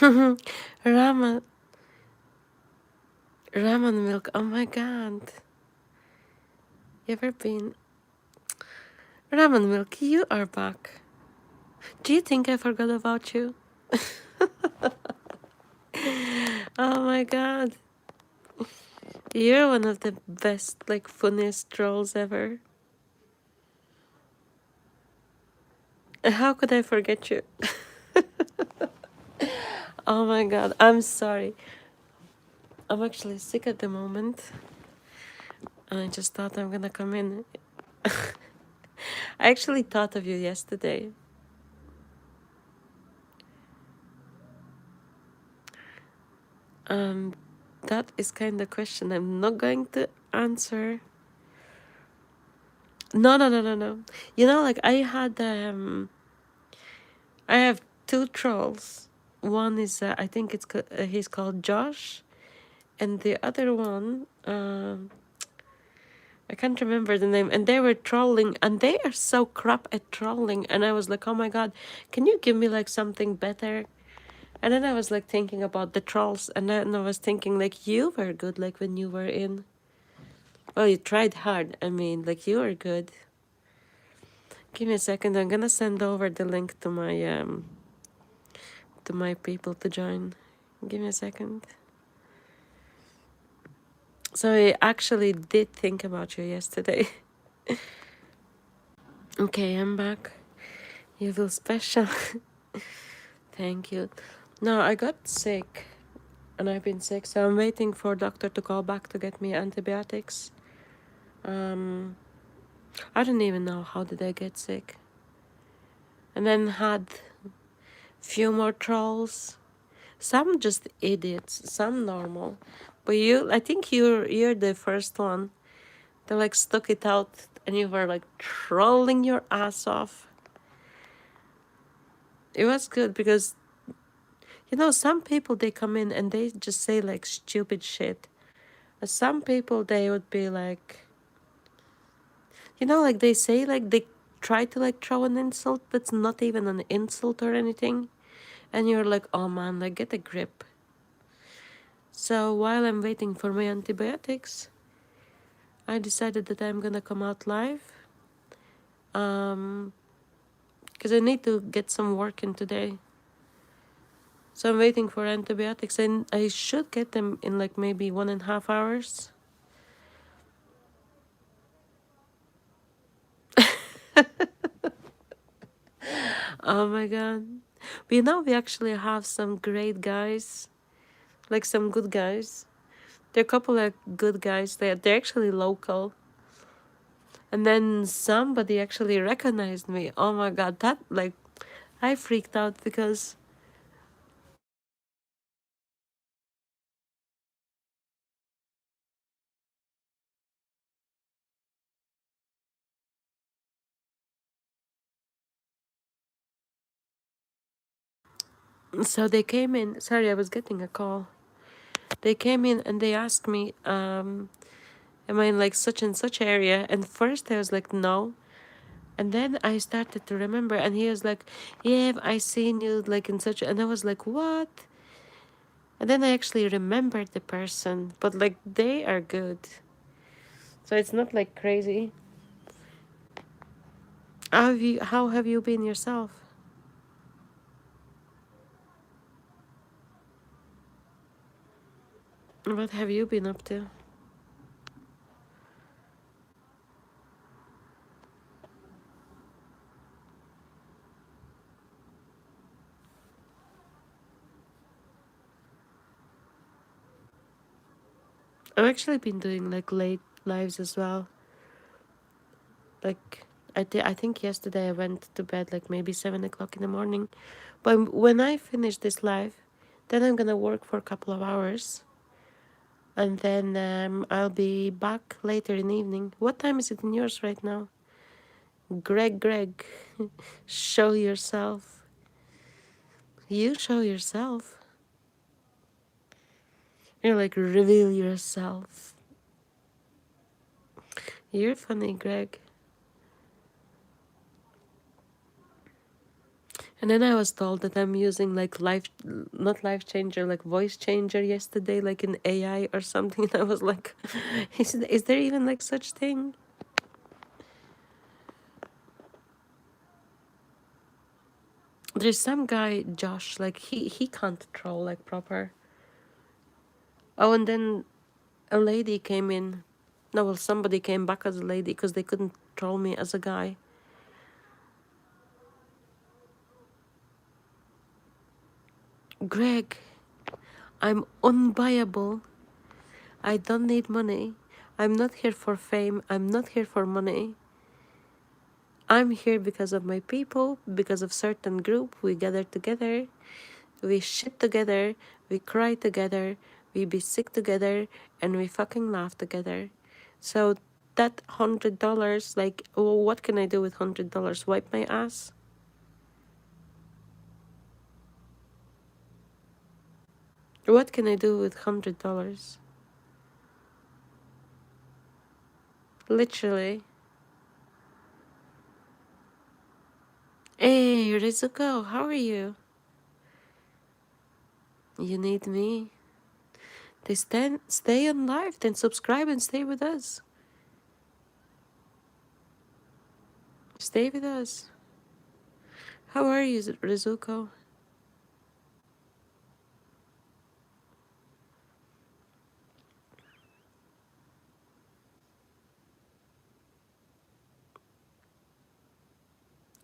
Ramen, ramen milk. Oh my god. You ever been? Ramen milk, you are back. Do you think I forgot about you? Oh my god. You're one of the best, like, funniest trolls ever. How could I forget you? Oh my god, I'm sorry. I'm actually sick at the moment. And I just thought I'm gonna come in. I actually thought of you yesterday. Um, that is kind of question I'm not going to answer. No, no, no, no, no. You know, like I have two trolls. One is I think he's called Josh, and the other one I can't remember the name. And they were trolling, and they are so crap at trolling. And I was like, oh my god, can you give me like something better? And then I was like thinking about the trolls, and then I was thinking like you were good, like when you were in. Well, you tried hard. I mean, like you were good. Give me a second. I'm gonna send over the link to my people to join. Give me a second. So I actually did think about you yesterday. Okay, I'm back. You feel special. Thank you. No, I got sick, and I've been sick, so I'm waiting for doctor to call back to get me antibiotics. Um, I don't even know how did I get sick. And then had few more trolls. Some just idiots, some normal. But you, I think you're the first one that like stuck it out, and you were like trolling your ass off. It was good because you know some people they come in and they just say like stupid shit. And some people they would be like, you know, like they say like they try to like throw an insult that's not even an insult or anything, and you're like, oh man, like get a grip. So while I'm waiting for my antibiotics, I decided that I'm gonna come out live. Because I need to get some work in today. So I'm waiting for antibiotics, and I should get them in like maybe 1.5 hours. Oh my god. But you know, we actually have some great guys, like some good guys. There are a couple of good guys. They're actually local. And then somebody actually recognized me. Oh my god, that like I freaked out because so they came in. Sorry, I was getting a call. They came in and they asked me, am I in like such and such area? And first I was like, no. And then I started to remember, and he was like, yeah, I seen you like in such, and I was like, what? And then I actually remembered the person, but like they are good. So it's not like crazy. How have you been yourself? What have you been up to? I've actually been doing like late lives as well. Like I think yesterday I went to bed like maybe 7 o'clock in the morning. But when I finish this live, then I'm gonna work for a couple of hours, and then I'll be back later in the evening. What time is it in yours right now? Greg, show yourself. You show yourself. You're like, reveal yourself. You're funny, Greg. And then I was told that I'm using like life, not life changer, like voice changer yesterday, like in AI or something. And I was like, is there even like such thing? There's some guy, Josh, like he can't troll like proper. Oh, and then a lady came in. No, well, somebody came back as a lady because they couldn't troll me as a guy. Greg, I'm unbuyable. I don't need money. I'm not here for fame. I'm not here for money. I'm here because of my people, because of certain group. We gather together, we shit together, we cry together, we be sick together, and we fucking laugh together. So that $100, like, what can I do with $100? Wipe my ass? What can I do with $100? Literally. Hey, Rizuko, how are you? You need me? They stay on live, then subscribe and stay with us. Stay with us. How are you, Rizuko?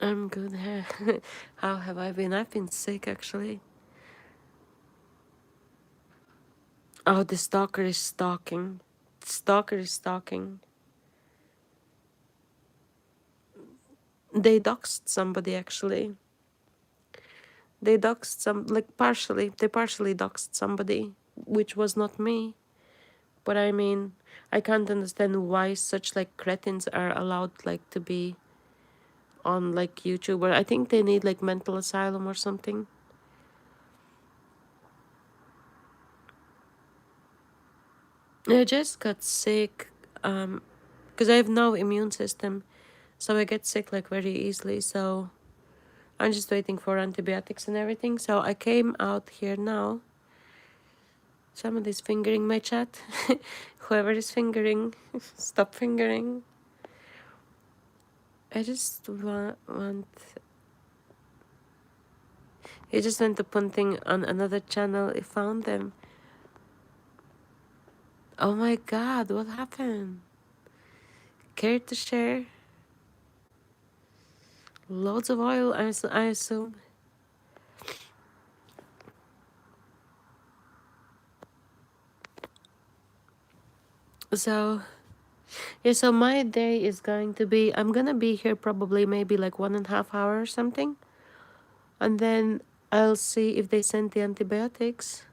I'm good. How have I been? I've been sick actually. Oh, the stalker is stalking. Stalker is stalking. They doxed somebody actually. They doxed some, like partially. They partially doxed somebody, which was not me. But I mean, I can't understand why such like cretins are allowed like to be on like YouTube. Or I think they need like mental asylum or something. I just got sick, because I have no immune system, so I get sick like very easily. So I'm just waiting for antibiotics and everything. So I came out here now. Somebody's fingering my chat. Whoever is fingering, stop fingering. I just want. He just went to punting on another channel. He found them. Oh my god, what happened? Care to share? Loads of oil, I assume. So, yeah, so my day is going to be, I'm gonna be here probably maybe like 1.5 hours or something. And then I'll see if they sent the antibiotics.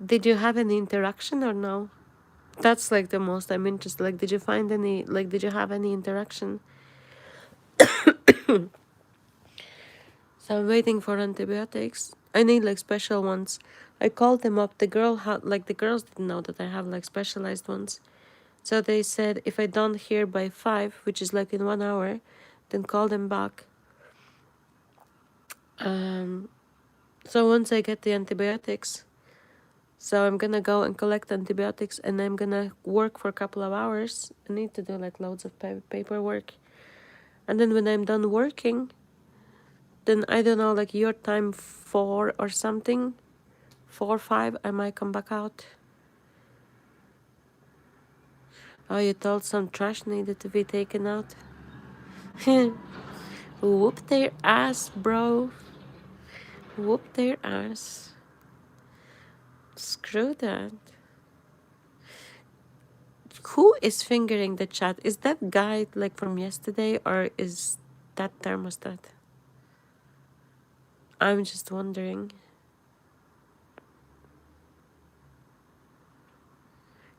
Did you have any interaction or no? That's like the most I'm interested. Like, did you find any, like, did you have any interaction? So I'm waiting for antibiotics. I need like special ones. I called them up. The girl had, like, the girls didn't know that I have like specialized ones. So they said if I don't hear by 5, which is like in 1 hour, then call them back. So once I get the antibiotics, so I'm gonna go and collect antibiotics and I'm gonna work for a couple of hours. I need to do like loads of paperwork. And then when I'm done working, then I don't know, like your time 4 or something, 4 or 5, I might come back out. Oh, you told some trash needed to be taken out? Whoop their ass, bro. Whoop their ass. Screw that. Who is fingering the chat? Is that guy like from yesterday or is that thermostat? I'm just wondering.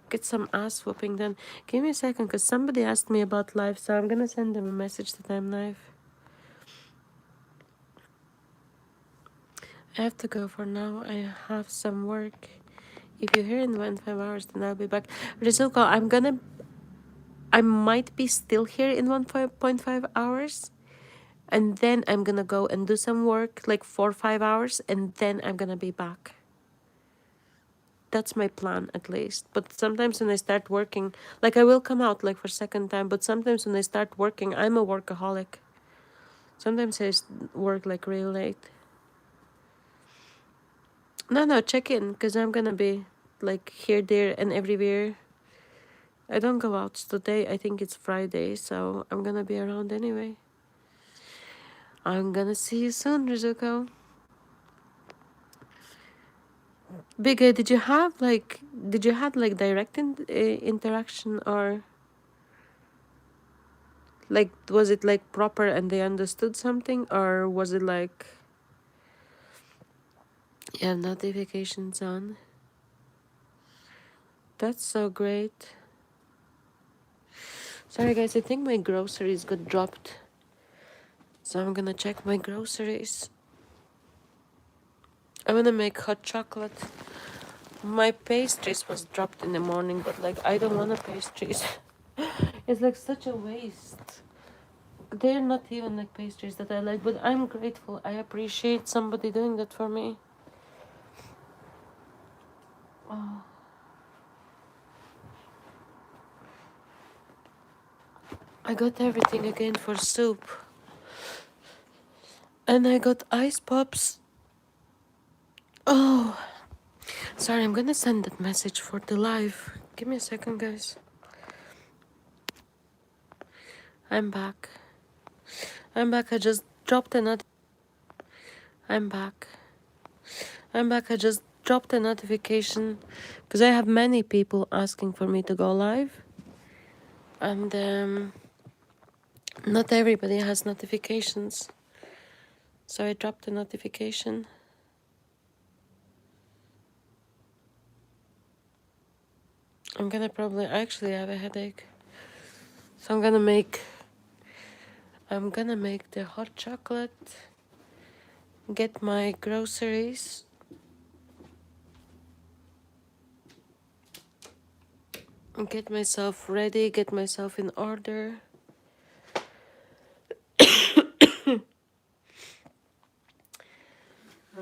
Get some ass whooping then. Give me a second because somebody asked me about live, so I'm gonna send them a message that I'm live. I have to go for now. I have some work. If you're here in 1.5 hours, then I'll be back. Rizuko, I might be still here in 1.5 hours. and then I'm gonna go and do some work, like 4 or 5 hours, and then I'm gonna be back. That's my plan, at least. But sometimes when I start working, like I will come out like for second time, but sometimes when I start working, I'm a workaholic. Sometimes I work like real late. No, check in, because I'm gonna be like here, there, and everywhere. I don't go out today. I think it's Friday, so I'm gonna be around anyway. I'm gonna see you soon, Rizuko. Bigger, did you have like direct interaction, or like was it like proper and they understood something, or was it like you have notifications on? That's so great. Sorry guys, I think my groceries got dropped, so I'm gonna check my groceries. I'm gonna make hot chocolate. My pastries was dropped in the morning, but like I don't want a pastries. It's like such a waste. They're not even like pastries that I like, but I'm grateful. I appreciate somebody doing that for me. Oh, I got everything again for soup. And I got ice pops. Oh, sorry, I'm gonna send that message for the live. Give me a second, guys. I'm back. I'm back. I just dropped a I'm back. I just dropped a notification because I have many people asking for me to go live. And not everybody has notifications. So I dropped a notification. I'm gonna probably actually have a headache. So I'm gonna make the hot chocolate, get my groceries, get myself ready, get myself in order.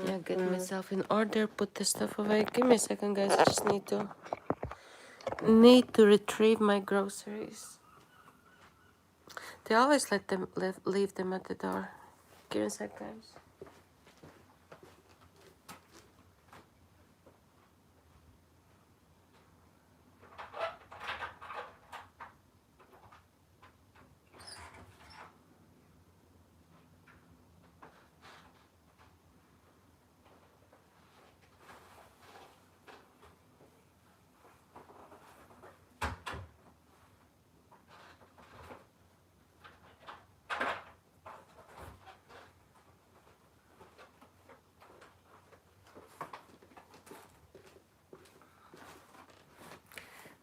Yeah, get myself in order, put the stuff away. Give me a second, guys. I just need to retrieve my groceries. They always let them leave them at the door. Give me a sec, guys.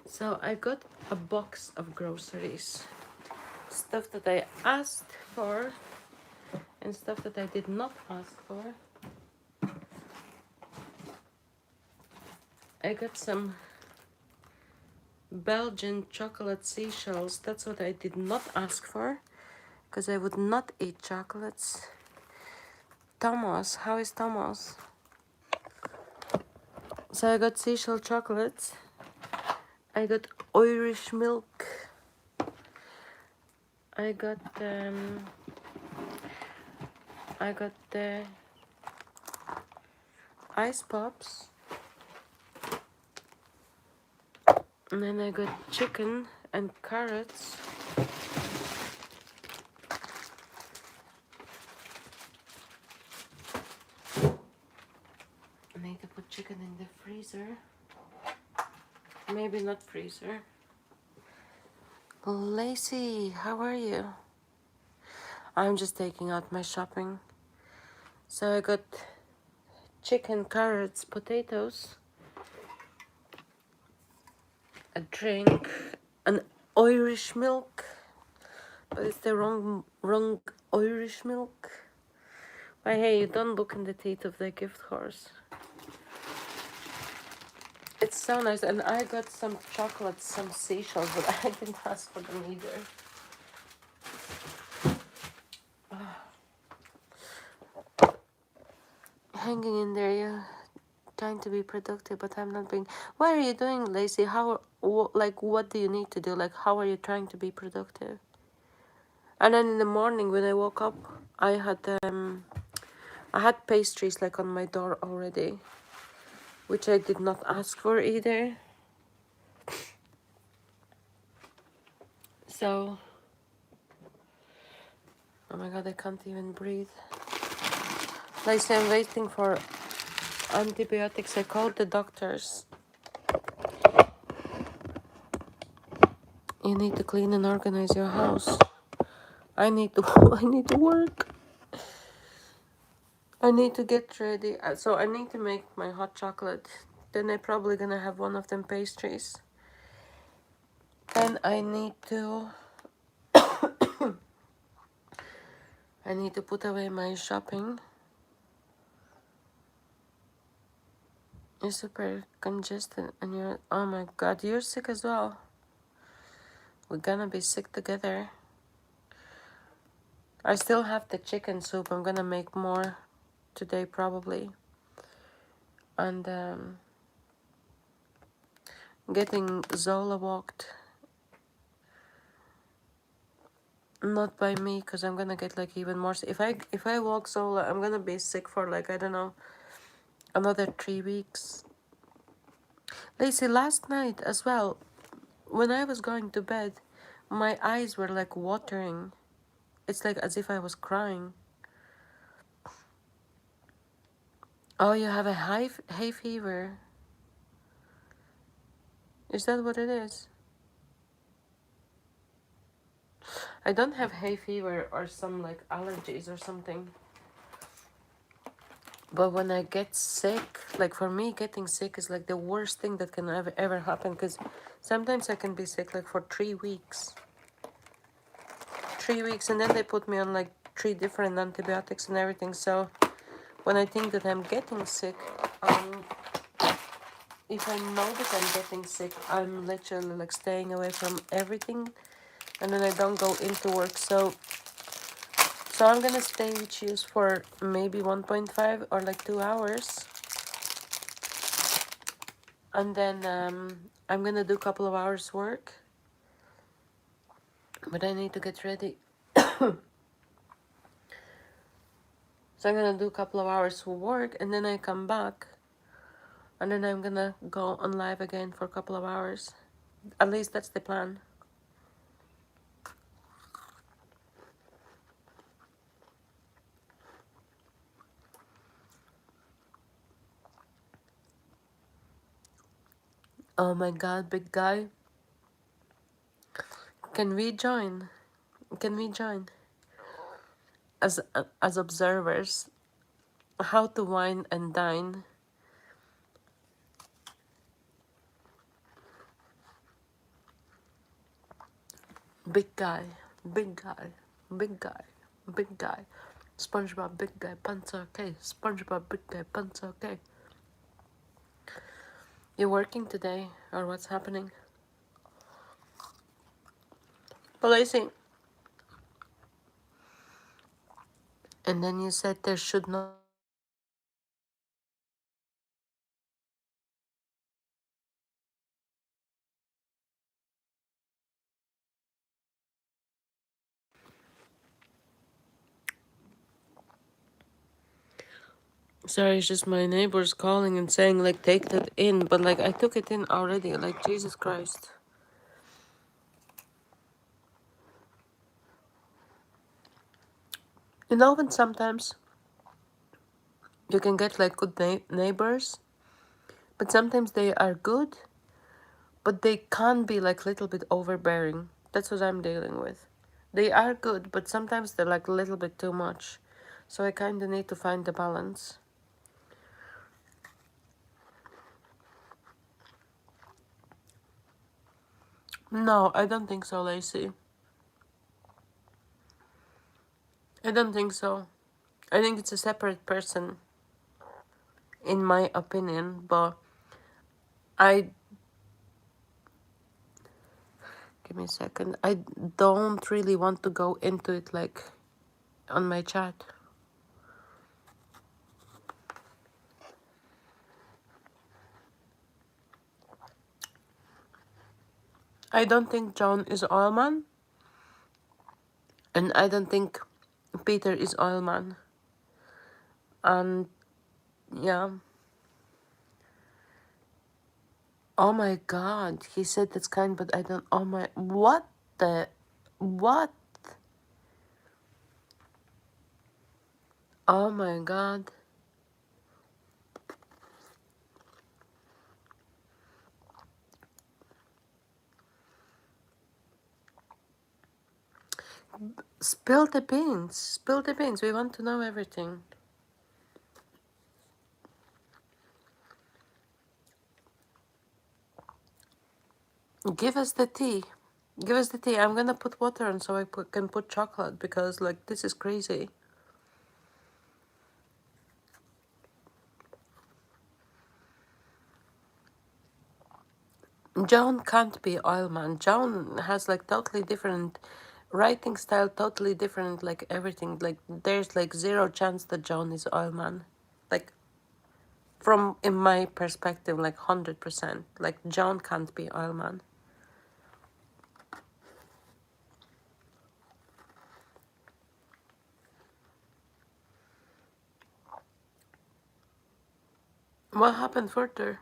So I got a box of groceries. Stuff that I asked for and stuff that I did not ask for. I got some Belgian chocolate seashells. That's what I did not ask for, because I would not eat chocolates. Thomas, how is Thomas? So I got seashell chocolates. I got Irish milk. I got the ice pops. And then I got chicken and carrots. I need to put chicken in the freezer. Maybe not freezer. Lacey, how are you? I'm just taking out my shopping. So I got chicken, carrots, potatoes, a drink, an Irish milk, but it's the wrong Irish milk. But hey, you don't look in the teeth of the gift horse. It's so nice, and I got some chocolates, some seashells, but I didn't ask for them either. hanging in there. Yeah, trying to be productive, but I'm not being. What are you doing, Lacey? Like, what do you need to do? Like, how are you trying to be productive? And then in the morning when I woke up, I had pastries like on my door already, which I did not ask for either. So, oh my god, I can't even breathe. Lacey, I'm waiting for antibiotics. I called the doctors. You need to clean and organize your house. I need to I need to work. I need to get ready. So I need to make my hot chocolate. Then I'm probably gonna have one of them pastries. Then I need to put away my shopping. You're super congested and you're, oh my god, you're sick as well. We're gonna be sick together. I still have the chicken soup. I'm gonna make more today probably. And getting Zola walked. Not by me, because I'm gonna get like even more. If I walk Zola, I'm gonna be sick for like, I don't know, another 3 weeks. Lacey, last night as well, when I was going to bed, my eyes were like watering. It's like as if I was crying. Oh, you have a hay fever. Is that what it is? I don't have hay fever or some like allergies or something. But when I get sick, like for me, getting sick is like the worst thing that can ever happen, because sometimes I can be sick like for 3 weeks. 3 weeks, and then they put me on like 3 different antibiotics and everything. So when I think that I'm getting sick, if I know that I'm getting sick, I'm literally like staying away from everything, and then I don't go into work. So I'm gonna stay with you for maybe 1.5 or like 2 hours, and then I'm gonna do a couple of hours work, but I need to get ready. So I'm gonna do a couple of hours of work, and then I come back, and then I'm gonna go on live again for a couple of hours. At least that's the plan. Oh my god, big guy. Can we join? Can we join? As observers, how to wine and dine. Big guy, big guy, big guy, big guy. SpongeBob, big guy, pants okay. SpongeBob, big guy, pants okay. You working today, or what's happening? Well, I see. And then you said there should not. Sorry, it's just my neighbors calling and saying like take that in, but like I took it in already. Like Jesus Christ. You know when sometimes you can get like good neighbors, but sometimes they are good, but they can be like a little bit overbearing. That's what I'm dealing with. They are good, but sometimes they're like a little bit too much. So I kind of need to find the balance. No, I don't think so, Lacey. I don't think so. I think it's a separate person, in my opinion, but I... Give me a second. I don't really want to go into it like on my chat. I don't think John is Oilman, and I don't think Peter is Oilman. And yeah. Oh my god, he said that's kind, but I don't. Oh my. What the. What? Oh my god. Spill the beans. Spill the beans. We want to know everything. Give us the tea. Give us the tea. I'm gonna put water on so can put chocolate because, like, this is crazy. Joan can't be Oilman. Joan has, like, totally different writing style, totally different, like, everything. Like, there's, like, zero chance that Joan is Oilman. Like, from, in my perspective, like, 100%. Like, Joan can't be Oilman. What happened further?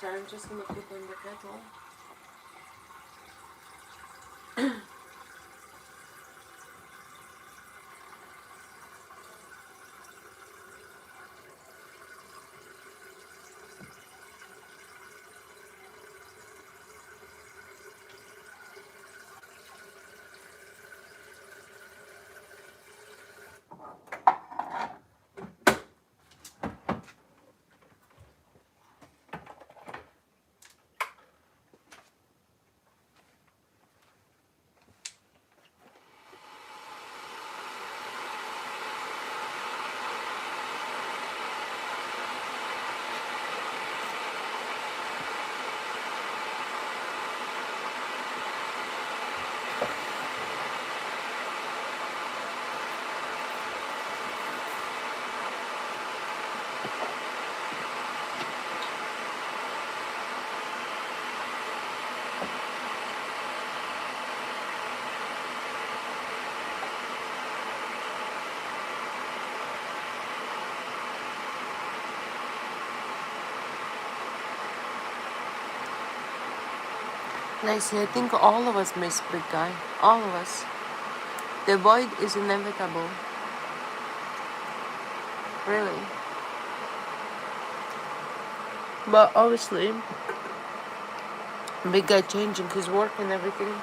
So I'm just gonna put on the kettle. Lacey, I think all of us miss Big Guy. All of us. The void is inevitable. Really. But obviously, Big Guy changing his work and everything.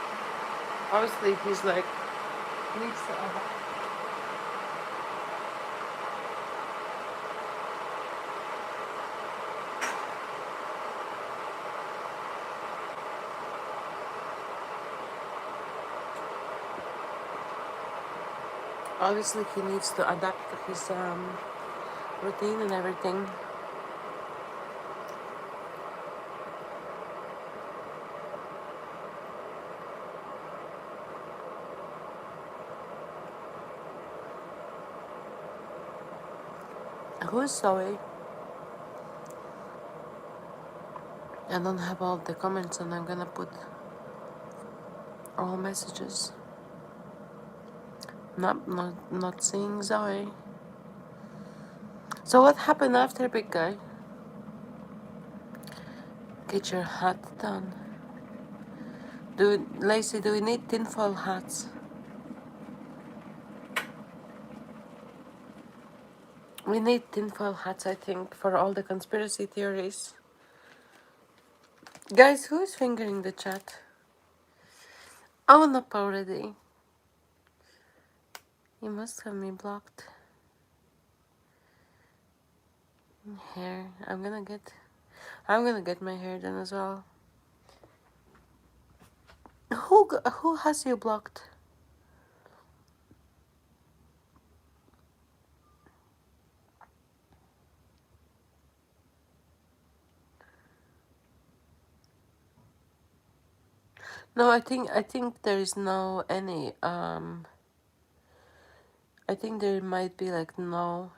Obviously, he's like, needs to adapt. Obviously, he needs to adapt to his routine and everything. Who's Zoe? I don't have all the comments, and I'm gonna put all messages. Not seeing Zoe. So what happened after Big Guy? Get your hat done. Lacey, do we need tinfoil hats? We need tinfoil hats, I think, for all the conspiracy theories. Guys, who is fingering the chat? Own up already. You must have me blocked. Hair. I'm gonna get my hair done as well. Who has you blocked? No, I think there is no any I think there might be like no,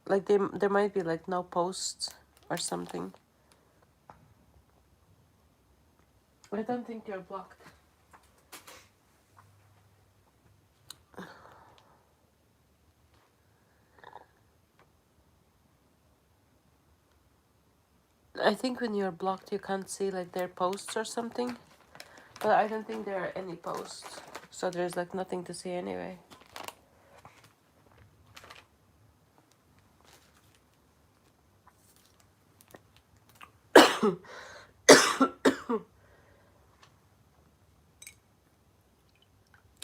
like there might be like no posts or something. I don't think you're blocked. I think when you're blocked you can't see like their posts or something. But I don't think there are any posts. So there's like nothing to see anyway.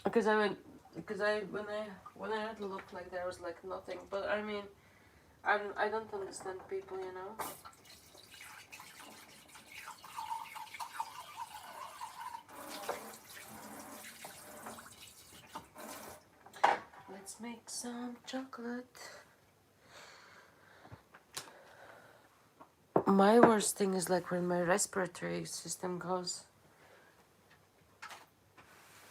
Because I went because when I had a look like there was like nothing. But I mean I don't understand people, you know. Let's make some chocolate. My worst thing is like when my respiratory system goes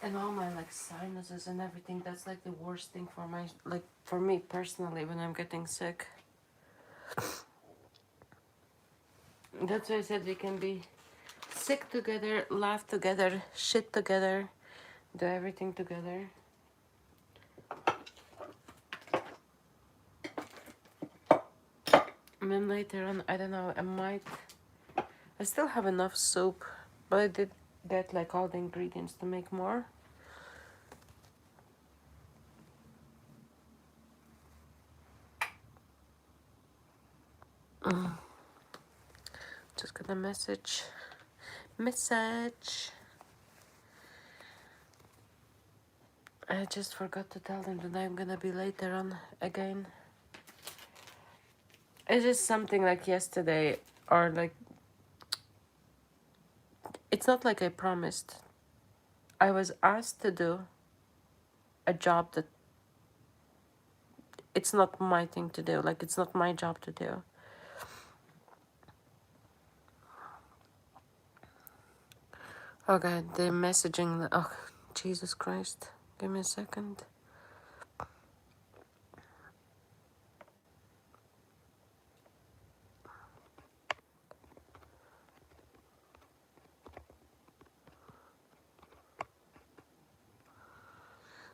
and all my like sinuses and everything. That's like the worst thing for my like for me personally when I'm getting sick. That's why I said we can be sick together, laugh together, shit together, do everything together. And then later on, I don't know, I still have enough soup, but I did get like all the ingredients to make more. Just got a message. I just forgot to tell them that I'm gonna be later on again. It's just something like yesterday, or like, it's not like I promised. I was asked to do a job that it's not my thing to do. Like, it's not my job to do. Okay, the messaging. Oh, Jesus Christ. Give me a second.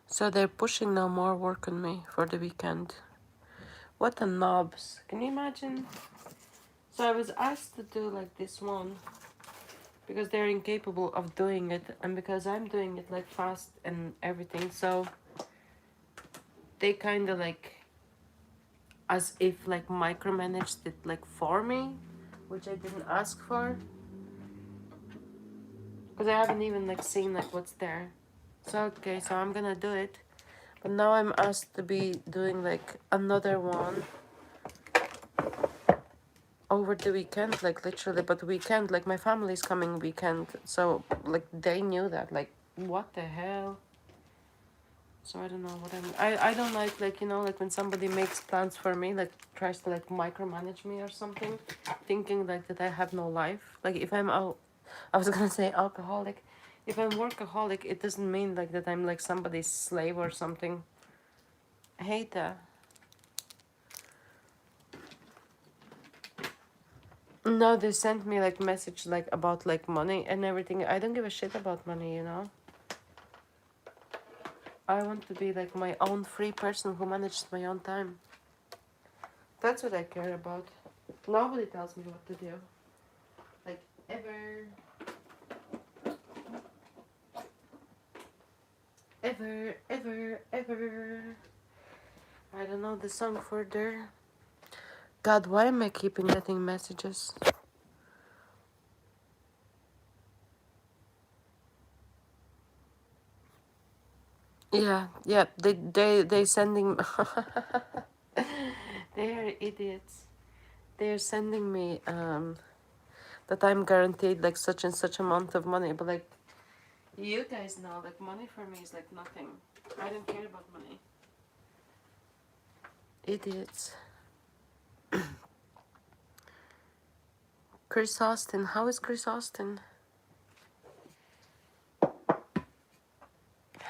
So they're pushing now more work on me for the weekend. What a knobs. Can you imagine? So I was asked to do like this one because they're incapable of doing it and because I'm doing it like fast and everything. So they kind of like as if like micromanaged it like for me, which I didn't ask for because I haven't even like seen like what's there. So okay, so I'm gonna do it. But now I'm asked to be doing like another one over the weekend, like literally, but weekend, like my family's coming weekend, so like they knew that, like what the hell. So I don't know what I don't like you know, like when somebody makes plans for me, like tries to like micromanage me or something, thinking like that I have no life. Like if I'm out, I was gonna say alcoholic. If I'm workaholic, it doesn't mean like that I'm like somebody's slave or something. I hate that. No, they sent me like message like about like money and everything. I don't give a shit about money, you know. I want to be like my own free person who manages my own time. That's what I care about. Nobody tells me what to do. Like ever. Ever, ever, ever. I don't know the song further. God, why am I keeping getting messages? Yeah, they sending they are idiots. They're sending me that I'm guaranteed like such and such amount of money, but like you guys know like money for me is like nothing. I don't care about money. Idiots. Chris Austin, how is Chris Austin?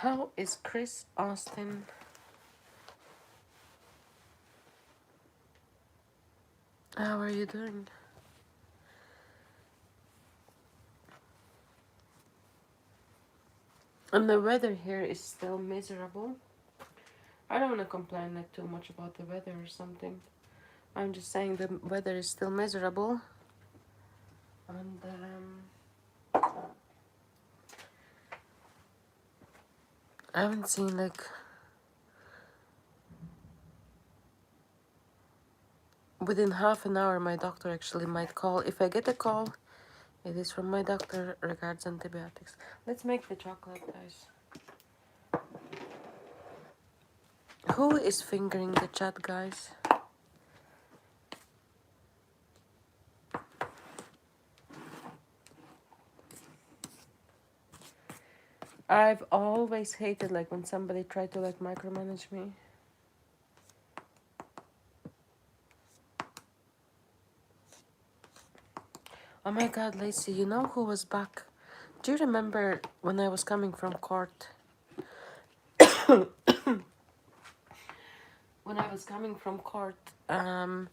How is Chris Austin? How are you doing? And the weather here is still miserable. I don't want to complain like too much about the weather or something. I'm just saying the weather is still miserable. And I haven't seen like within half an hour my doctor actually might call. If I get a call, it is from my doctor regards antibiotics. Let's make the chocolate, guys. Who is fingering the chat, guys? I've always hated like when somebody tried to like micromanage me. Oh my god, Lacey, you know who was back? Do you remember when I was coming from court? When I was coming from court, do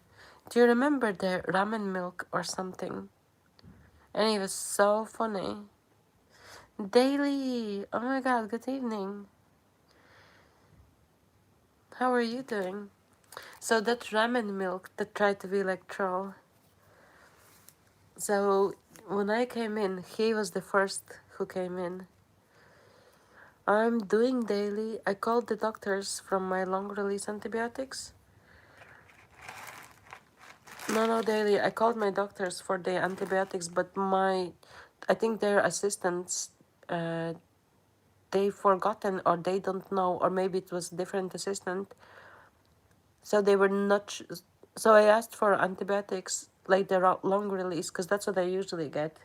you remember the ramen milk or something? And it was so funny. Daily, oh my god, good evening. How are you doing? So that ramen milk that tried to be like troll. So when I came in, he was the first who came in. I'm doing daily. I called the doctors from my long release antibiotics. No, daily. I called my doctors for the antibiotics, but I think their assistants, they forgotten or they don't know, or maybe it was different assistant. So they were not. So I asked for antibiotics, like the long release, because that's what I usually get.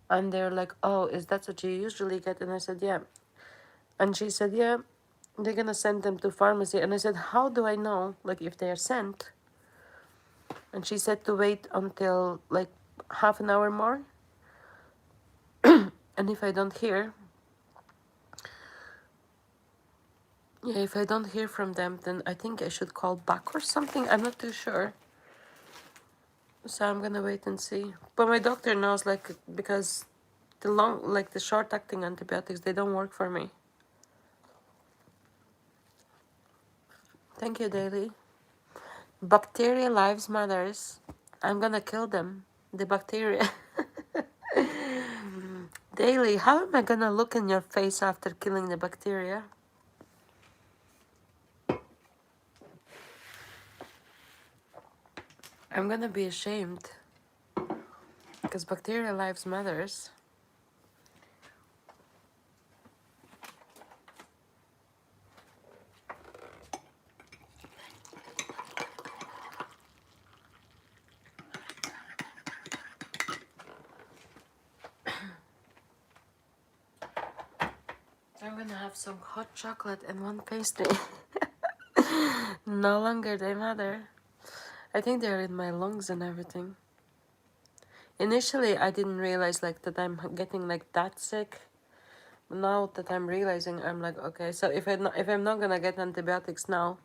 And they're like, "Oh, is that what you usually get?" And I said, "Yeah." And she said, "Yeah, they're gonna send them to pharmacy." And I said, "How do I know, like, if they are sent?" And she said to wait until like half an hour more. And if I don't hear, yeah, if I don't hear from them, then I think I should call back or something. I'm not too sure. So I'm gonna wait and see. But my doctor knows, like, because the short acting antibiotics, they don't work for me. Thank you, Daily. Bacteria lives matters. I'm gonna kill them. The bacteria. Daily, how am I gonna look in your face after killing the bacteria? I'm gonna be ashamed. Because bacteria lives matters. So I'm gonna have some hot chocolate and one pastry. No longer they matter. I think they're in my lungs and everything. Initially, I didn't realize like that I'm getting like that sick. Now that I'm realizing, I'm like, okay, so if I'm not gonna get antibiotics now,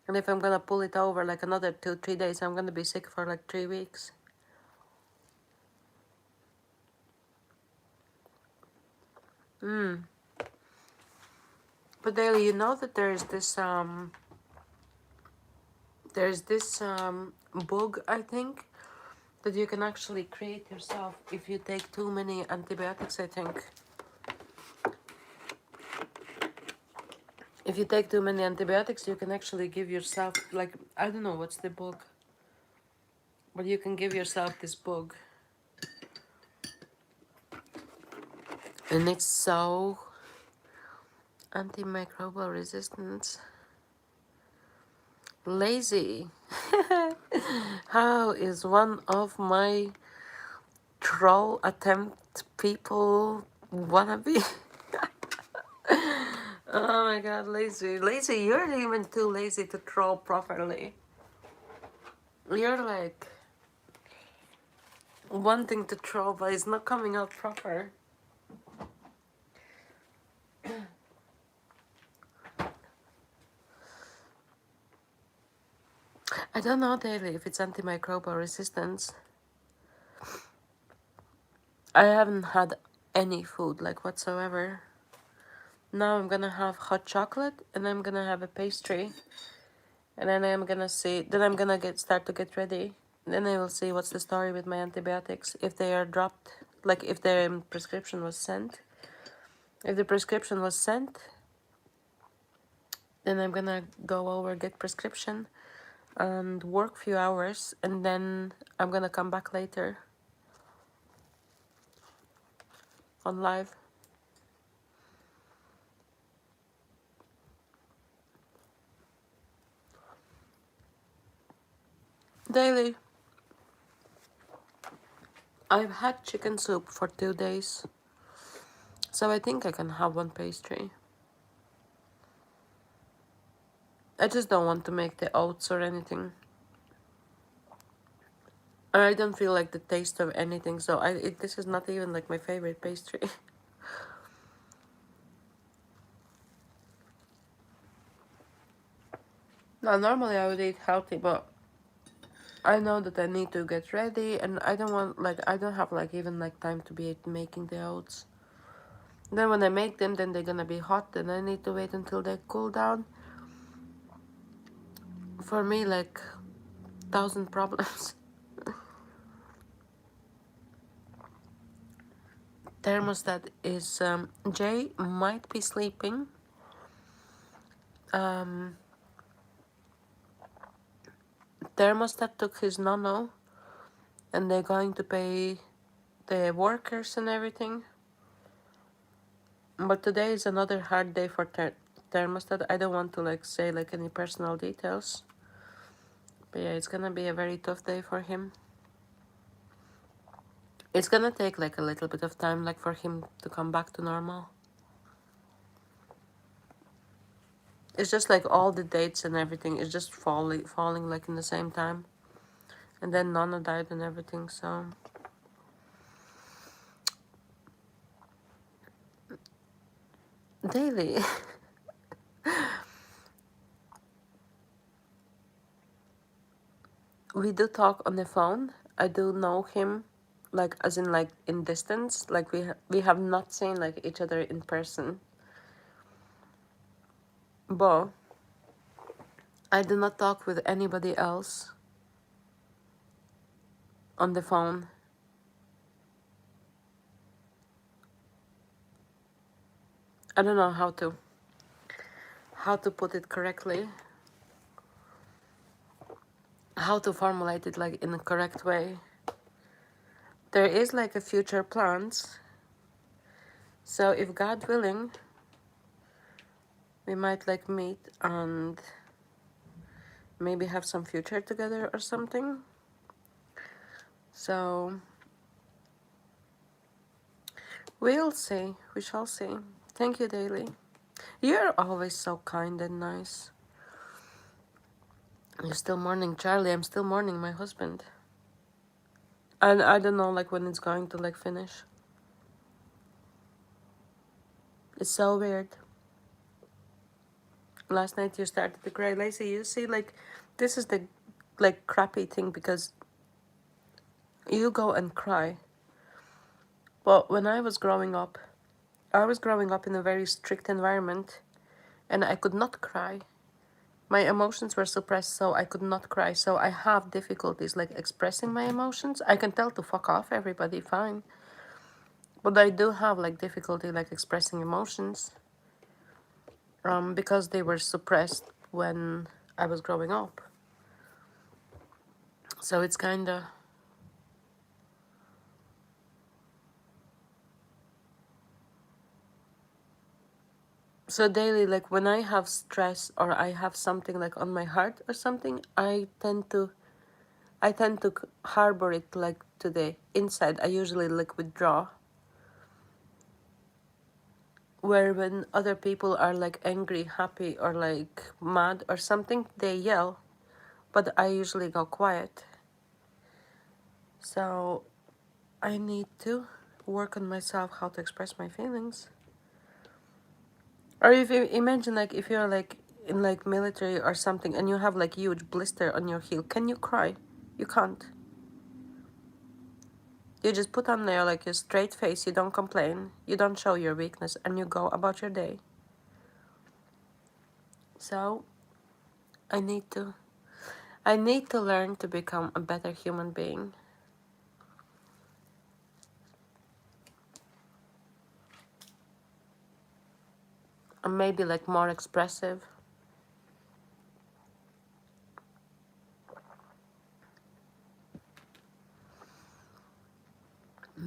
and if I'm gonna pull it over like another 2-3 days, I'm gonna be sick for like 3 weeks. But Daily, you know that there's this bug, I think, that you can actually create yourself if you take too many antibiotics, I think. If you take too many antibiotics, you can actually give yourself, like, I don't know what's the bug, but you can give yourself this bug. And it's so antimicrobial resistance. Lazy. How is one of my troll attempt people wannabe? Oh my god, lazy. Lazy, you're even too lazy to troll properly. You're like wanting to troll, but it's not coming out proper. I don't know daily if it's antimicrobial resistance. I haven't had any food like whatsoever. Now I'm gonna have hot chocolate and I'm gonna have a pastry and then I'm gonna see, then I'm gonna start to get ready. Then I will see what's the story with my antibiotics, if they are dropped, like if their prescription was sent. If the prescription was sent, then I'm gonna go over, get prescription and work few hours, and then I'm gonna come back later on live. Daily. I've had chicken soup for 2 days, so I think I can have one pastry. I just don't want to make the oats or anything. I don't feel like the taste of anything, so this is not even like my favorite pastry. Now, normally I would eat healthy, but I know that I need to get ready, and I don't want, like, I don't have like even like time to be making the oats. Then when I make them, then they're gonna be hot, and I need to wait until they cool down. For me, like, 1,000 problems. Thermostat is Jay might be sleeping. Um, Thermostat took his nono, and they're going to pay the workers and everything. But today is another hard day for Thermostat. I don't want to like say like any personal details. But yeah, it's gonna be a very tough day for him. It's gonna take like a little bit of time like for him to come back to normal. It's just like all the dates and everything is just falling like in the same time. And then Nana died and everything, so daily. We do talk on the phone. I do know him, like as in like in distance. Like we have not seen like each other in person. But I do not talk with anybody else on the phone. I don't know how to put it correctly. How to formulate it like in a correct way. There is like a future plans. So if God willing, we might like meet and maybe have some future together or something. So we'll see. We shall see. Thank you, Daily. You're always so kind and nice. You're still mourning Charlie. I'm still mourning my husband. And I don't know like when it's going to like finish. It's so weird. Last night you started to cry. Lacey, you see, like, this is the like crappy thing because you go and cry. But when I was growing up in a very strict environment and I could not cry. My emotions were suppressed, so I could not cry. So I have difficulties like expressing my emotions. I can tell to fuck off everybody, fine. But I do have like difficulty like expressing emotions because they were suppressed when I was growing up. So it's kind of... So daily, like when I have stress or I have something like on my heart or something, I tend to harbor it like to the inside. I usually like withdraw. Where when other people are like angry, happy, or like mad or something, they yell, but I usually go quiet. So I need to work on myself how to express my feelings. Or if you imagine like if you're like in like military or something and you have like huge blister on your heel, can you cry? You can't. You just put on there like a straight face, you don't complain, you don't show your weakness, and you go about your day. So I need to learn to become a better human being. And maybe like more expressive.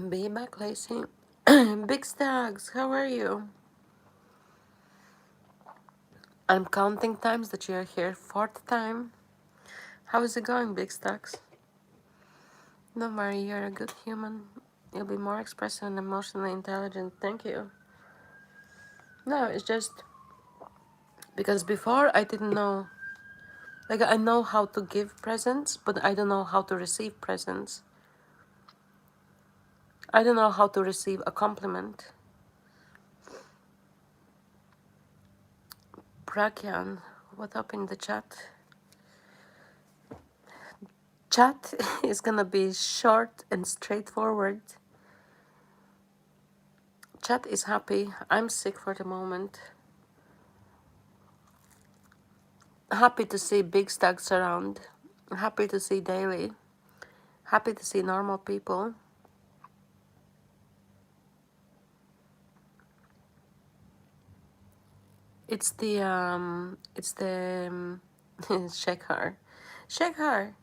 Be back, Lacey. Big Stags, how are you? I'm counting times that you're here. 4th time. How is it going, Big Stags? Don't worry, you're a good human. You'll be more expressive and emotionally intelligent. Thank you. No, it's just because before I didn't know. Like, I know how to give presents, but I don't know how to receive presents. I don't know how to receive a compliment. Pragyan, what up in the chat? Chat is gonna be short and straightforward. Chat is happy. I'm sick for the moment. Happy to see big stags around. Happy to see Daily. Happy to see normal people. It's the Shekhar. Shekhar,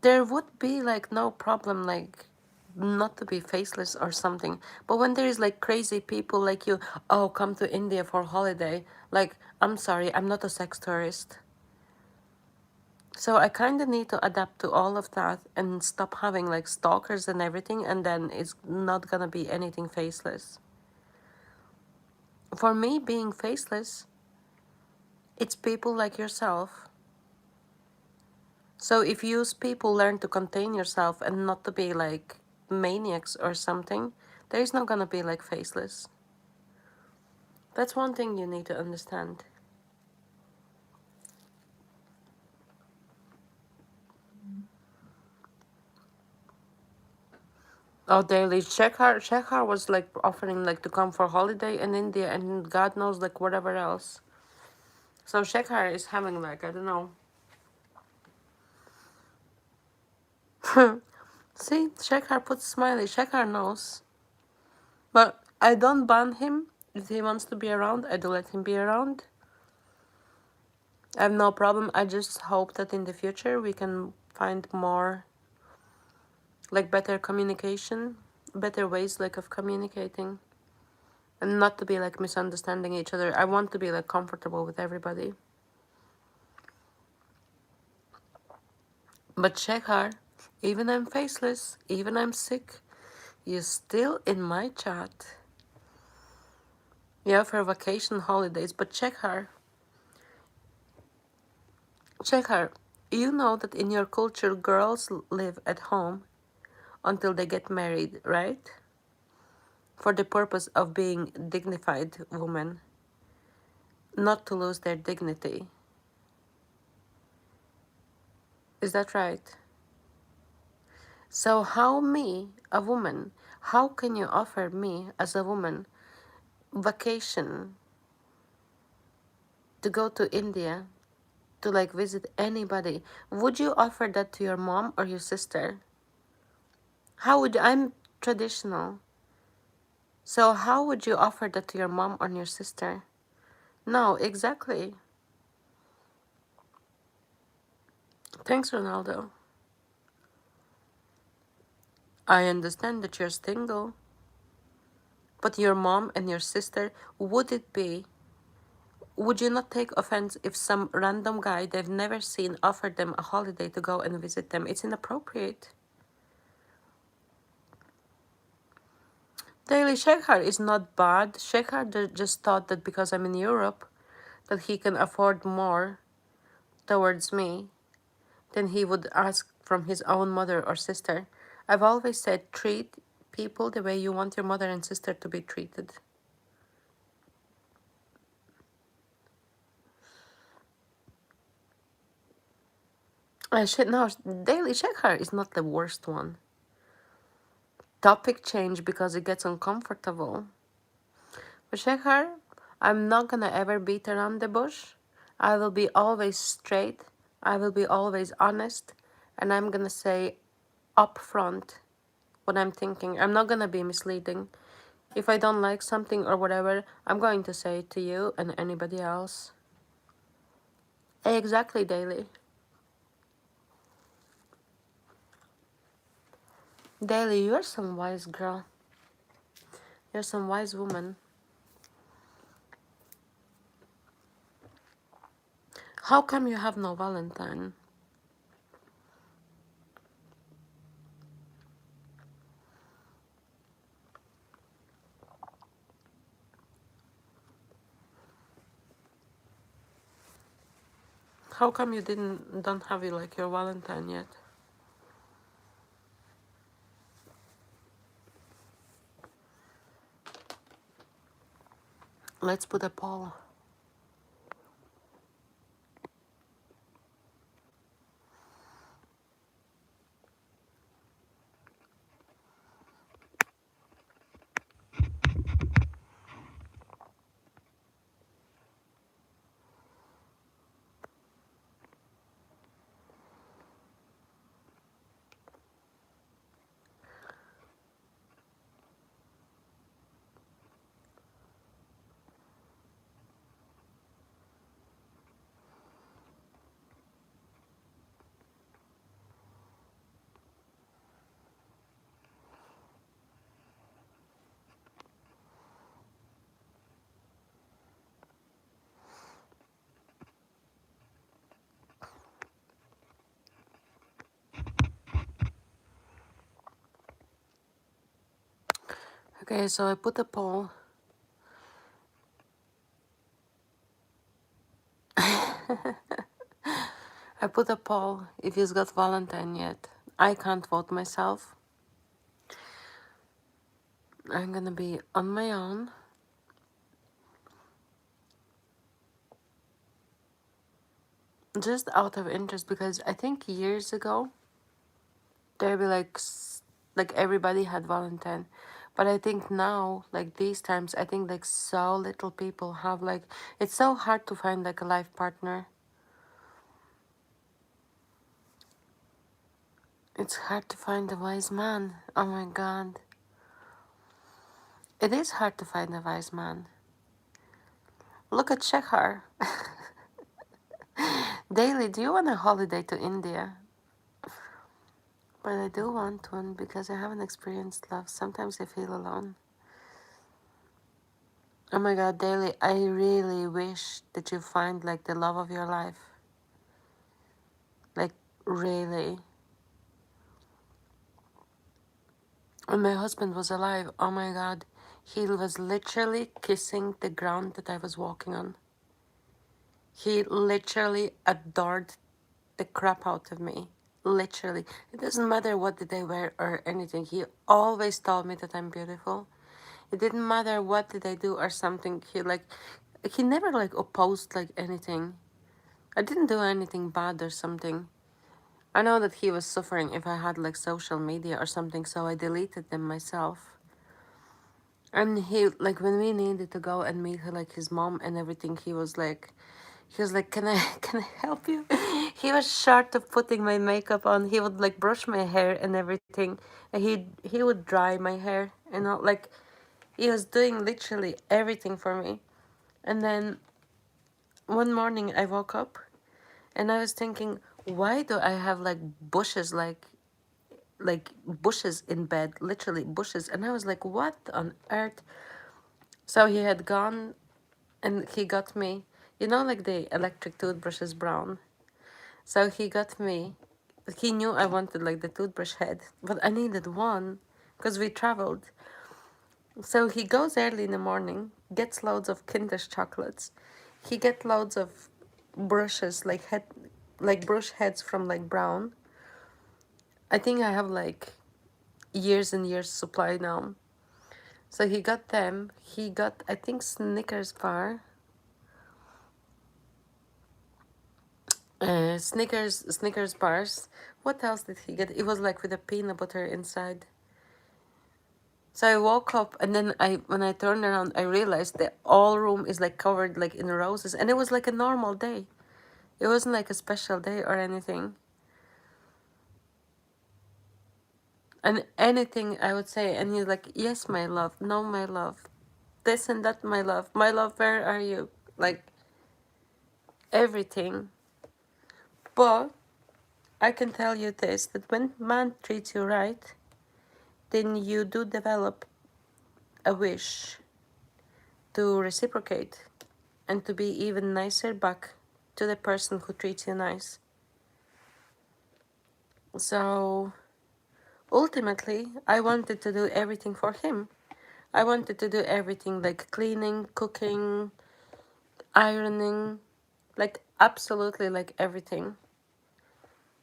there would be like no problem like not to be faceless or something. But when there is like crazy people like you, oh, come to India for holiday. Like, I'm sorry, I'm not a sex tourist. So I kind of need to adapt to all of that and stop having like stalkers and everything, and then it's not gonna be anything faceless. For me, being faceless, it's people like yourself. So if you people learn to contain yourself and not to be like maniacs or something, there is not gonna be like faceless. That's one thing you need to understand. Oh, Daily, Shekhar was like offering like to come for holiday in India and God knows like whatever else. So Shekhar is having like, I don't know. See, Shekhar puts smiley. Shekhar knows. But I don't ban him. If he wants to be around, I do let him be around. I have no problem. I just hope that in the future we can find more, like better communication, better ways like of communicating. And not to be like misunderstanding each other. I want to be like comfortable with everybody. But Shekhar, even I'm faceless, even I'm sick, you're still in my chat. Yeah, for vacation holidays. But Shekhar, you know that in your culture girls live at home until they get married, right? For the purpose of being dignified women, not to lose their dignity. Is that right? So how me, a woman, how can you offer me as a woman vacation to go to India to like visit anybody? Would you offer that to your mom or your sister? How would I'm traditional. So how would you offer that to your mom or your sister? No, exactly. Thanks, Ronaldo. I understand that you're single, but your mom and your sister, would you not take offense if some random guy they've never seen offered them a holiday to go and visit them? It's inappropriate. Daily Shekhar is not bad. Shekhar just thought that because I'm in Europe, that he can afford more towards me than he would ask from his own mother or sister. I've always said treat people the way you want your mother and sister to be treated. Shit, no, Daily Shekhar is not the worst one. Topic change because it gets uncomfortable. But Shekhar, I'm not gonna ever beat around the bush. I will be always straight. I will be always honest. And I'm gonna say upfront what I'm thinking. I'm not gonna be misleading. If I don't like something or whatever, I'm going to say it to you and anybody else. Exactly, Daily. Daily, you're some wise girl. You're some wise woman. How come you have no Valentine? How come you don't have you like your Valentine yet? Let's put a poll. Okay, so I put a poll. I put a poll if he's got Valentine yet. I can't vote myself. I'm gonna be on my own. Just out of interest because I think years ago there'd be like everybody had Valentine. But I think now, like these times, I think like so little people have like it's so hard to find like a life partner. It's hard to find a wise man. Oh my god. It is hard to find a wise man. Look at Shekhar. Daily, do you want a holiday to India? But I do want one because I haven't experienced love. Sometimes I feel alone. Oh my god, Daily, I really wish that you find like the love of your life. Like, really. When my husband was alive, oh my god, he was literally kissing the ground that I was walking on. He literally adored the crap out of me. Literally. It doesn't matter what did I wear or anything. He always told me that I'm beautiful. It didn't matter what did I do or something. He never like opposed like anything. I didn't do anything bad or something. I know that he was suffering if I had like social media or something, so I deleted them myself. And he like when we needed to go and meet her, like his mom and everything, he was like, can I can I help you? He was short of putting my makeup on. He would like brush my hair and everything. And he would dry my hair and all, like he was doing literally everything for me. And then one morning I woke up and I was thinking, why do I have like bushes like bushes in bed, literally bushes? And I was like, what on earth? So he had gone and he got me, you know, like the electric toothbrush is brown. So he got me, he knew I wanted like the toothbrush head, but I needed one because we traveled. So he goes early in the morning, gets loads of Kinder's chocolates. He get loads of brushes, like brush heads from like Brown. I think I have like years and years supply now. So he got them. He got, I think, Snickers bar. Snickers bars. What else did he get? It was like with a peanut butter inside. So I woke up and then when I turned around I realized the all room is like covered like in roses, and it was like a normal day. It wasn't like a special day or anything. And anything I would say, and he's like, yes, my love, no, my love, this and that, my love, where are you? Like everything. But I can tell you this, that when man treats you right, then you do develop a wish to reciprocate and to be even nicer back to the person who treats you nice. So ultimately, I wanted to do everything for him. I wanted to do everything, like cleaning, cooking, ironing, like absolutely like everything.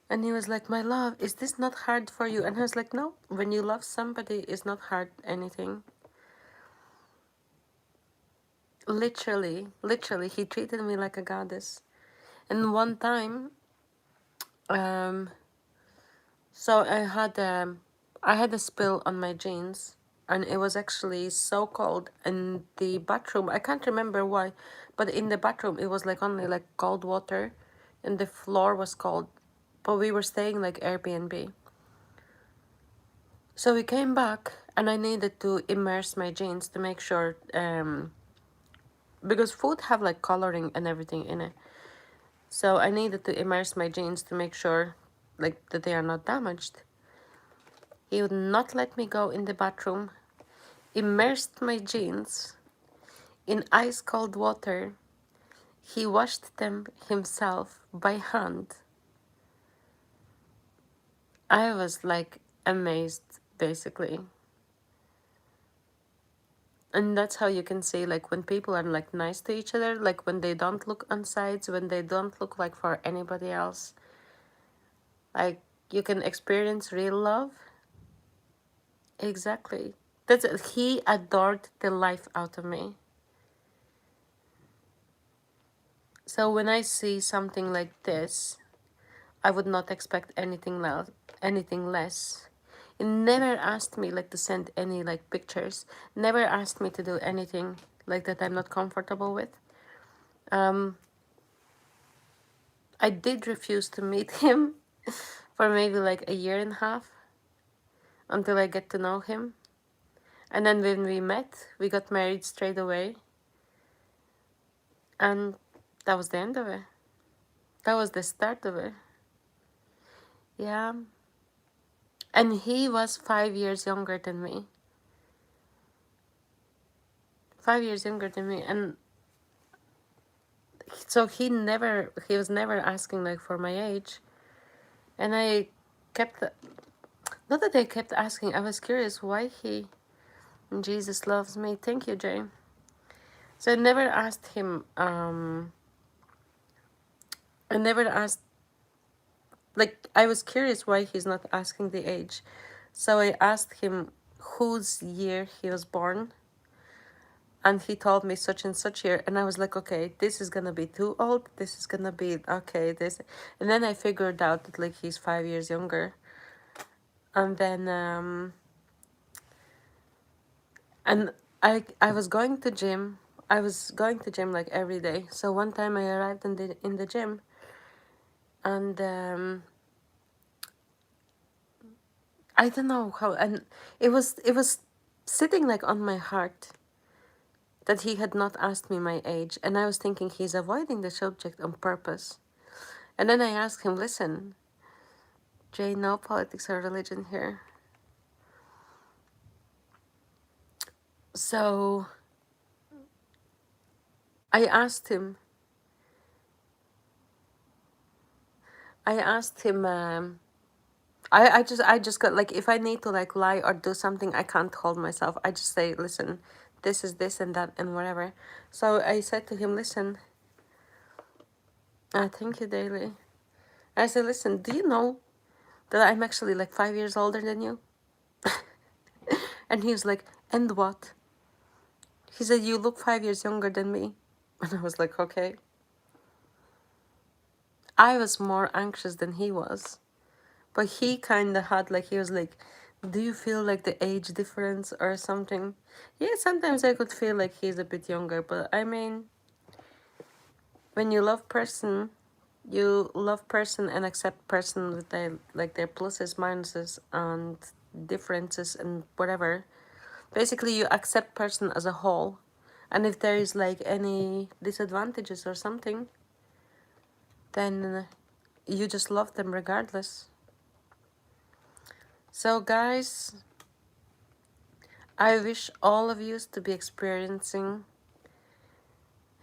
And he was like, my love, is this not hard for you? And I was like, no, when you love somebody, it's not hard anything. Literally, he treated me like a goddess. And one time, um, so I had a spill on my jeans, and it was actually so cold in the bathroom. I can't remember why, but in the bathroom it was like only like cold water, and the floor was cold. But we were staying like Airbnb. So we came back, and I needed to immerse my jeans to make sure, because food have like coloring and everything in it. So I needed to immerse my jeans to make sure like that they are not damaged. He would not let me go in the bathroom, immersed my jeans in ice cold water. He washed them himself by hand. I was like amazed, basically. And that's how you can see, like, when people are like nice to each other, like when they don't look on sides, when they don't look like for anybody else, like you can experience real love. Exactly. That's he adored the life out of me. So when I see something like this, I would not expect anything less. He never asked me like to send any like pictures. Never asked me to do anything like that I'm not comfortable with. Um, I did refuse to meet him for maybe like a year and a half until I get to know him. And then when we met, we got married straight away. And that was the end of it. That was the start of it. Yeah. And he was 5 years younger than me. 5 years younger than me. And so he was never asking like for my age. And I kept, not that I kept asking, I was curious why he, Jesus loves me. Thank you, Jay. So I never asked him, I never asked, like, I was curious why he's not asking the age. So I asked him whose year he was born. And he told me such and such year. And I was like, okay, this is going to be too old. This is going to be, okay, this. And then I figured out that, like, he's 5 years younger. And then, and I was going to gym. I was going to gym, like, every day. So one time I arrived in the gym. And, I don't know how, and it was sitting like on my heart that he had not asked me my age, and I was thinking he's avoiding the subject on purpose. And then I asked him, listen, Jay, no politics or religion here. So I asked him, I just got like, if I need to like lie or do something, I can't hold myself. I just say, listen, this is this and that and whatever. So I said to him, listen, thank you, Daily. I said, listen, do you know that I'm actually like 5 years older than you? And he was like, and what? He said, you look 5 years younger than me. And I was like, okay. I was more anxious than he was. But he kind of had like, he was like, do you feel like the age difference or something? Yeah, sometimes I could feel like he's a bit younger, but I mean, when you love person, you love person and accept person with their like their pluses, minuses, and differences and whatever. Basically, you accept person as a whole, and if there is like any disadvantages or something, then you just love them regardless. So, guys, I wish all of you to be experiencing.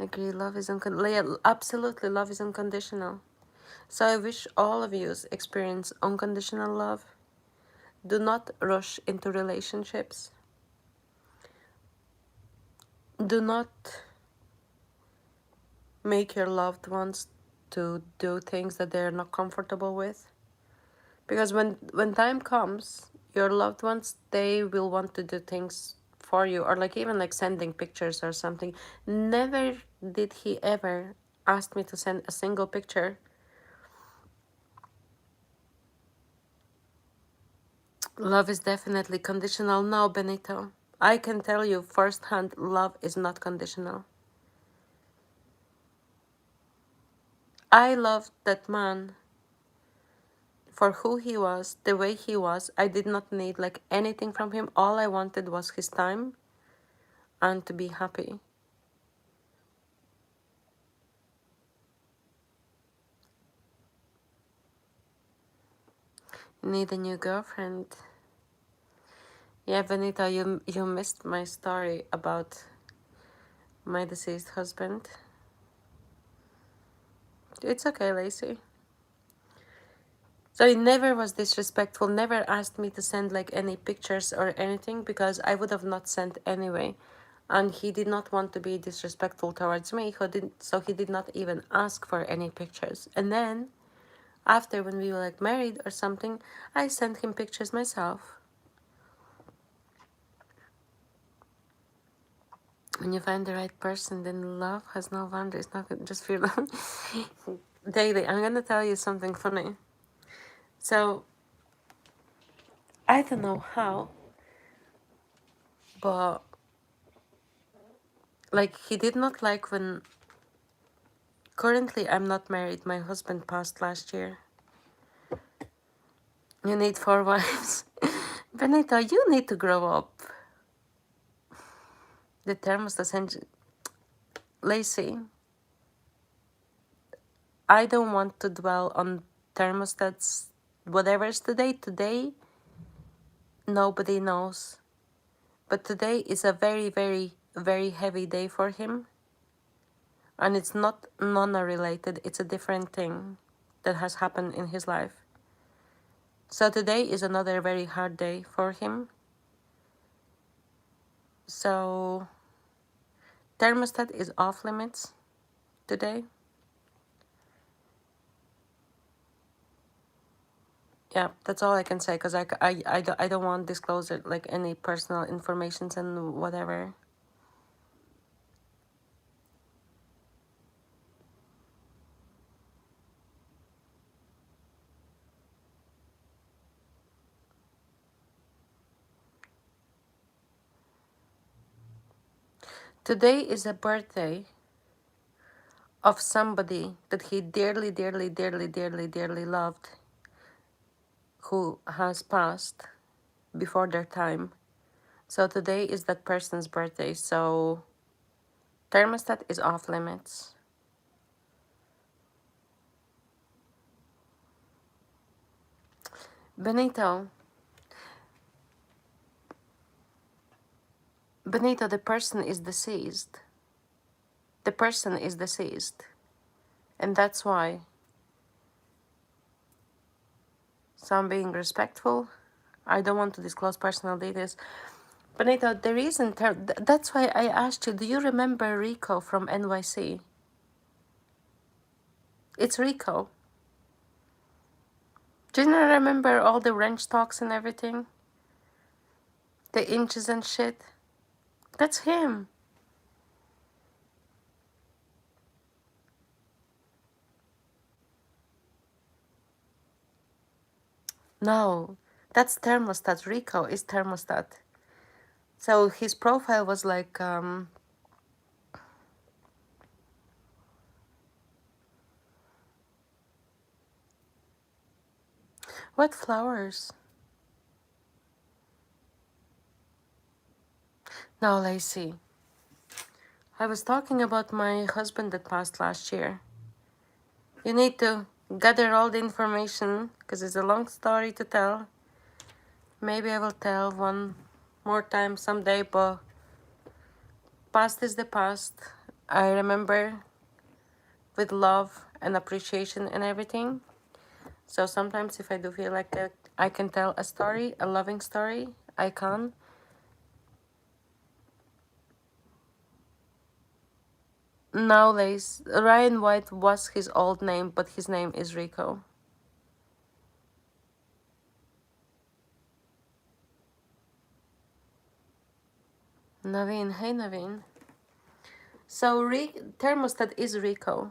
Agree, love is unconditional. Absolutely, love is unconditional. So I wish all of you experience unconditional love. Do not rush into relationships. Do not make your loved ones to do things that they're not comfortable with. Because when time comes, your loved ones, they will want to do things for you, or like even like sending pictures or something. Never did he ever ask me to send a single picture. Love is definitely conditional. No, Benito. I can tell you firsthand, love is not conditional. I loved that man for who he was, the way he was. I did not need like anything from him. All I wanted was his time and to be happy. Need a new girlfriend. Yeah, Benito, you missed my story about my deceased husband. It's okay, Lacey. So he never was disrespectful, never asked me to send like any pictures or anything because I would have not sent anyway. And he did not want to be disrespectful towards me, so he did not even ask for any pictures. And then, after when we were like married or something, I sent him pictures myself. When you find the right person, then love has no boundaries. Not just feel daily. I'm gonna tell you something funny. So I don't know how, but like he did not like when. Currently, I'm not married. My husband passed last year. You need 4 wives. Benito, you need to grow up. The thermostat engine. Lacey, I don't want to dwell on thermostats. Whatever's today, nobody knows. But today is a very, very, very heavy day for him. And it's not Nona related, it's a different thing that has happened in his life. So today is another very hard day for him. So thermostat is off limits today. Yeah, that's all I can say because I don't want to disclose it, like any personal information and whatever. Today is a birthday of somebody that he dearly, dearly, dearly, dearly, dearly loved, who has passed before their time. So today is that person's birthday. So thermostat is off limits. Benito, the person is deceased. The person is deceased. And that's why. So I'm being respectful. I don't want to disclose personal details. Benito, the reason, that's why I asked you, do you remember Rico from NYC? It's Rico. Do you not remember all the wrench talks and everything? The inches and shit? That's him. No, that's thermostat. Rico is thermostat. So his profile was like, what flowers? No, Lacey. I was talking about my husband that passed last year. You need to gather all the information because it's a long story to tell. Maybe I will tell one more time someday, but past is the past. I remember with love and appreciation and everything. So sometimes if I do feel like that I can tell a story, a loving story, I can. Nowadays, Ryan White was his old name, but his name is Rico. Naveen, hey Naveen. So thermostat is Rico.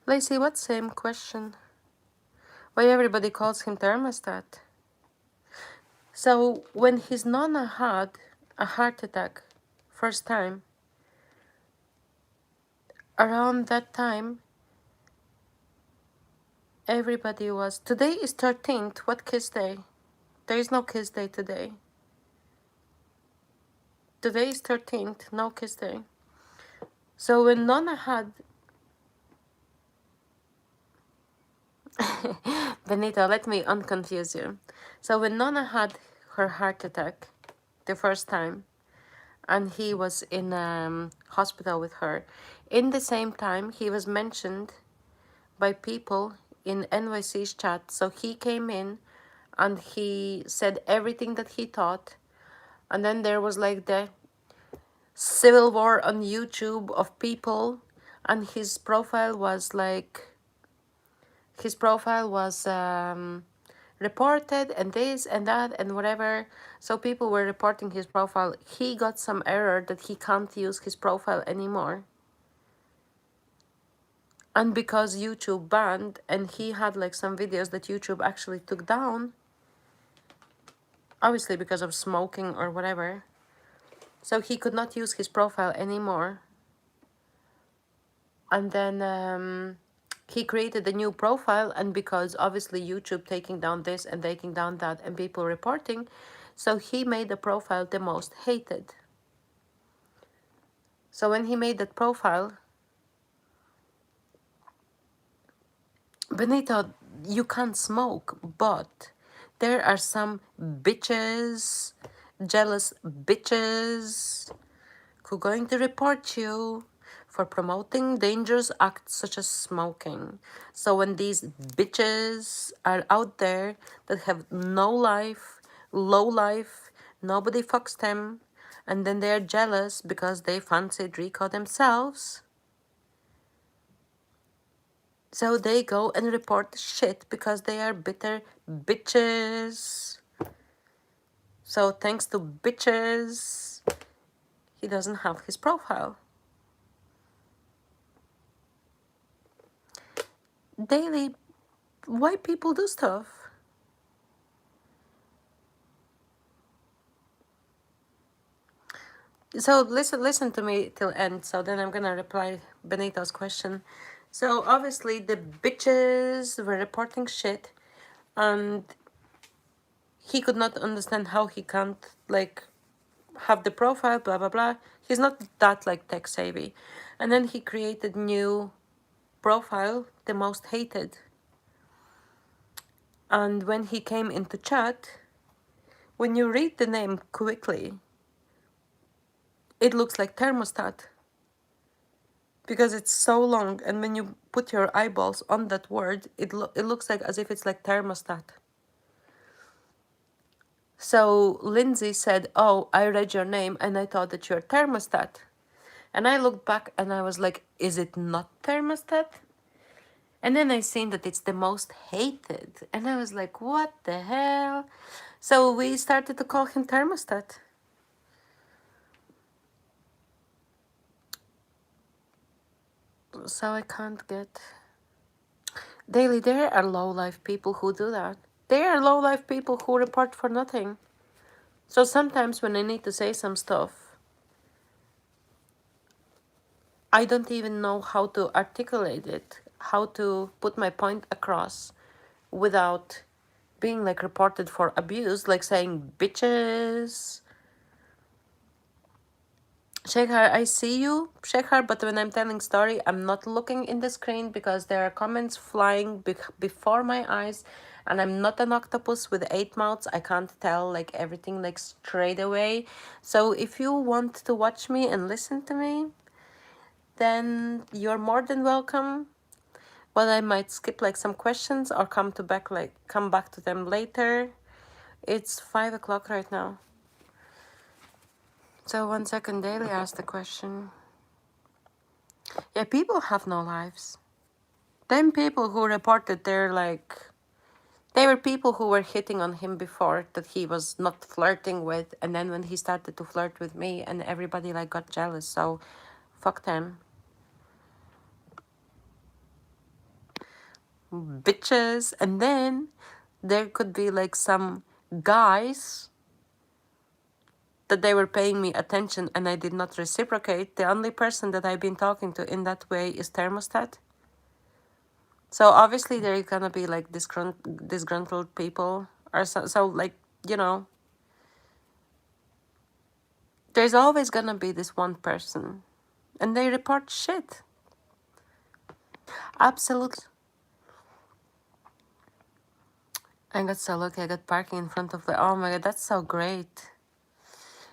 Lacey, what same question? Why everybody calls him thermostat? So when his nonna had a heart attack, first time, around that time, everybody was. Today is 13th. What kiss day? There is no kiss day today. Today is 13th. No kiss day. So when nonna had. Benito, let me unconfuse you. So when nonna had her heart attack, the first time, and he was in hospital with her. In the same time, he was mentioned by people in NYC's chat. So he came in and he said everything that he thought. And then there was like the civil war on YouTube of people. And his profile was like, reported and this and that and whatever. So people were reporting his profile. He got some error that he can't use his profile anymore. And because YouTube banned, and he had like some videos that YouTube actually took down, obviously because of smoking or whatever. So he could not use his profile anymore. And then he created a new profile, and because obviously YouTube taking down this and taking down that and people reporting, so he made the profile the most hated. So when he made that profile, Benito, you can't smoke, but there are some bitches, jealous bitches, who are going to report you for promoting dangerous acts such as smoking. So when these bitches are out there that have no life, low life, nobody fucks them, and then they're jealous because they fancied Rico themselves, so they go and report shit because they are bitter bitches. So thanks to bitches, he doesn't have his profile. Daily, why people do stuff? So listen to me till end. So then I'm gonna reply Benito's question. So obviously the bitches were reporting shit, and he could not understand how he can't like have the profile, blah blah blah. He's not that like tech savvy. And then he created new profile, the most hated. And when he came into chat, when you read the name quickly, it looks like thermostat because it's so long, and when you put your eyeballs on that word, it looks like as if it's like thermostat. So Lindsay said, "Oh, I read your name and I thought that you're thermostat." And I looked back and I was like, "Is it not thermostat?" And then I seen that it's the most hated. And I was like, what the hell? So we started to call him Thermostat. So I can't get... Daily, there are low-life people who do that. There are low-life people who report for nothing. So sometimes when I need to say some stuff, I don't even know how to articulate it, how to put my point across without being like reported for abuse, like saying bitches. Shekhar, I see you, Shekhar, but when I'm telling story, I'm not looking in the screen because there are comments flying before my eyes, and I'm not an octopus with 8 mouths. I can't tell like everything like straight away. So if you want to watch me and listen to me, then you're more than welcome. But I might skip like some questions or come back to them later. It's 5 o'clock right now. So 1 second, Daily asked the question. Yeah, people have no lives. Them people who reported they were people who were hitting on him before that he was not flirting with, and then when he started to flirt with me and everybody like got jealous, so fuck them. Bitches. And then there could be like some guys that they were paying me attention and I did not reciprocate. The only person that I've been talking to in that way is Thermostat. So obviously there is gonna be like disgruntled people or so like, you know, there's always gonna be this one person and they report shit. Absolutely. I got so lucky, I got parking in front of the, oh my god, that's so great.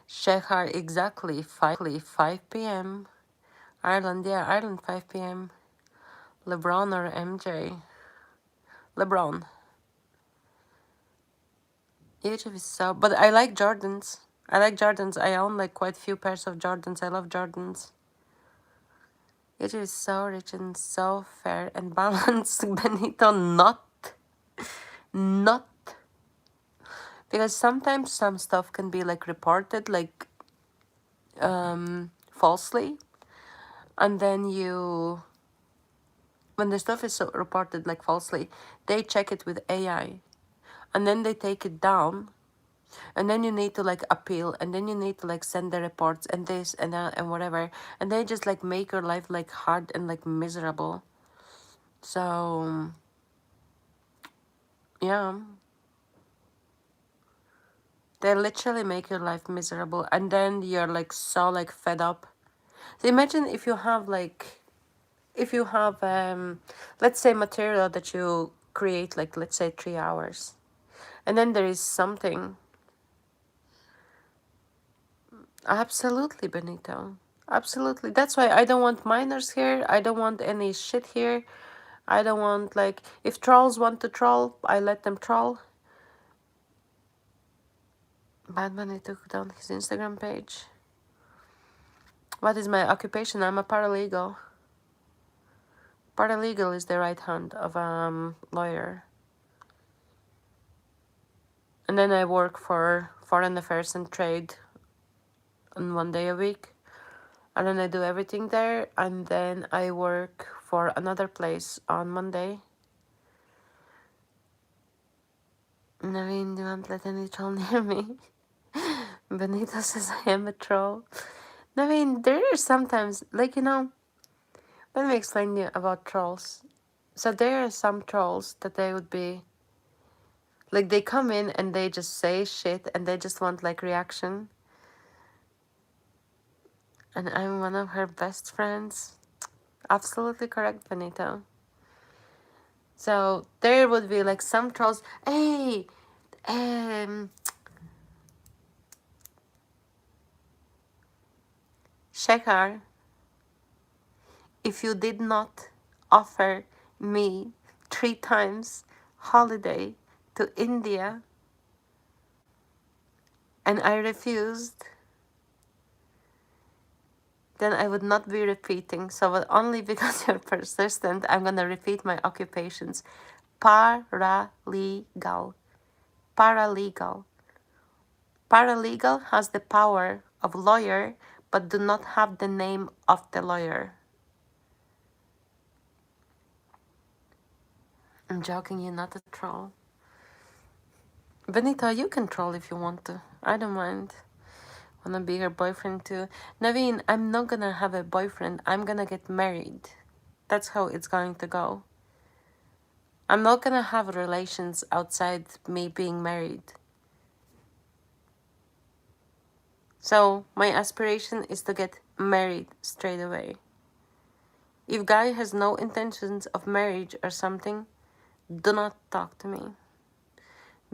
Shekhar, exactly 5 p.m. Ireland, yeah, Ireland 5 p.m. LeBron or MJ? LeBron. YouTube is so, but I like Jordans. I like Jordans. I own like quite a few pairs of Jordans. I love Jordans. YouTube is so rich and so fair and balanced. Benito, not. Because sometimes some stuff can be like reported like falsely. And then when the stuff is so reported like falsely, they check it with AI. And then they take it down. And then you need to like appeal, and then you need to like send the reports and this and that and whatever, and they just like make your life like hard and like miserable. So yeah, they literally make your life miserable, and then you're like so like fed up. So imagine if you have let's say material that you create like let's say 3 hours, and then there is something. Absolutely, Benito. Absolutely. That's why I don't want minors here. I don't want any shit here. I don't want, like, if trolls want to troll, I let them troll. Bad Bunny took down his Instagram page. What is my occupation? I'm a paralegal. Paralegal is the right hand of a lawyer. And then I work for Foreign Affairs and Trade on 1 day a week. And then I do everything there. And then I work for another place on Monday. Naveen, do you want to let any troll near me? Benito says I am a troll. Naveen, there are sometimes, like, let me explain you about trolls. So there are some trolls that they would be, like, they come in and they just say shit and they just want, like, reaction. And I'm one of her best friends. Absolutely correct, Benito. So there would be, like, some trolls. Hey, Shekhar, if you did not offer me 3 times holiday to India and I refused, then I would not be repeating. So only because you're persistent, I'm gonna repeat my occupations. Paralegal. Paralegal. Paralegal has the power of lawyer, but do not have the name of the lawyer. I'm joking, you're not a troll. Benita, you can troll if you want to. I don't mind. Wanna be her boyfriend too? Naveen, I'm not gonna have a boyfriend. I'm gonna get married. That's how it's going to go. I'm not gonna have relations outside me being married. So my aspiration is to get married straight away. If guy has no intentions of marriage or something, do not talk to me.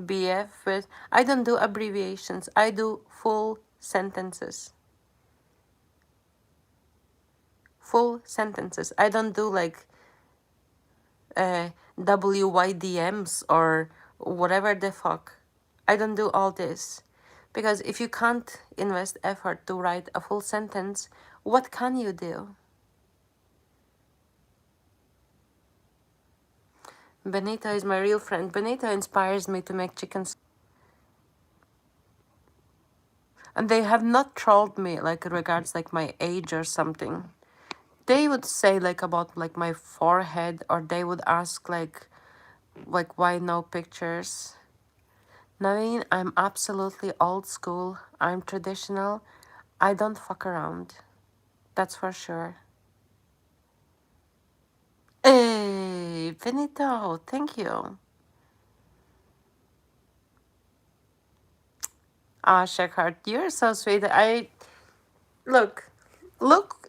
BF with, I don't do abbreviations. I do full sentences. Full sentences. I don't do like WYDMs or whatever the fuck. I don't do all this. Because if you can't invest effort to write a full sentence, what can you do? Benita is my real friend. Benita inspires me to make chickens. And they have not trolled me like regards like my age or something. They would say like about like my forehead, or they would ask like why no pictures. Naveen, I'm absolutely old school. I'm traditional. I don't fuck around. That's for sure. Hey, Benito, thank you. Ah, Shekhard, you're so sweet. Look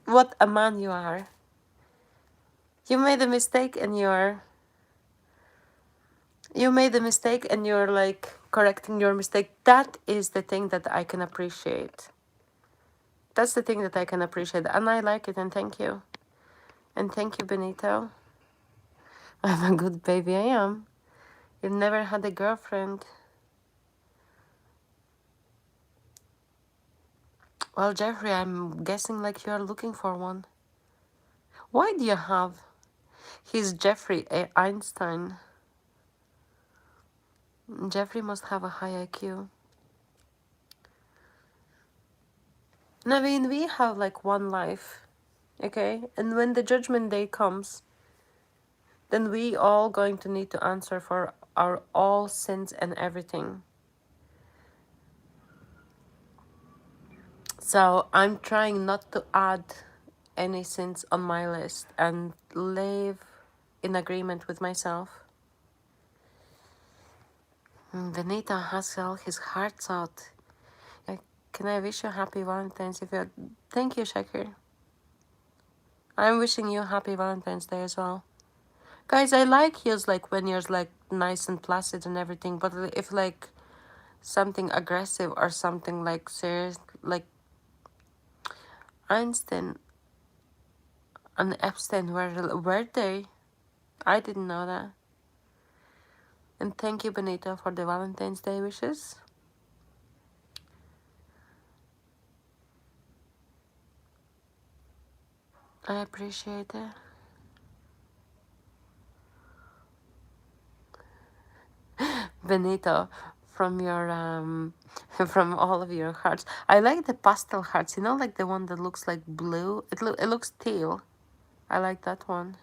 what a man you are. You made a mistake and you're like correcting your mistake. That is the thing that I can appreciate. That's the thing that I can appreciate, and I like it, and thank you. And thank you, Benito. I'm a good baby, I am. You've never had a girlfriend. Well, Jeffrey, I'm guessing like you're looking for one. Why do you have? He's Jeffrey Einstein. Jeffrey must have a high IQ. Naveen, we have like one life, okay? And when the judgment day comes, then we all going to need to answer for our all sins and everything. So I'm trying not to add any sins on my list and live in agreement with myself. Benita has all his hearts out. Can I wish you happy Valentine's? Thank you, Shakir. I'm wishing you happy Valentine's Day as well. Guys, I like yours like when you're like nice and placid and everything, but if like something aggressive or something like serious, like Einstein and Epstein, were they? I didn't know that. And thank you, Benita, for the Valentine's Day wishes. I appreciate it. Benito, from your from all of your hearts. I like the pastel hearts, you know, like the one that looks like blue. It looks teal. I like that one.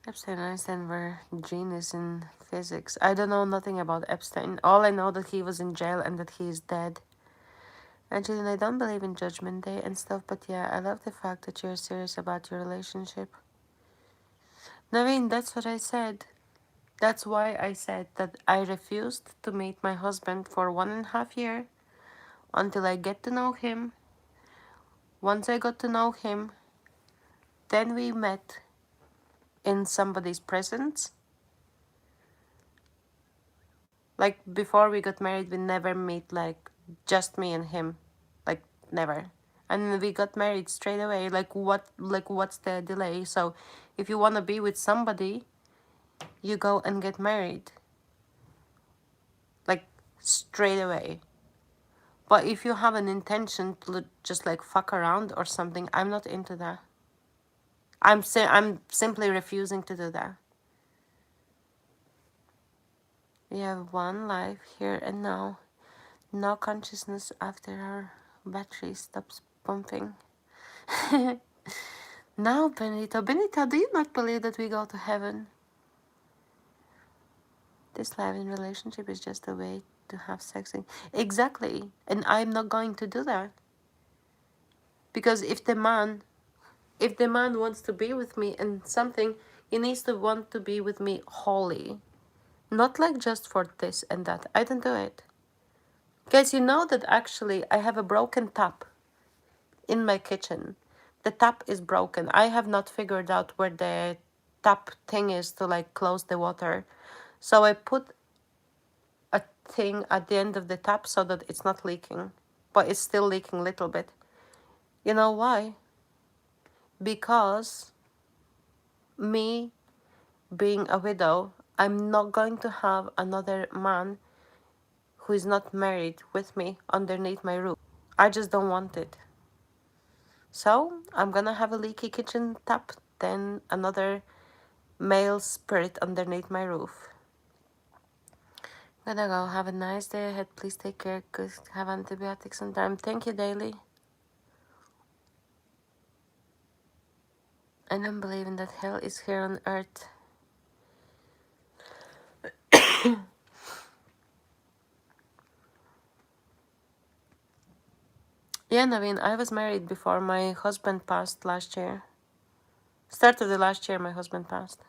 Epstein and Einstein were genius in physics. I don't know nothing about Epstein. All I know that he was in jail and that he is dead. Angeline, I don't believe in Judgment Day and stuff, but yeah, I love the fact that you're serious about your relationship. Naveen, that's what I said. That's why I said that I refused to meet my husband for 1.5 years until I get to know him. Once I got to know him, then we met in somebody's presence. Like before we got married, we never meet like just me and him, like never. And we got married straight away. What's the delay? So if you want to be with somebody, you go and get married. straight away. But if you have an intention to just like fuck around or something, I'm not into that. I'm simply refusing to do that. We have one life here and now. No consciousness after our battery stops pumping. Now, Benita, do you not believe that we go to heaven? This life in relationship is just a way to have sex. Exactly. And I'm not going to do that. Because if the man wants to be with me and something, he needs to want to be with me wholly. Not like just for this and that. I don't do it. Guys, you know that actually I have a broken tap in my kitchen. The tap is broken. I have not figured out where the tap thing is to like close the water. So I put a thing at the end of the tap so that it's not leaking. But it's still leaking a little bit. You know why? Because me being a widow, I'm not going to have another man who is not married with me underneath my roof. I just don't want it. So I'm gonna have a leaky kitchen tap, then another male spirit underneath my roof. Gotta go. Have a nice day ahead. Please take care. Good. Have antibiotics on time. Thank you, Daily. I don't believe in that hell is here on earth. Yeah, Naveen, I was married before my husband passed last year. Start of the last year, my husband passed.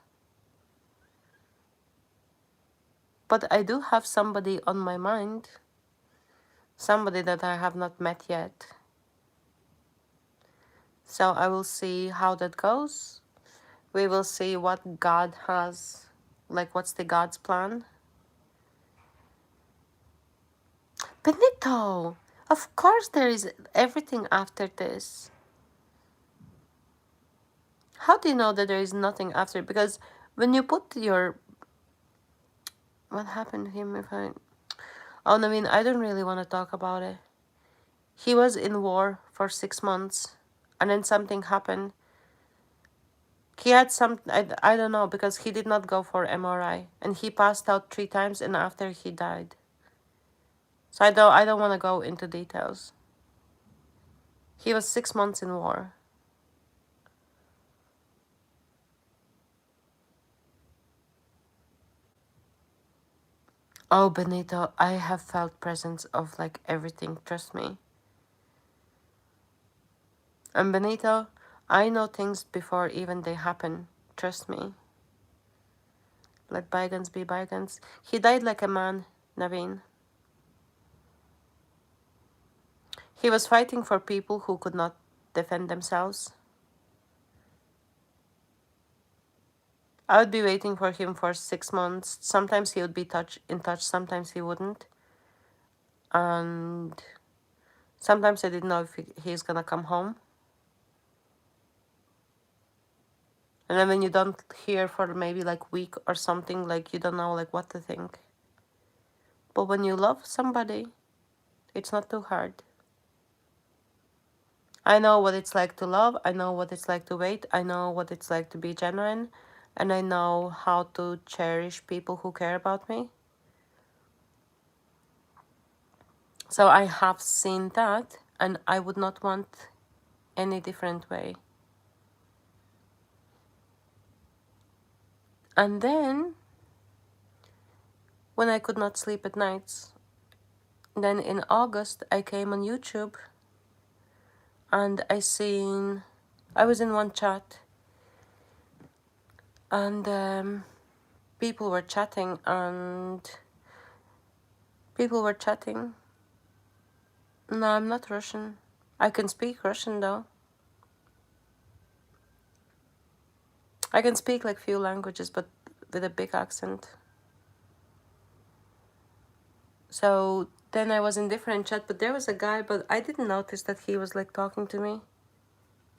But I do have somebody on my mind. Somebody that I have not met yet. So I will see how that goes. We will see what God has, like what's the God's plan. Benito, of course there is everything after this. How do you know that there is nothing after? Because when you put your... What happened to him if I... Oh, I mean, I don't really want to talk about it. He was in war for 6 months. And then something happened. He had some... I don't know, because he did not go for MRI. And he passed out 3 times and after he died. So I don't want to go into details. He was 6 months in war. Oh, Benito, I have felt presence of like everything, trust me. And Benito, I know things before even they happen, trust me. Let bygones be bygones. He died like a man, Naveen. He was fighting for people who could not defend themselves. I would be waiting for him for 6 months. Sometimes he would be in touch, sometimes he wouldn't. And sometimes I didn't know if he's gonna come home. And then when you don't hear for maybe like a week or something, like you don't know like what to think. But when you love somebody, it's not too hard. I know what it's like to love. I know what it's like to wait. I know what it's like to be genuine. And I know how to cherish people who care about me. So I have seen that, and I would not want any different way. And then, when I could not sleep at nights, then in August I came on YouTube and I was in one chat and people were chatting. No, I'm not Russian. I can speak Russian though. I can speak like few languages, but with a big accent. So then I was in different chat, but there was a guy, but I didn't notice that he was like talking to me.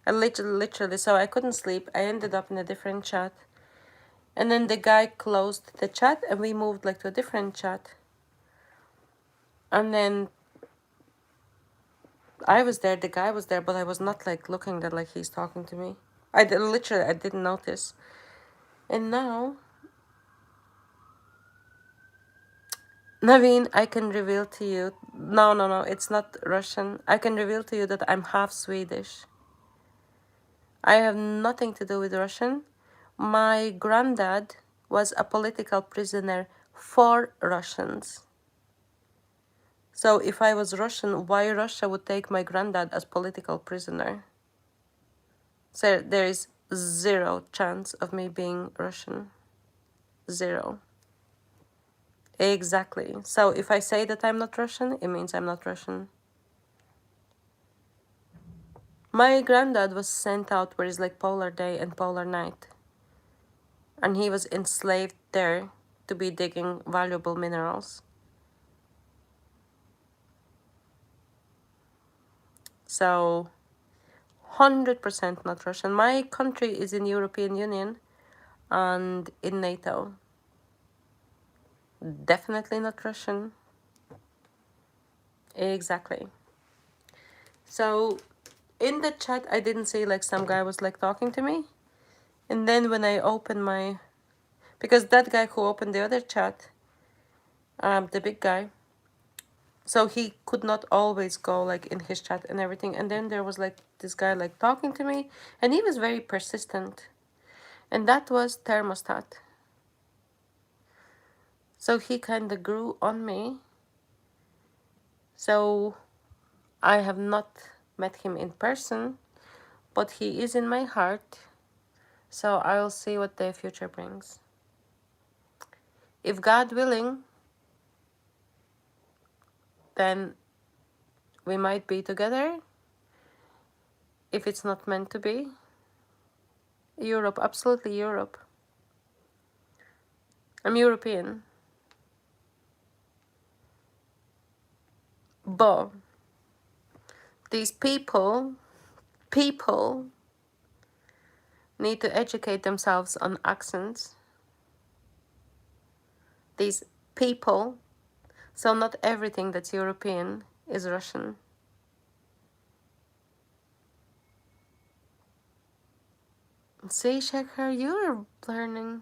I literally, so I couldn't sleep. I ended up in a different chat. And then the guy closed the chat and we moved like to a different chat. And then I was there, the guy was there, but I was not like looking that like he's talking to me. Literally, I didn't notice. And now, Naveen, I can reveal to you. No, no, no, it's not Russian. I can reveal to you that I'm half Swedish. I have nothing to do with Russian. My granddad was a political prisoner for Russians. So if I was Russian, why Russia would take my granddad as political prisoner? So there is zero chance of me being Russian. Zero. Exactly. So if I say that I'm not Russian, it means I'm not Russian. My granddad was sent out where it's like polar day and polar night. And he was enslaved there to be digging valuable minerals. So 100% not Russian. My country is in European Union and in NATO. Definitely not Russian. Exactly. So in the chat, I didn't see like some guy was like talking to me. And then when I opened my, because that guy who opened the other chat, the big guy, so he could not always go like in his chat and everything. And then there was like this guy like talking to me, and he was very persistent. And that was thermostat. So he kind of grew on me. So I have not met him in person, but he is in my heart. So I'll see what the future brings. If God willing, then we might be together. If it's not meant to be, Europe, absolutely Europe. I'm European. But these people need to educate themselves on accents. These people, so not everything that's European is Russian. See, Shekhar, you're learning.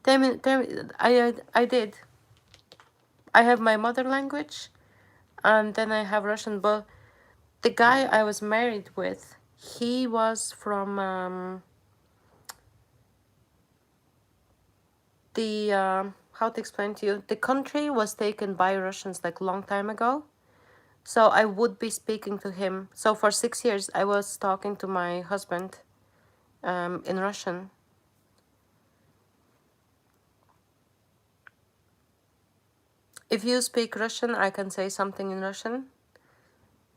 Tell me, I did. I have my mother language, and then I have Russian. But the guy I was married with, he was from the how to explain to you. The country was taken by Russians like a long time ago. So I would be speaking to him. So for 6 years, I was talking to my husband in Russian. If you speak Russian, I can say something in Russian.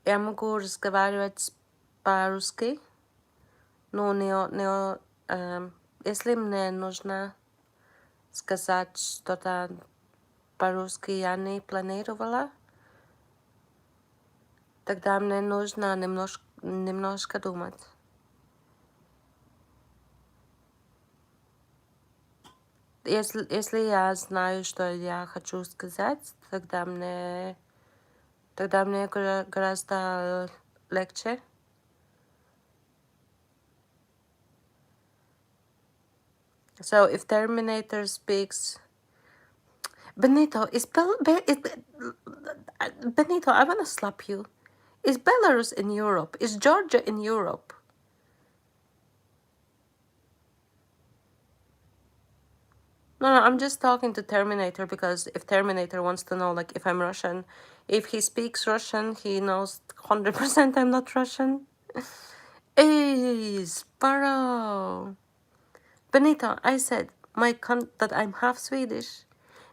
Я могу разговаривать по-русски, но если мне нужно сказать что-то по-русски, я не планировала, тогда мне нужно немножко думать. Если я знаю, что я хочу сказать, тогда мне гораздо легче. So if Terminator speaks, Benito, Benito, I wanna slap you. Is Belarus in Europe? Is Georgia in Europe? No, I'm just talking to Terminator because if Terminator wants to know, like, if I'm Russian, if he speaks Russian, he knows 100% I'm not Russian. Hey, Sparrow. Benito, I said that I'm half Swedish,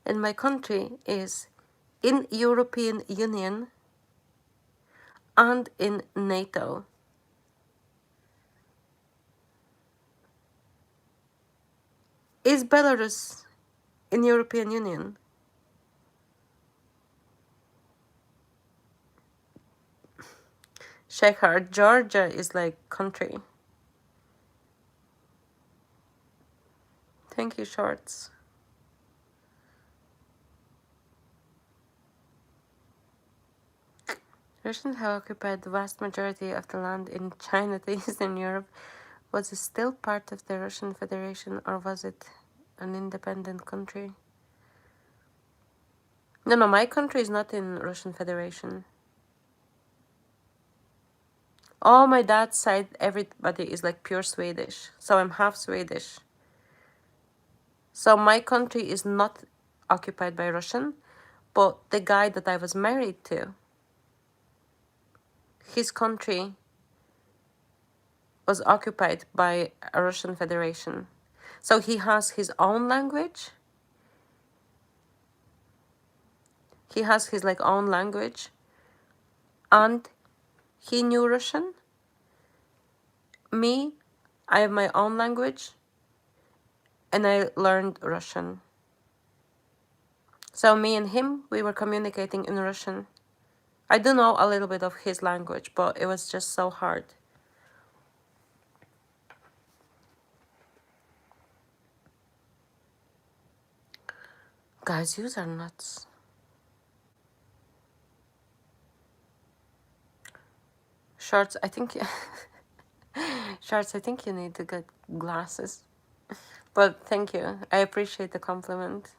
and my country is in European Union and in NATO. Is Belarus in European Union? Shekhar, Georgia is like country. Thank you, Shorts. Russians have occupied the vast majority of the land in China to Eastern Europe. Was it still part of the Russian Federation or was it an independent country? No, no, my country is not in Russian Federation. All my dad's side, everybody is like pure Swedish. So I'm half Swedish. So my country is not occupied by Russian, but the guy that I was married to, his country was occupied by a Russian Federation. So he has his own language. He has his like own language, and he knew Russian. Me, I have my own language, and I learned Russian. So me and him, we were communicating in Russian. I do know a little bit of his language, but it was just so hard. Guys, yous are nuts. Shorts, I think... Shorts, I think you need to get glasses. But thank you. I appreciate the compliment.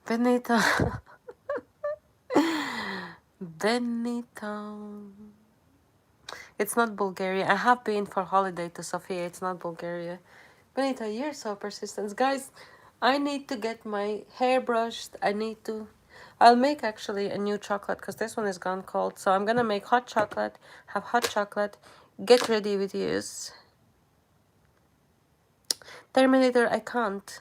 Benito. Benito. It's not Bulgaria. I have been for holiday to Sofia. It's not Bulgaria. Benito, you're so persistent. Guys, I need to get my hair brushed. I'll make actually a new chocolate because this one is gone cold. So I'm gonna make hot chocolate, have hot chocolate, get ready with yous. Terminator, I can't.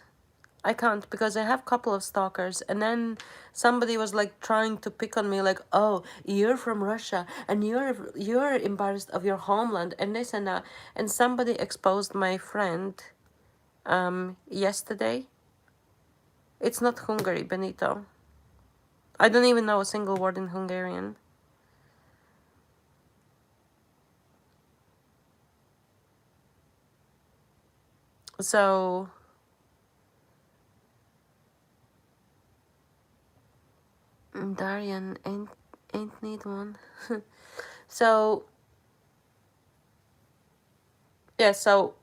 I can't because I have a couple of stalkers, and then somebody was like trying to pick on me like, oh, you're from Russia and you're embarrassed of your homeland and this and that, and somebody exposed my friend yesterday. It's not Hungary, Benito. I don't even know a single word in Hungarian. So Darian ain't need one. So yeah, so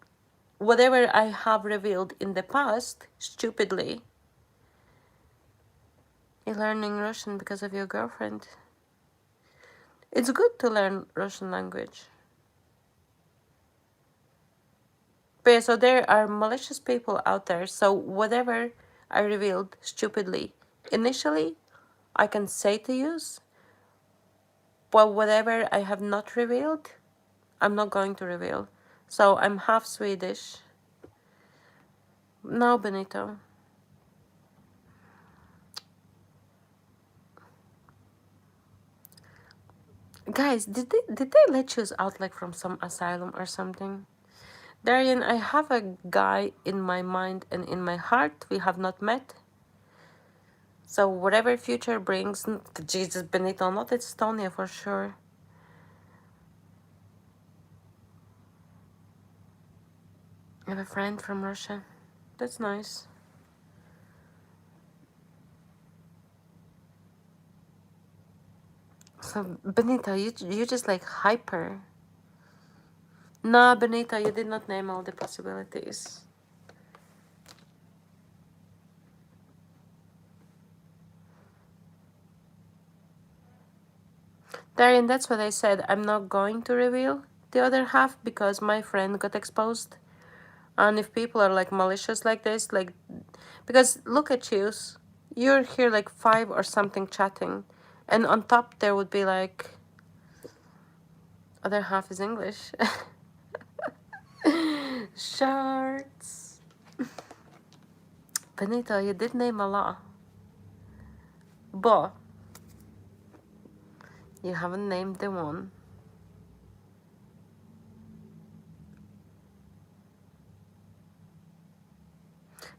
whatever I have revealed in the past, stupidly, you're learning Russian because of your girlfriend. It's good to learn Russian language. But yeah, so there are malicious people out there. So whatever I revealed stupidly initially, I can say to use. But whatever I have not revealed, I'm not going to reveal. So I'm half Swedish. No, Benito. Guys, did they let you out like from some asylum or something? Darian, I have a guy in my mind and in my heart. We have not met. So whatever future brings, Jesus, Benito, not Estonia for sure. I have a friend from Russia. That's nice. So Benito, you just like hyper. Nah, Benito, you did not name all the possibilities. Darian, that's what I said. I'm not going to reveal the other half because my friend got exposed. And if people are like malicious like this, like, because look at you, you're here like 5 or something chatting, and on top there would be like, other half is English. Shorts. Benito, you did name a lot, but you haven't named the one.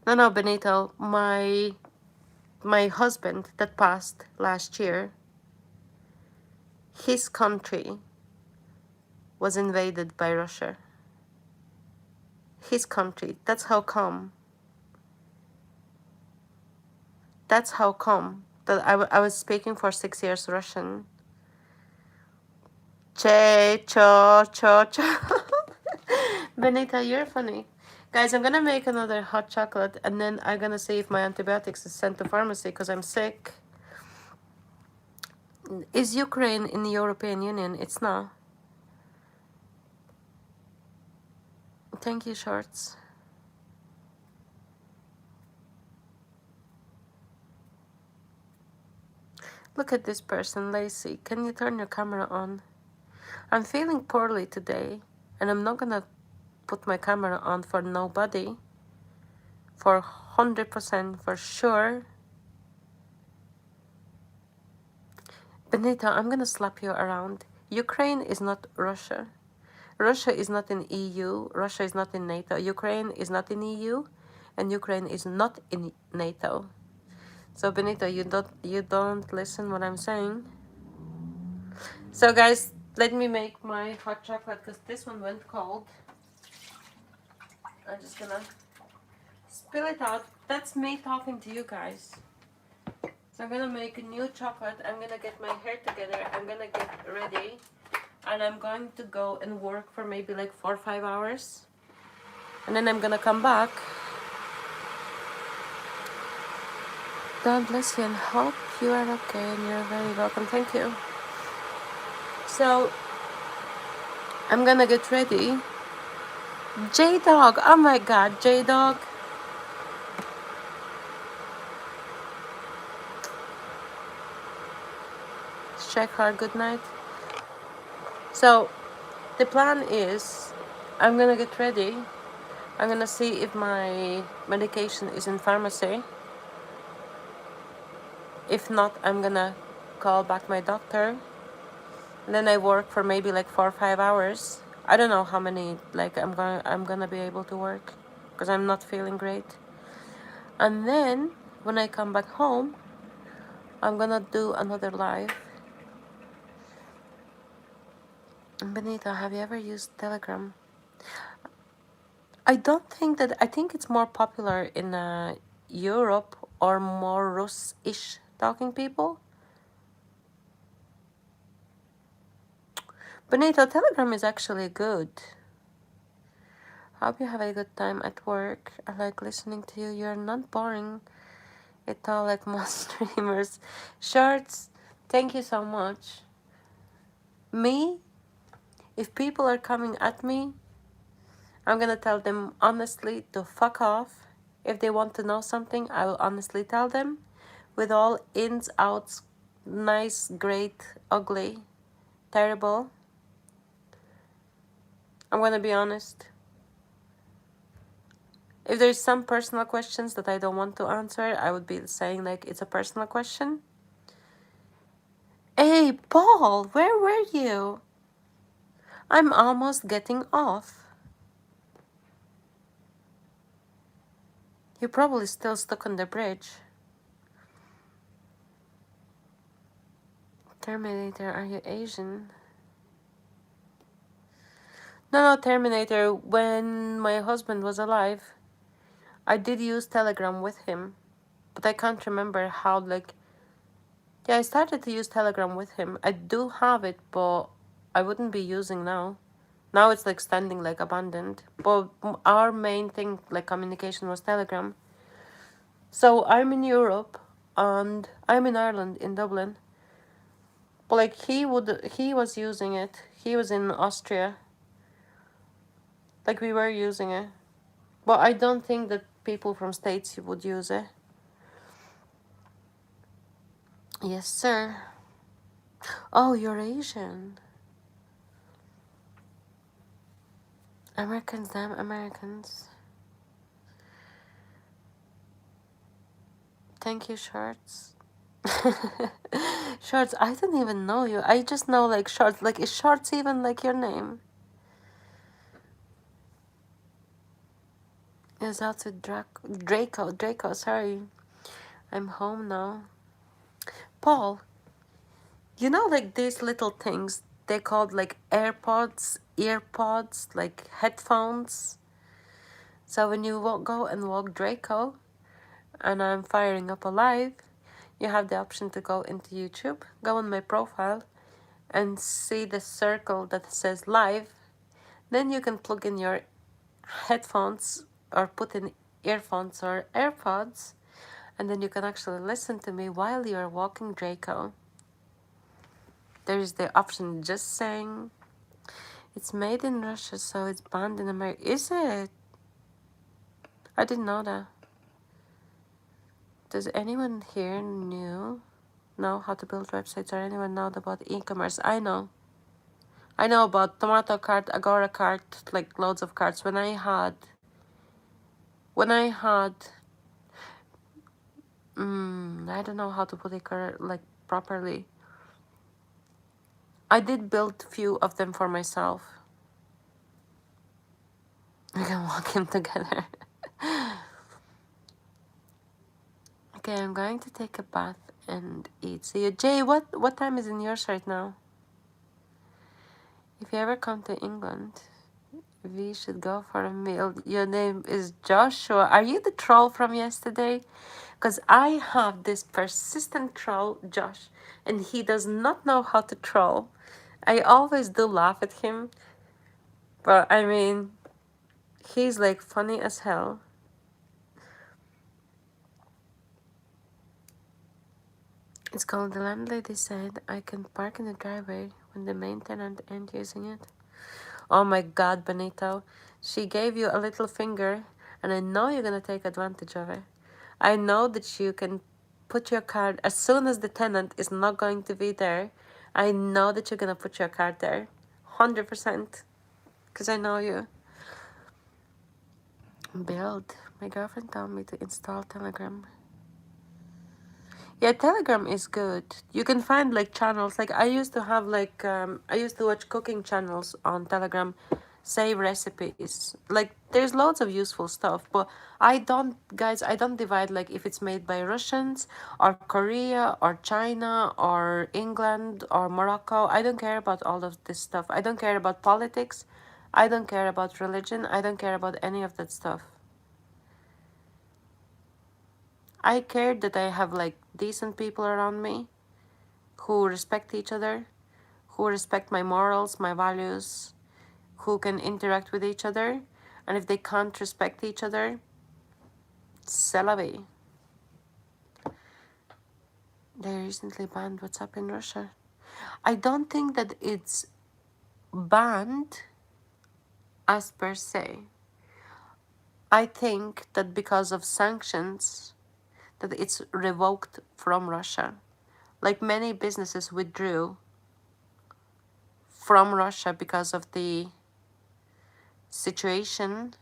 No, Benito, my husband that passed last year, his country was invaded by Russia. His country. That's how come. That's how come that I was speaking for 6 years Russian. Che, cho, cho, cho. Benita, you're funny. Guys, I'm gonna make another hot chocolate and then I'm gonna see if my antibiotics is sent to pharmacy because I'm sick. Is Ukraine in the European Union? It's not. Thank you, Shorts. Look at this person, Lacey. Can you turn your camera on? I'm feeling poorly today and I'm not gonna put my camera on for nobody. For 100% for sure. Benita, I'm gonna slap you around. Ukraine is not Russia. Russia is not in EU. Russia is not in NATO. Ukraine is not in EU, and Ukraine is not in NATO. So Benita, you don't listen what I'm saying. So guys, let me make my hot chocolate because this one went cold. I'm just gonna spill it out. That's me talking to you guys. So I'm gonna make a new chocolate. I'm gonna get my hair together. I'm gonna get ready. And I'm going to go and work for maybe like 4 or 5 hours. And then I'm gonna come back. God bless you and hope you are okay and you're very welcome. Thank you. So I'm gonna get ready. J-Dog, oh my god, J-Dog. Check her, good night. So the plan is I'm gonna get ready. I'm gonna see if my medication is in pharmacy. If not, I'm gonna call back my doctor. And then I work for maybe like 4 or 5 hours. I don't know how many like I'm gonna be able to work because I'm not feeling great. And then when I come back home, I'm gonna do another live. Benita, have you ever used Telegram? I don't think that. I think it's more popular in Europe or more Rus-ish talking people. Benita, Telegram is actually good. Hope you have a good time at work. I like listening to you. You're not boring at all like most streamers. Shorts, thank you so much. Me, if people are coming at me, I'm gonna tell them honestly to fuck off. If they want to know something, I will honestly tell them with all ins, outs, nice, great, ugly, terrible. I'm gonna be honest. If there's some personal questions that I don't want to answer, I would be saying like it's a personal question. Hey, Paul, where were you? I'm almost getting off. You're probably still stuck on the bridge. Terminator, are you Asian? No, Terminator, when my husband was alive, I did use Telegram with him. But I can't remember how, like... Yeah, I started to use Telegram with him. I do have it, but I wouldn't be using now. Now it's like standing like abandoned. But our main thing, like communication, was Telegram. So I'm in Europe and I'm in Ireland, in Dublin. But like he was using it. He was in Austria. Like we were using it. But I don't think that people from States would use it. Yes, sir. Oh, you're Asian. Americans, damn Americans. Thank you, Shorts. Shorts, I don't even know you. I just know like Shorts. Like, is Shorts even like your name? Is also Draco, sorry. I'm home now. Paul, you know like these little things, they're called like earpods, like headphones. So when you go and walk Draco, and I'm firing up a live, you have the option to go into YouTube, go on my profile, and see the circle that says live. Then you can plug in your headphones or put in earphones or AirPods, and then you can actually listen to me while you're walking Draco. There's the option just saying it's made in Russia, so it's banned in America. Is it? I didn't know that. Does anyone here know how to build websites, or anyone know about e-commerce? I know. I know about Tomato Cart, Agora Cart, like loads of carts. When I had, I don't know how to put it like properly. I did build few of them for myself. We can walk in together. Okay, I'm going to take a bath and eat. See you, Jay. What time is in yours right now? If you ever come to England, we should go for a meal. Your name is Joshua. Are you the troll from yesterday? Because I have this persistent troll, Josh, and he does not know how to troll. I always do laugh at him, but I mean, he's like funny as hell. It's called The Landlady Said I Can Park in the Driveway when the main tenant ain't using it. Oh my god, Benito. She gave you a little finger, and I know you're gonna take advantage of it. I know that you can put your card as soon as the tenant is not going to be there. I know that you're gonna put your card there. 100%. Because I know you. Build. My girlfriend told me to install Telegram. Yeah, Telegram is good. You can find like channels. Like I used to have like I used to watch cooking channels on Telegram, save recipes. Like there's loads of useful stuff, but I don't divide like if it's made by Russians or Korea or China or England or Morocco. I don't care about all of this stuff. I don't care about politics. I don't care about religion. I don't care about any of that stuff. I care that I have like decent people around me who respect each other, who respect my morals, my values, who can interact with each other. And if they can't respect each other, c'est la vie. They recently banned WhatsApp in Russia. I don't think that it's banned as per se. I think that because of sanctions, that it's revoked from Russia. Like many businesses withdrew from Russia because of the situation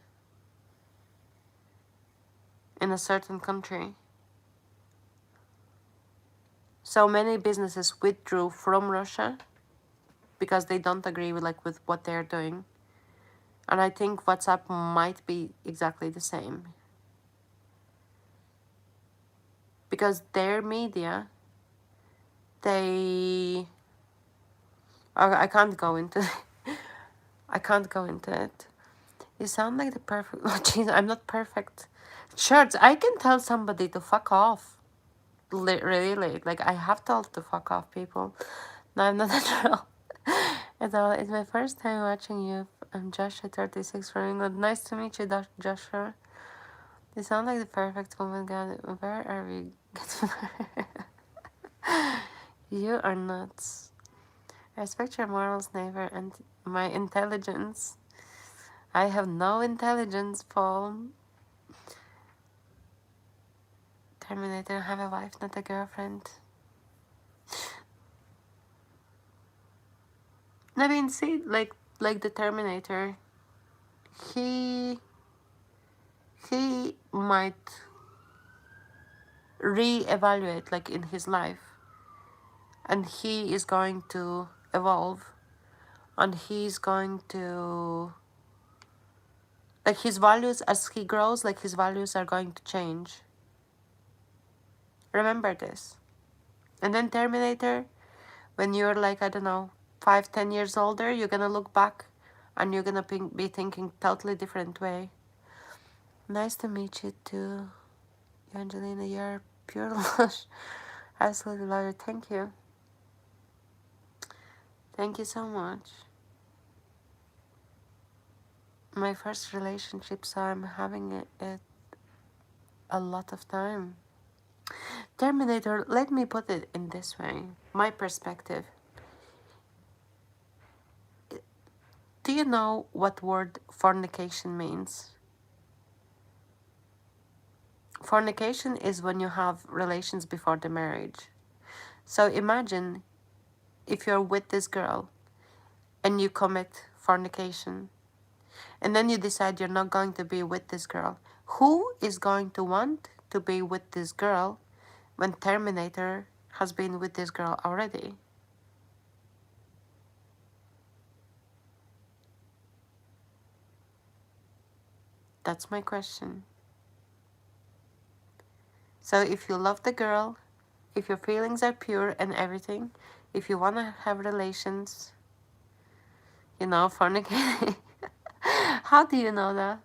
in a certain country. So many businesses withdrew from Russia because they don't agree with what they're doing. And I think WhatsApp might be exactly the same. Because their media, I can't go into I can't go into it. You sound like the perfect... Oh, jeez, I'm not perfect. Shirts, I can tell somebody to fuck off. Really. Like, I have told to fuck off people. No, I'm not a troll. It's my first time watching you. I'm Joshua, 36 from England. Nice to meet you, Joshua. You sound like the perfect woman. God, where are we? You are nuts. I respect your morals, neighbor, and my intelligence. I have no intelligence, Paul. Terminator, have a wife, not a girlfriend. I mean, see, like the Terminator, he might re-evaluate like in his life, and he is going to evolve, and he's going to like his values as he grows, like his values are going to change. Remember this. And then Terminator, when you're like, I don't know, 5-10 years older, you're gonna look back and you're gonna be thinking totally different way. Nice to meet you too. Angelina, you're pure lush. Absolutely love it. Thank you. Thank you so much. My first relationship, so I'm having it a lot of time. Terminator, let me put it in this way. My perspective. Do you know what word fornication means? Fornication is when you have relations before the marriage. So imagine if you're with this girl and you commit fornication and then you decide you're not going to be with this girl. Who is going to want to be with this girl when Terminator has been with this girl already? That's my question. So if you love the girl, if your feelings are pure and everything, if you want to have relations, fornicating. How do you know that?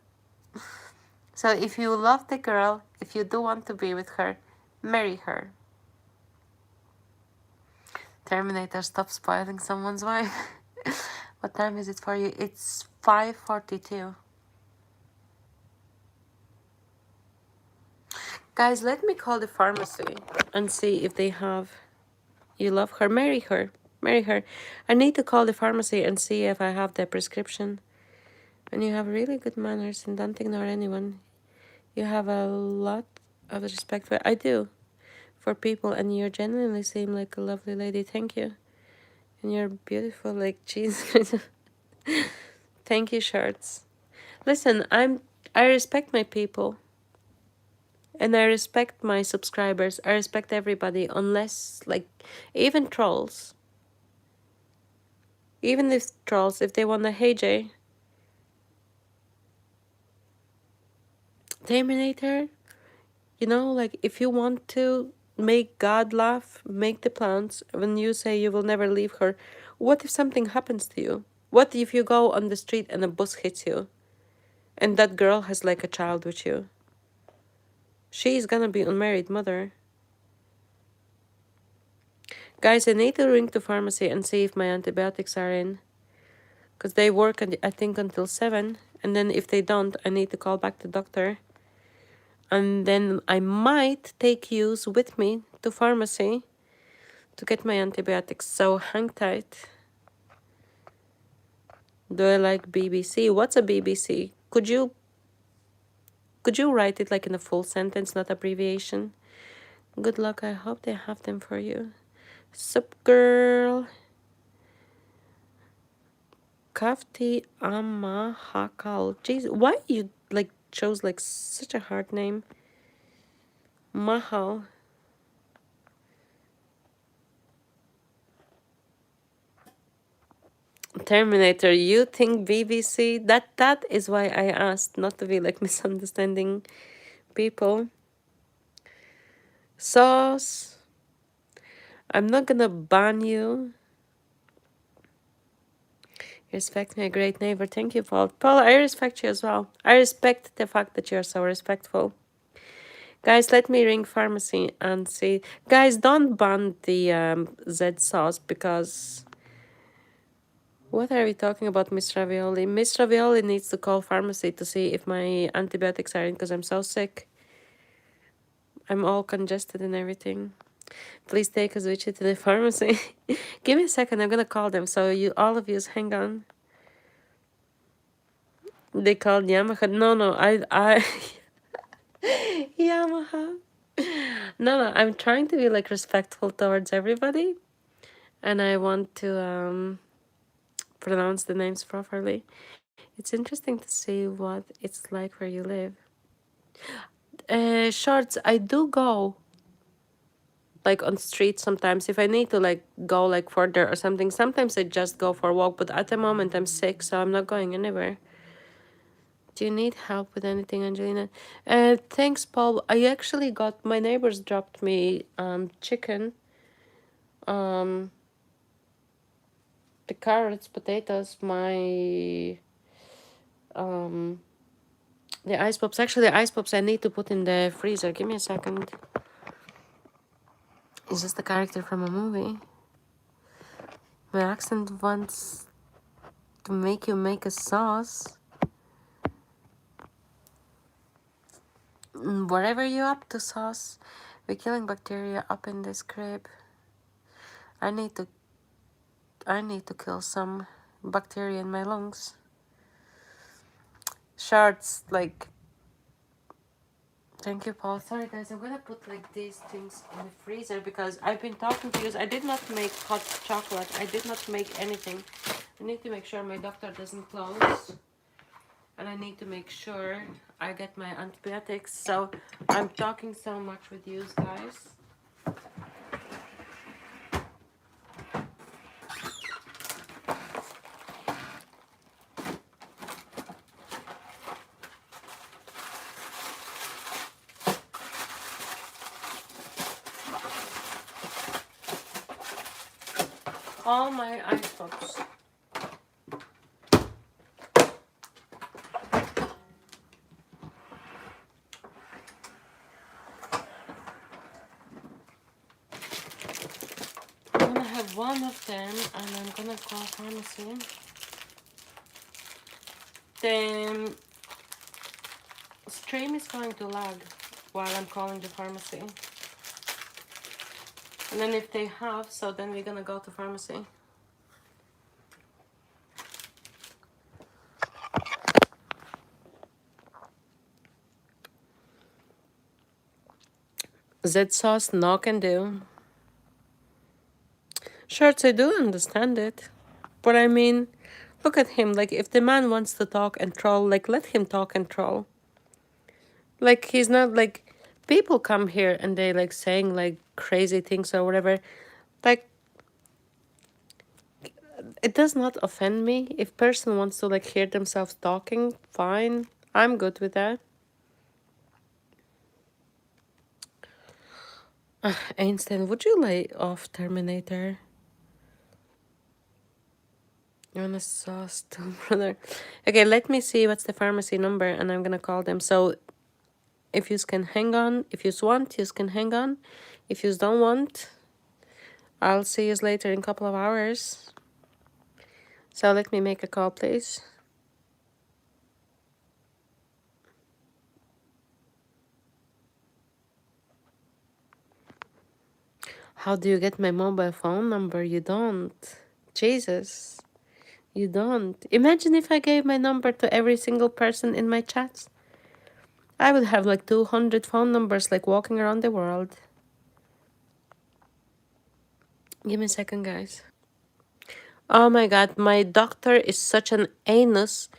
So if you love the girl, if you do want to be with her, marry her. Terminator, stop spoiling someone's wife. What time is it for you? It's 5:42. Guys, let me call the pharmacy and see if they have. You love her, marry her. Marry her. I need to call the pharmacy and see if I have the prescription. And you have really good manners and don't ignore anyone. You have a lot of respect for I do for people, and you genuinely seem like a lovely lady. Thank you. And you're beautiful like cheese. Thank you, shirts. Listen, I respect my people and I respect my subscribers. I respect everybody unless like even trolls. Even if trolls, if they wanna, hey Jay, Terminator, like if you want to make God laugh, make the plans when you say you will never leave her. What if something happens to you? What if you go on the street and a bus hits you and that girl has like a child with you? She's gonna be unmarried mother. Guys, I need to ring the pharmacy and see if my antibiotics are in. Because they work, I think, until 7. And then if they don't, I need to call back the doctor. And then I might take yous with me to pharmacy to get my antibiotics. So hang tight. Do I like BBC? What's a BBC? Could you write it like in a full sentence, not abbreviation? Good luck. I hope they have them for you. Sup, girl. Kafti Amahakal. Jeez, why you like chose like such a hard name? Mahal. Terminator, you think BBC? That is why I asked, not to be like misunderstanding people. Sauce. I'm not gonna ban you. You respect me, a great neighbor. Thank you, Paul. Paul, I respect you as well. I respect the fact that you're so respectful. Guys, let me ring pharmacy and see. Guys, don't ban the Z sauce because... What are we talking about, Miss Ravioli? Miss Ravioli needs to call pharmacy to see if my antibiotics are in because I'm so sick. I'm all congested and everything. Please take us with you to the pharmacy. Give me a second, I'm gonna call them. So you, all of you, hang on. They called Yamaha. No, I Yamaha. No, I'm trying to be like respectful towards everybody, and I want to pronounce the names properly. It's interesting to see what it's like where you live. Shorts, I do go like on streets sometimes if I need to like go like further or something. Sometimes I just go for a walk, but at the moment I'm sick, so I'm not going anywhere. Do you need help with anything, Angelina? Thanks, Paul. I actually got, my neighbors dropped me chicken, um the carrots, potatoes, my The ice pops. Actually, the ice pops I need to put in the freezer. Give me a second. Is this the character from a movie? My accent wants to make you make a sauce. Whatever you up to, sauce. We're killing bacteria up in this crib. I need to kill some bacteria in my lungs. Shards, like, thank you, Paul. Sorry, guys, I'm gonna put like these things in the freezer because I've been talking to you. I did not make hot chocolate. I did not make anything. I need to make sure my doctor doesn't close. And I need to make sure I get my antibiotics. So I'm talking so much with you guys. All my ice pops. I'm gonna have one of them and I'm gonna call pharmacy. The stream is going to lag while I'm calling the pharmacy. And then if they have, so then we're gonna go to pharmacy. Z sauce, no can do. Sure, I do understand it. But I mean, look at him. Like, if the man wants to talk and troll, like, let him talk and troll. Like, he's not like, people come here and they like saying like crazy things or whatever. Like, it does not offend me. If person wants to like hear themselves talking, fine. I'm good with that. Einstein, would you lay off Terminator? You wanna sauce too, brother? Okay, let me see what's the pharmacy number and I'm gonna call them. So if you can hang on, if you want, you can hang on. If you don't want, I'll see you later in a couple of hours. So let me make a call, please. How do you get my mobile phone number? You don't. Jesus. You don't. Imagine if I gave my number to every single person in my chats. I would have like 200 phone numbers like walking around the world. Give me a second, guys. Oh my god, my doctor is such an anus.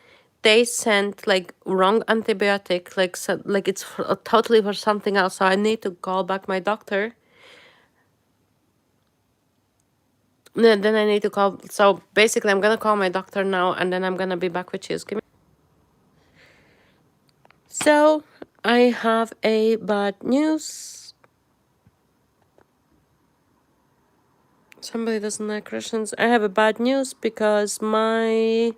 They sent like wrong antibiotic, like so, like it's for, totally for something else. So I need to call back my doctor. Then I need to call. So basically, I'm gonna call my doctor now, and then I'm gonna be back with you. Give me. So I have a bad news. Somebody doesn't like Russians. I have a bad news because my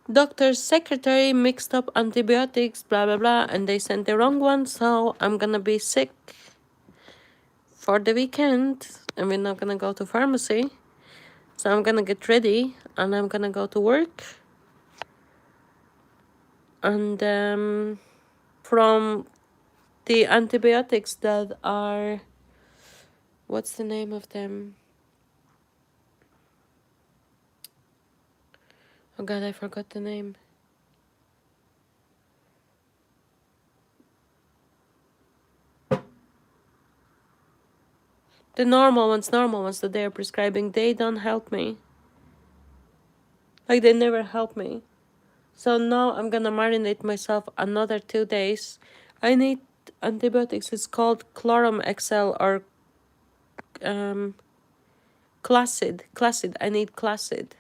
doctor's secretary mixed up antibiotics, blah blah blah, and they sent the wrong one. So I'm gonna be sick for the weekend, and we're not gonna go to pharmacy. So I'm gonna get ready, and I'm gonna go to work. And from the antibiotics that are, what's the name of them? Oh god, I forgot the name. The normal ones that they are prescribing, they don't help me. Like, they never help me. So now I'm gonna marinate myself another 2 days. I need antibiotics. It's called Chlorum XL or Classid. Classid. I need Classid.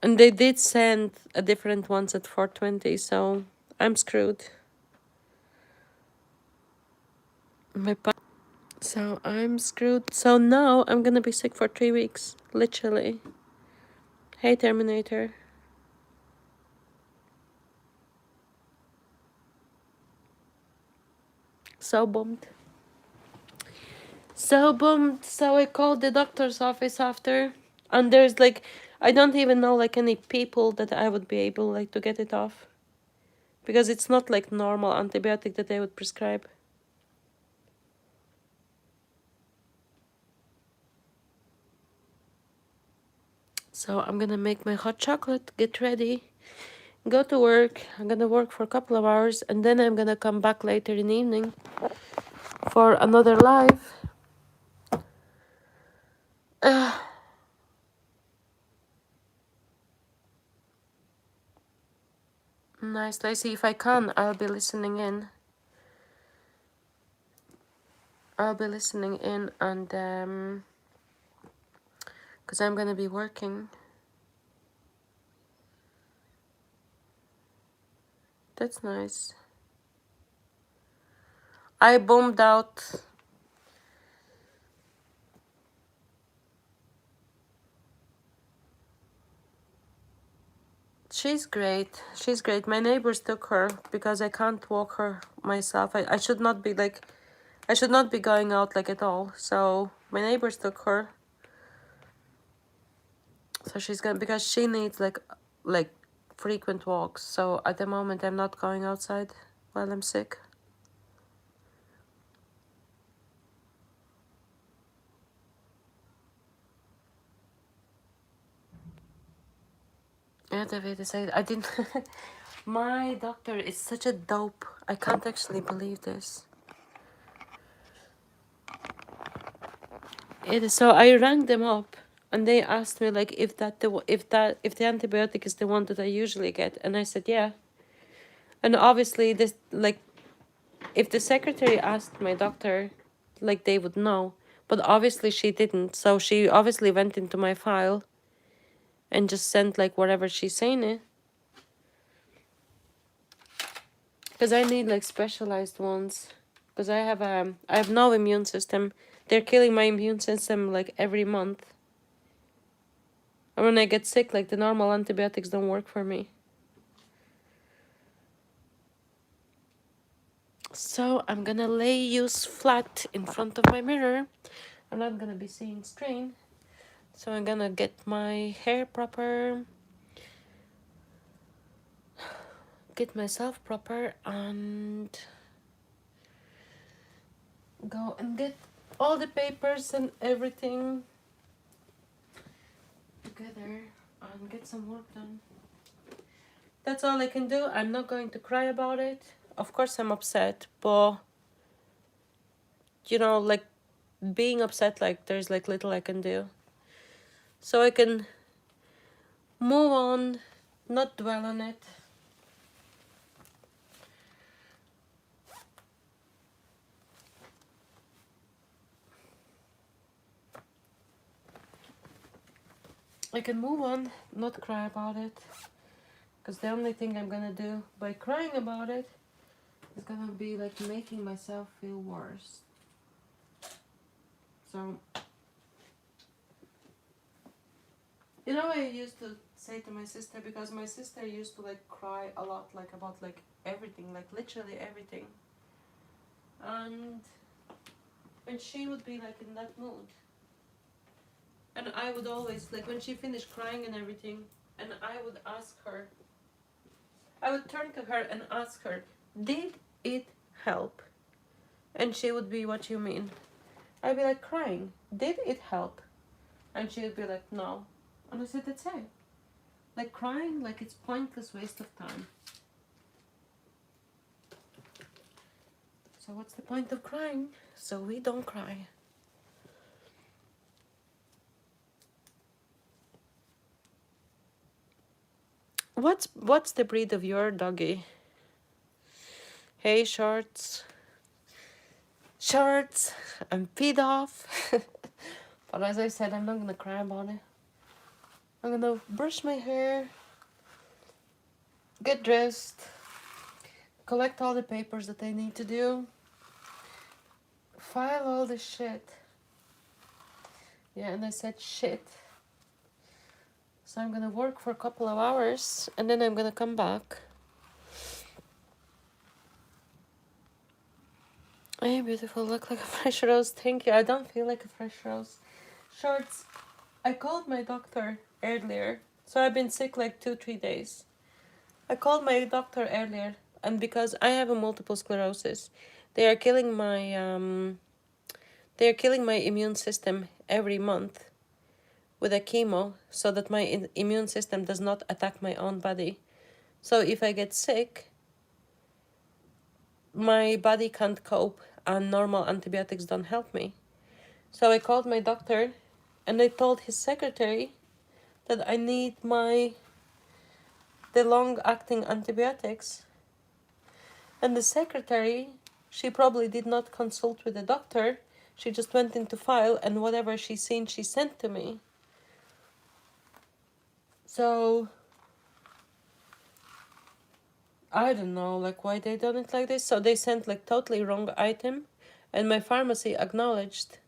And they did send a different ones at 420, so I'm screwed. So I'm screwed. So now I'm gonna be sick for 3 weeks, literally. Hey, Terminator. So bummed. So bummed. So I called the doctor's office after, and there's like, I don't even know like any people that I would be able like to get it off, because it's not like normal antibiotic that they would prescribe. So I'm gonna make my hot chocolate, get ready, go to work. I'm gonna work for a couple of hours, and then I'm gonna come back later in the evening for another live. Nice, Lacey. If I can, I'll be listening in. I'll be listening in, and because I'm gonna be working. That's nice. I boomed out. She's great. She's great. My neighbors took her because I can't walk her myself. I should not be like, I should not be going out like at all. So my neighbors took her. So she's gonna, because she needs like frequent walks. So at the moment I'm not going outside while I'm sick. Yeah, David decided I didn't. My doctor is such a dope. I can't actually believe this. It is, so I rang them up and they asked me like if the antibiotic is the one that I usually get, and I said yeah. And obviously this, like, if the secretary asked my doctor, like, they would know, but obviously she didn't. So she obviously went into my file and just sent like whatever she's saying it. Because I need like specialized ones. Because I have no immune system. They're killing my immune system like every month. And when I get sick, like the normal antibiotics don't work for me. So I'm gonna lay use flat in front of my mirror. I'm not gonna be seeing screen. So I'm gonna get my hair proper, get myself proper, and go and get all the papers and everything together and get some work done. That's all I can do. I'm not going to cry about it. Of course I'm upset, but you know, like, being upset, like, there's like little I can do. So I can move on, not dwell on it. I can move on, not cry about it. Because the only thing I'm gonna do by crying about it is gonna be like making myself feel worse. So, you know, I used to say to my sister, because my sister used to like cry a lot, like about like everything, like literally everything. And when she would be like in that mood, and I would always, like, when she finished crying and everything, and I would ask her, I would turn to her and ask her, did it help? And she would be, what you mean? I'd be like, crying, did it help? And she would be like, no. And I said, that's it. Like, crying, like, it's pointless waste of time. So what's the point of crying? So we don't cry. What's the breed of your doggy? Hey, shorts. Shorts. I'm peed off. But as I said, I'm not gonna cry about it. I'm gonna brush my hair, get dressed, collect all the papers that I need to do, file all the shit. Yeah, and I said shit. So I'm gonna work for a couple of hours and then I'm gonna come back. Hey, beautiful, look like a fresh rose. Thank you. I don't feel like a fresh rose. Shorts, I called my doctor earlier. So I've been sick like 2-3 days. I called my doctor earlier, and because I have a multiple sclerosis, they are killing my immune system every month with a chemo so that my immune system does not attack my own body. So if I get sick, my body can't cope and normal antibiotics don't help me. So I called my doctor and I told his secretary that I need the long-acting antibiotics. And the secretary, she probably did not consult with the doctor. She just went into file and whatever she seen, she sent to me. So I don't know like why they done it like this. So they sent like totally wrong item, and my pharmacy acknowledged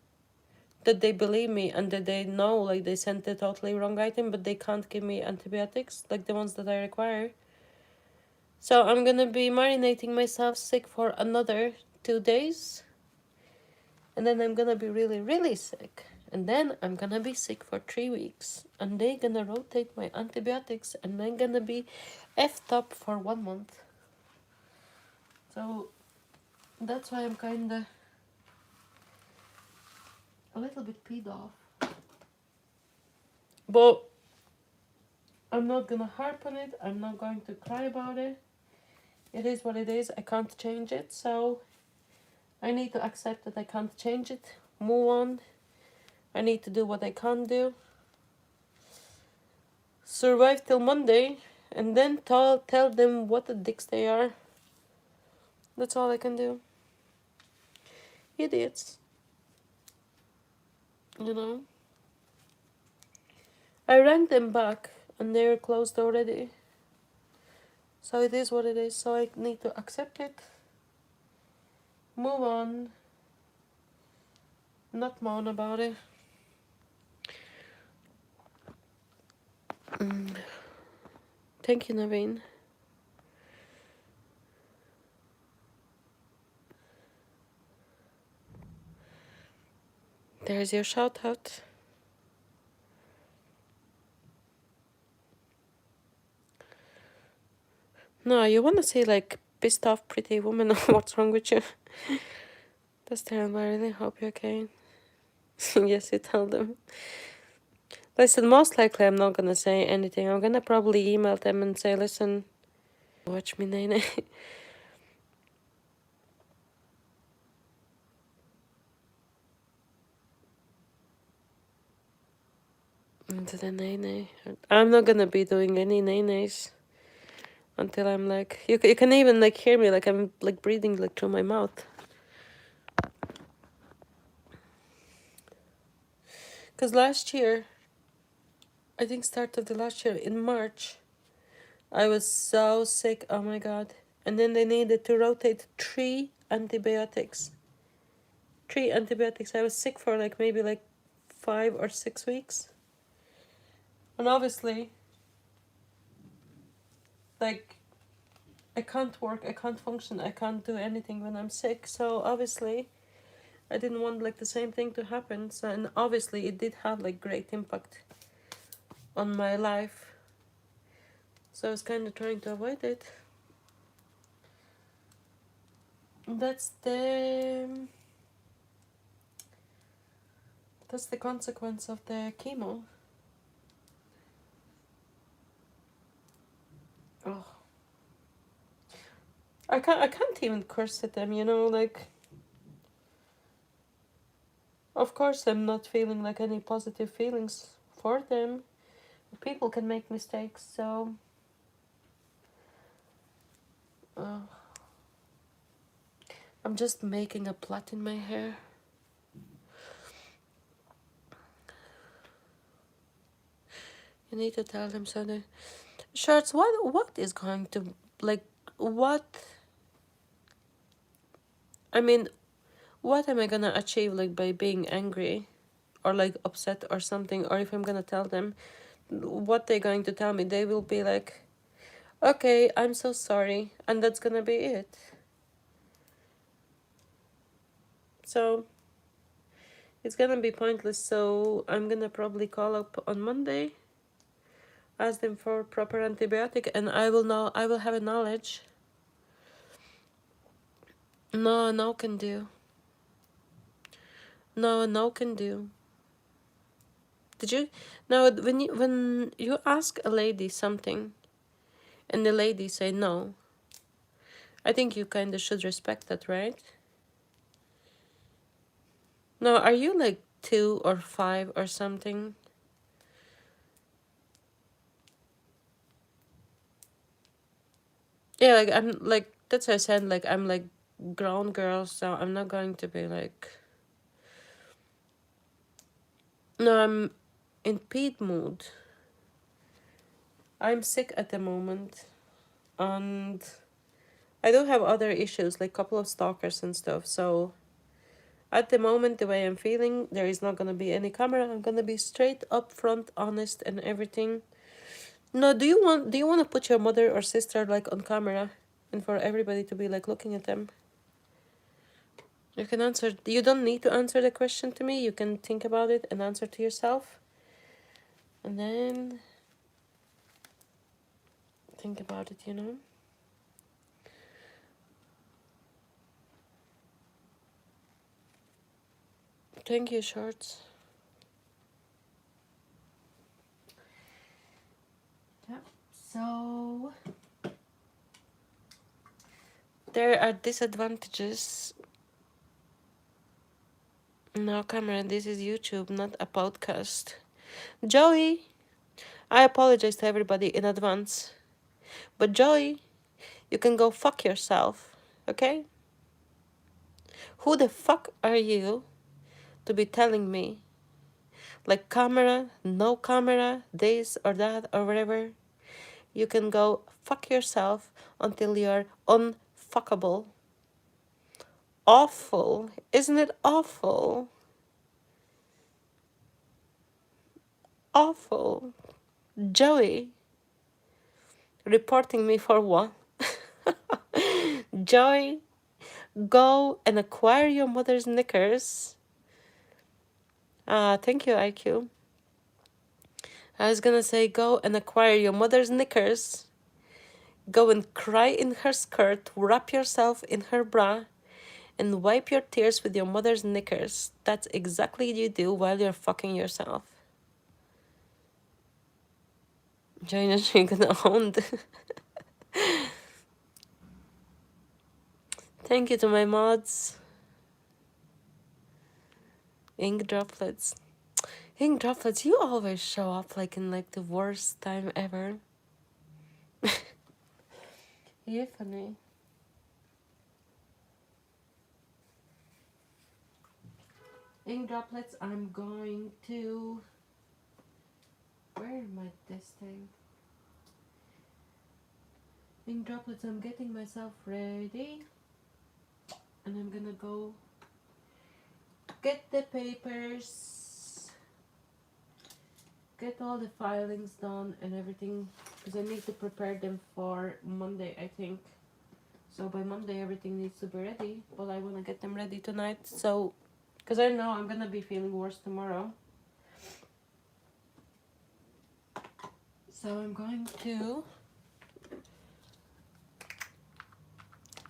that they believe me and that they know like they sent the totally wrong item, but they can't give me antibiotics like the ones that I require. So I'm gonna be marinating myself sick for another 2 days, and then I'm gonna be really, really sick. And then I'm gonna be sick for 3 weeks, and they gonna rotate my antibiotics, and I'm gonna be effed up for 1 month. So that's why I'm kinda a little bit peed off. But I'm not gonna harp on it. I'm not going to cry about it. It is what it is. I can't change it. So I need to accept that I can't change it. Move on. I need to do what I can do. Survive till Monday. And then tell them what the dicks they are. That's all I can do. Idiots. You know? I rang them back and they're closed already. So it is what it is. So I need to accept it. Move on. Not moan about it. Thank you, Naveen. There's your shout out. No, you wanna say like pissed off pretty woman or what's wrong with you? That's terrible. I really hope you're okay. Yes, you tell them. Listen, most likely I'm not gonna say anything. I'm gonna probably email them and say, listen, watch me, Nene. Into the Nene. I'm not gonna be doing any Nenes until I'm like, you can even like hear me like I'm like breathing like through my mouth. Because last year, I think start of the last year in March, I was so sick. Oh my god. And then they needed to rotate 3 antibiotics. 3 antibiotics. I was sick for like maybe like 5 or 6 weeks. And obviously, like, I can't work, I can't function, I can't do anything when I'm sick. So obviously, I didn't want like the same thing to happen. So, and obviously it did have like great impact on my life. So I was kind of trying to avoid it. That's the consequence of the chemo. Oh, I can't even curse at them, you know, like, of course I'm not feeling like any positive feelings for them. People can make mistakes, so I'm just making a plait in my hair. You need to tell them something. Shirts, what is going to, like, what, I mean, what am I gonna achieve, like, by being angry or, like, upset or something? Or if I'm gonna tell them what they're going to tell me. They will be like, okay, I'm so sorry, and that's gonna be it. So it's gonna be pointless. So I'm gonna probably call up on Monday, ask them for proper antibiotic, and I will know. I will have a knowledge. No, no can do. No, no can do. Did you? No, when you ask a lady something, and the lady say no, I think you kind of should respect that, right? No, are you like 2 or 5 or something? Yeah, like I'm like that's what I said. Like I'm like grown girl, so I'm not going to be like. No, I'm in Pete mood. I'm sick at the moment, and I do have other issues, like couple of stalkers and stuff. So at the moment, the way I'm feeling, there is not gonna be any camera. I'm gonna be straight up front, honest, and everything. No, do you want to put your mother or sister like on camera, and for everybody to be like looking at them? You can answer. You don't need to answer the question to me. You can think about it and answer to yourself, and then think about it. Thank you, shorts. Yep. So there are disadvantages. No, Cameron, this is YouTube, not a podcast. Joey, I apologize to everybody in advance. But Joey, you can go fuck yourself, okay? Who the fuck are you to be telling me, like camera, no camera, this or that or whatever? You can go fuck yourself until you're unfuckable. Awful. Isn't it awful? Awful. Joey, reporting me for what? Joey, go and acquire your mother's knickers. Thank you, IQ. I was gonna say, go and acquire your mother's knickers. Go and cry in her skirt, wrap yourself in her bra, and wipe your tears with your mother's knickers. That's exactly what you do while you're fucking yourself. Join us, you're gonna own the... Thank you to my mods. Ink droplets. Ink droplets, you always show up like in like the worst time ever. You're funny. Ink droplets, I'm going to... Where am I this thing? Ink droplets, I'm getting myself ready. And I'm gonna go get the papers, get all the filings done and everything, because I need to prepare them for Monday, I think. So by Monday everything needs to be ready, but I want to get them ready tonight. So, because I know I'm gonna be feeling worse tomorrow. So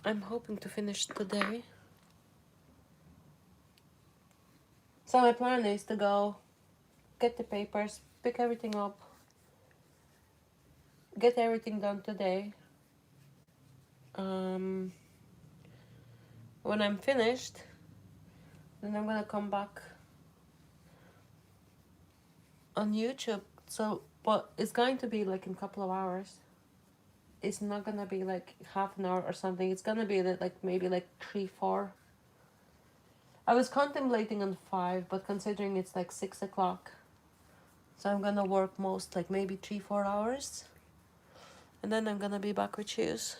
I'm hoping to finish today. So my plan is to go get the papers, pick everything up, get everything done today. When I'm finished, then I'm gonna come back on YouTube. So, but it's going to be like in a couple of hours. It's not gonna be like half an hour or something. It's gonna be like maybe like 3-4. I was contemplating on 5, but considering it's like 6 o'clock, so I'm gonna work most like maybe 3-4 hours, and then I'm gonna be back with shoes.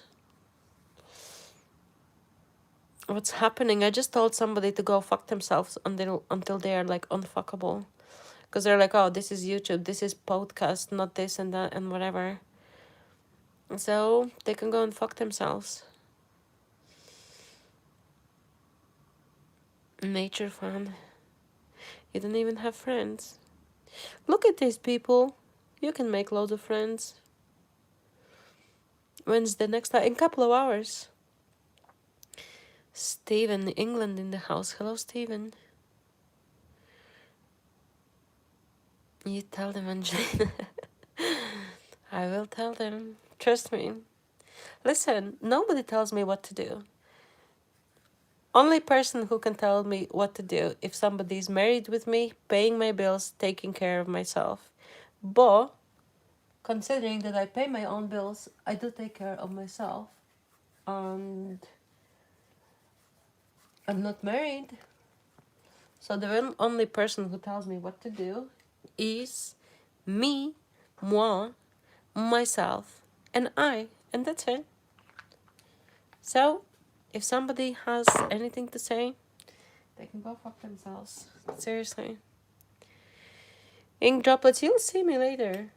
What's happening? I just told somebody to go fuck themselves until they are like unfuckable, Because they're like, oh, this is YouTube, this is podcast, not this and that and whatever. So they can go and fuck themselves. Nature fan. You don't even have friends. Look at these people. You can make loads of friends. When's the next time? In a couple of hours. Stephen, England in the house. Hello, Stephen. You tell them, Angelina. I will tell them. Trust me. Listen, nobody tells me what to do. Only person who can tell me what to do if somebody's married with me, paying my bills, taking care of myself. But considering that I pay my own bills, I do take care of myself. And I'm not married. So the only person who tells me what to do is me, moi, myself, and I. And that's it. So, if somebody has anything to say, they can go fuck themselves. Seriously. Ink droplets, you'll see me later.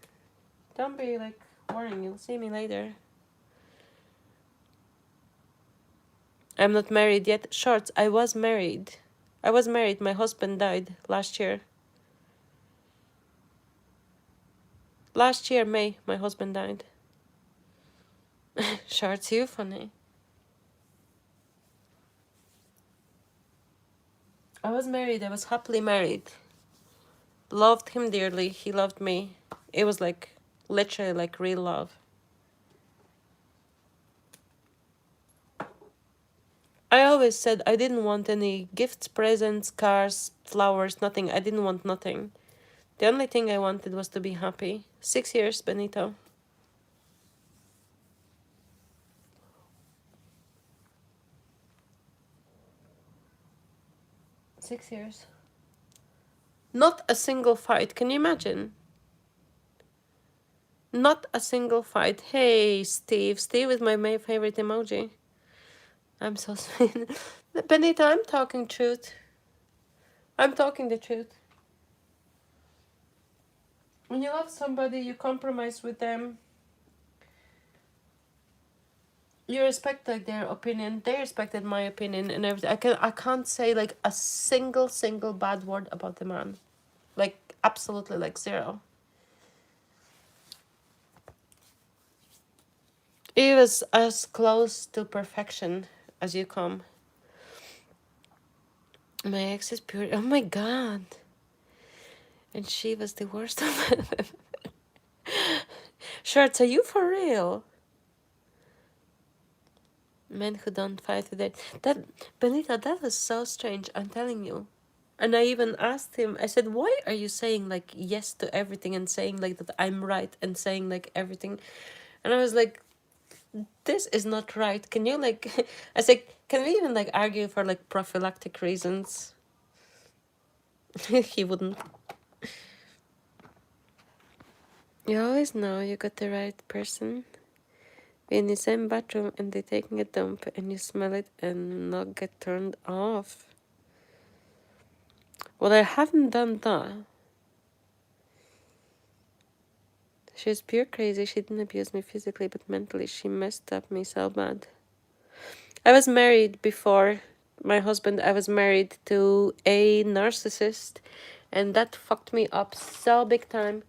Don't be like worrying, you'll see me later. I'm not married yet. Shorts, I was married. My husband died last year. Last year, May, my husband died. Shorts, you funny. I was married, I was happily married. Loved him dearly, he loved me. It was like, literally like real love. I always said I didn't want any gifts, presents, cars, flowers, nothing. I didn't want nothing. The only thing I wanted was to be happy. 6 years, Benito. 6 years. Not a single fight. Can you imagine? Not a single fight. Hey, Steve. Steve is my favorite emoji. I'm so sweet. Benito, I'm talking truth. I'm talking the truth. When you love somebody, you compromise with them. You respect like their opinion. They respected my opinion and everything. I can't say like a single bad word about the man. Like absolutely like zero. It was as close to perfection as you come. My ex is pure. Oh my god. And she was the worst of them. Shorts, are you for real? Men who don't fight with it. That Benita, that was so strange. I'm telling you. And I even asked him. I said, "Why are you saying like yes to everything and saying like that I'm right and saying like everything?" And I was like, "This is not right. Can you like?" I said, "Can we even like argue for like prophylactic reasons?" He wouldn't. You always know you got the right person. Be in the same bathroom and they taking a dump and you smell it and not get turned off. Well, I haven't done that. She's pure crazy. She didn't abuse me physically, but mentally she messed up me so bad. I was married before my husband. I was married to a narcissist, and that fucked me up so big time.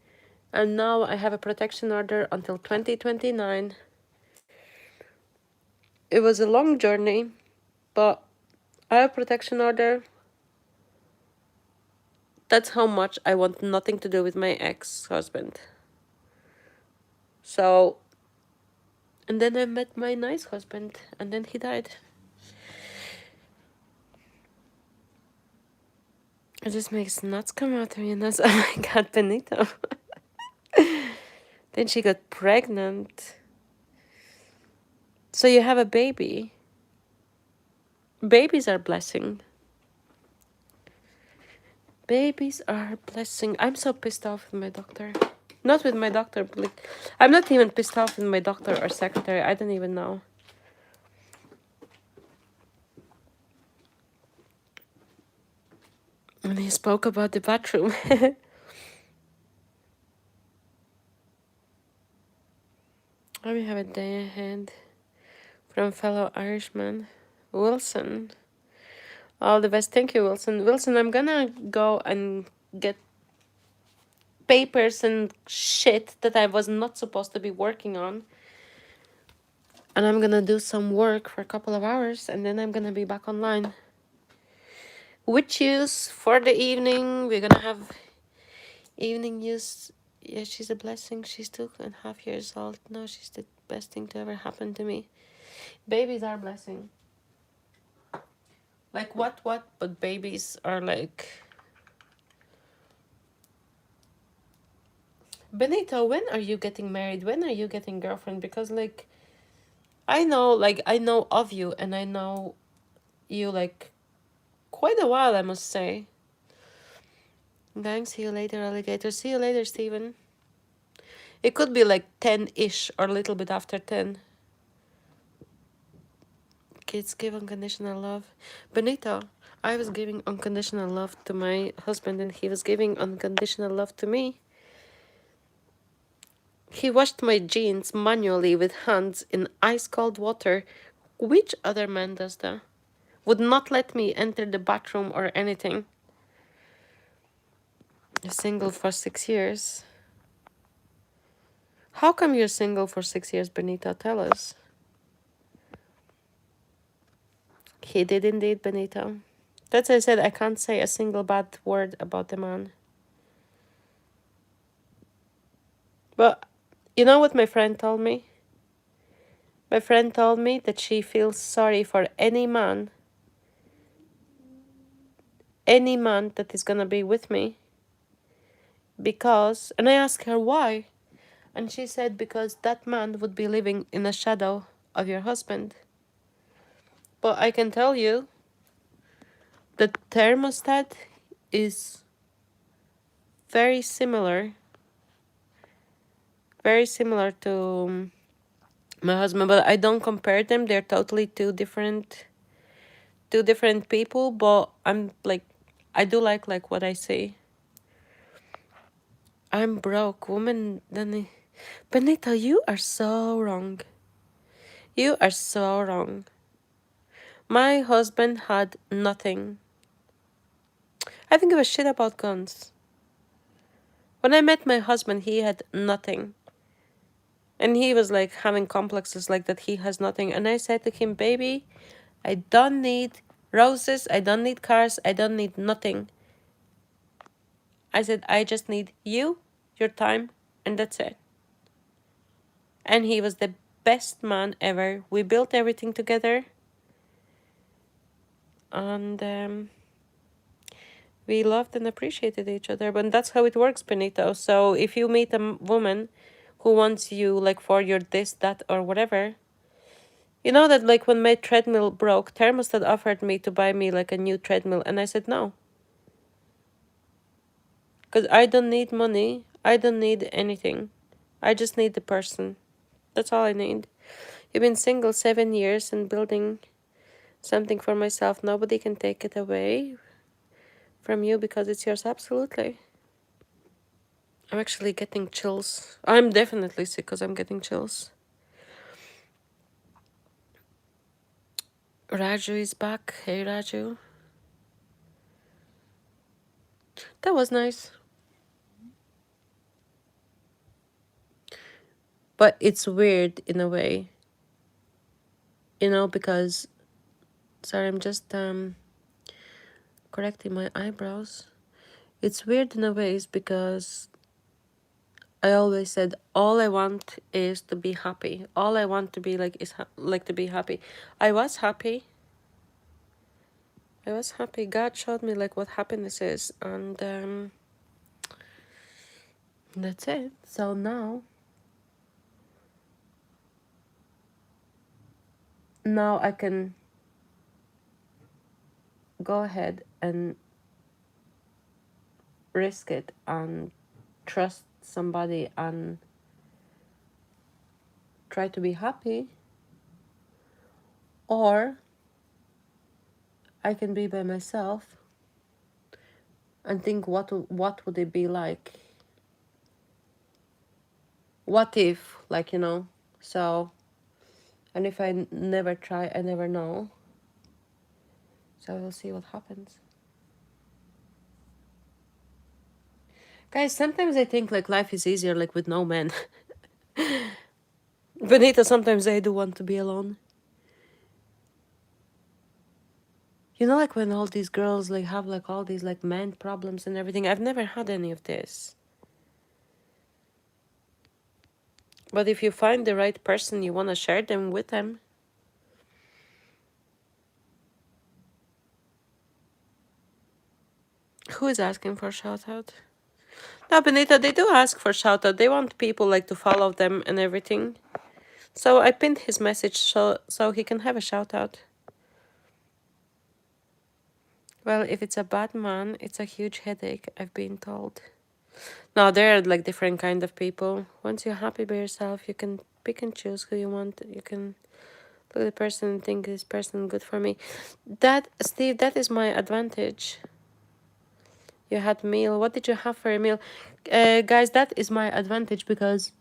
And now I have a protection order until 2029. It was a long journey, but I have a protection order. That's how much I want nothing to do with my ex-husband. So, and then I met my nice husband, and then he died. It just makes nuts come out of your nuts. Oh my god, Benito. Then she got pregnant. So you have a baby. Babies are a blessing. Babies are a blessing. I'm so pissed off with my doctor. Not with my doctor, but like, I'm not even pissed off with my doctor or secretary. I don't even know. And he spoke about the bathroom. We have a day ahead from fellow Irishman, Wilson. All the best. Thank you, Wilson. Wilson, I'm gonna go and get papers and shit that I was not supposed to be working on. And I'm gonna do some work for a couple of hours and then I'm gonna be back online. With use for the evening. We're gonna have evening use. Yeah, she's a blessing. She's 2.5 years old. No, she's the best thing to ever happen to me. Babies are a blessing. Like what, but babies are like... Benito, when are you getting married? When are you getting girlfriend? Because like I know of you and I know you like quite a while, I must say. Thanks, see you later, alligator. See you later, Steven. It could be like 10-ish or a little bit after 10. Kids give unconditional love. Benito, I was giving unconditional love to my husband and he was giving unconditional love to me. He washed my jeans manually with hands in ice cold water. Which other man does that? Would not let me enter the bathroom or anything. Single for 6 years. How come you're single for 6 years, Benito? Tell us. He did indeed, Benito. That's why I said I can't say a single bad word about the man. But you know what my friend told me? My friend told me that she feels sorry for any man that is gonna be with me. Because, and I asked her why. And she said because that man would be living in the shadow of your husband. But I can tell you, the thermostat is very similar to my husband, but I don't compare them. They're totally two different people, but I'm like, I do like what I see. I'm broke, woman. Benita, you are so wrong. You are so wrong. My husband had nothing. I don't give a shit about guns. When I met my husband, he had nothing. And he was like having complexes like that he has nothing. And I said to him, baby, I don't need roses. I don't need cars. I don't need nothing. I said, I just need you, your time, and that's it. And he was the best man ever. We built everything together. And we loved and appreciated each other. But that's how it works, Benito. So if you meet a woman who wants you like for your this, that, or whatever, you know that like when my treadmill broke, Thermostat offered me to buy me like a new treadmill. And I said no. Because I don't need money. I don't need anything. I just need the person. That's all I need. You've been single 7 years and building something for myself. Nobody can take it away from you because it's yours. Absolutely. I'm actually getting chills. I'm definitely sick because I'm getting chills. Raju is back. Hey, Raju. That was nice. But it's weird in a way. You know, because... Sorry, I'm just correcting my eyebrows. It's weird in a ways because I always said all I want is to be happy. All I want to be like is like to be happy. I was happy. God showed me like what happiness is, and that's it. So now I can go ahead and risk it and trust somebody and try to be happy, or I can be by myself and think what would it be like? What if, like, you know, So, and if I never try, I never know. So we'll see what happens. Guys, sometimes I think like life is easier like with no men. Benita, sometimes I do want to be alone. You know, like when all these girls like have like all these like man problems and everything. I've never had any of this. But if you find the right person, you want to share them with them. Who is asking for shout out? No, Benita, they do ask for shout out. They want people like to follow them and everything. So I pinned his message so he can have a shout out. Well, if it's a bad man, it's a huge headache, I've been told. No, there are like different kind of people. Once you're happy by yourself, you can pick and choose who you want. You can look at the person and think this person good for me. That, Steve, that is my advantage. You had meal. What did you have for a meal? Guys, that is my advantage because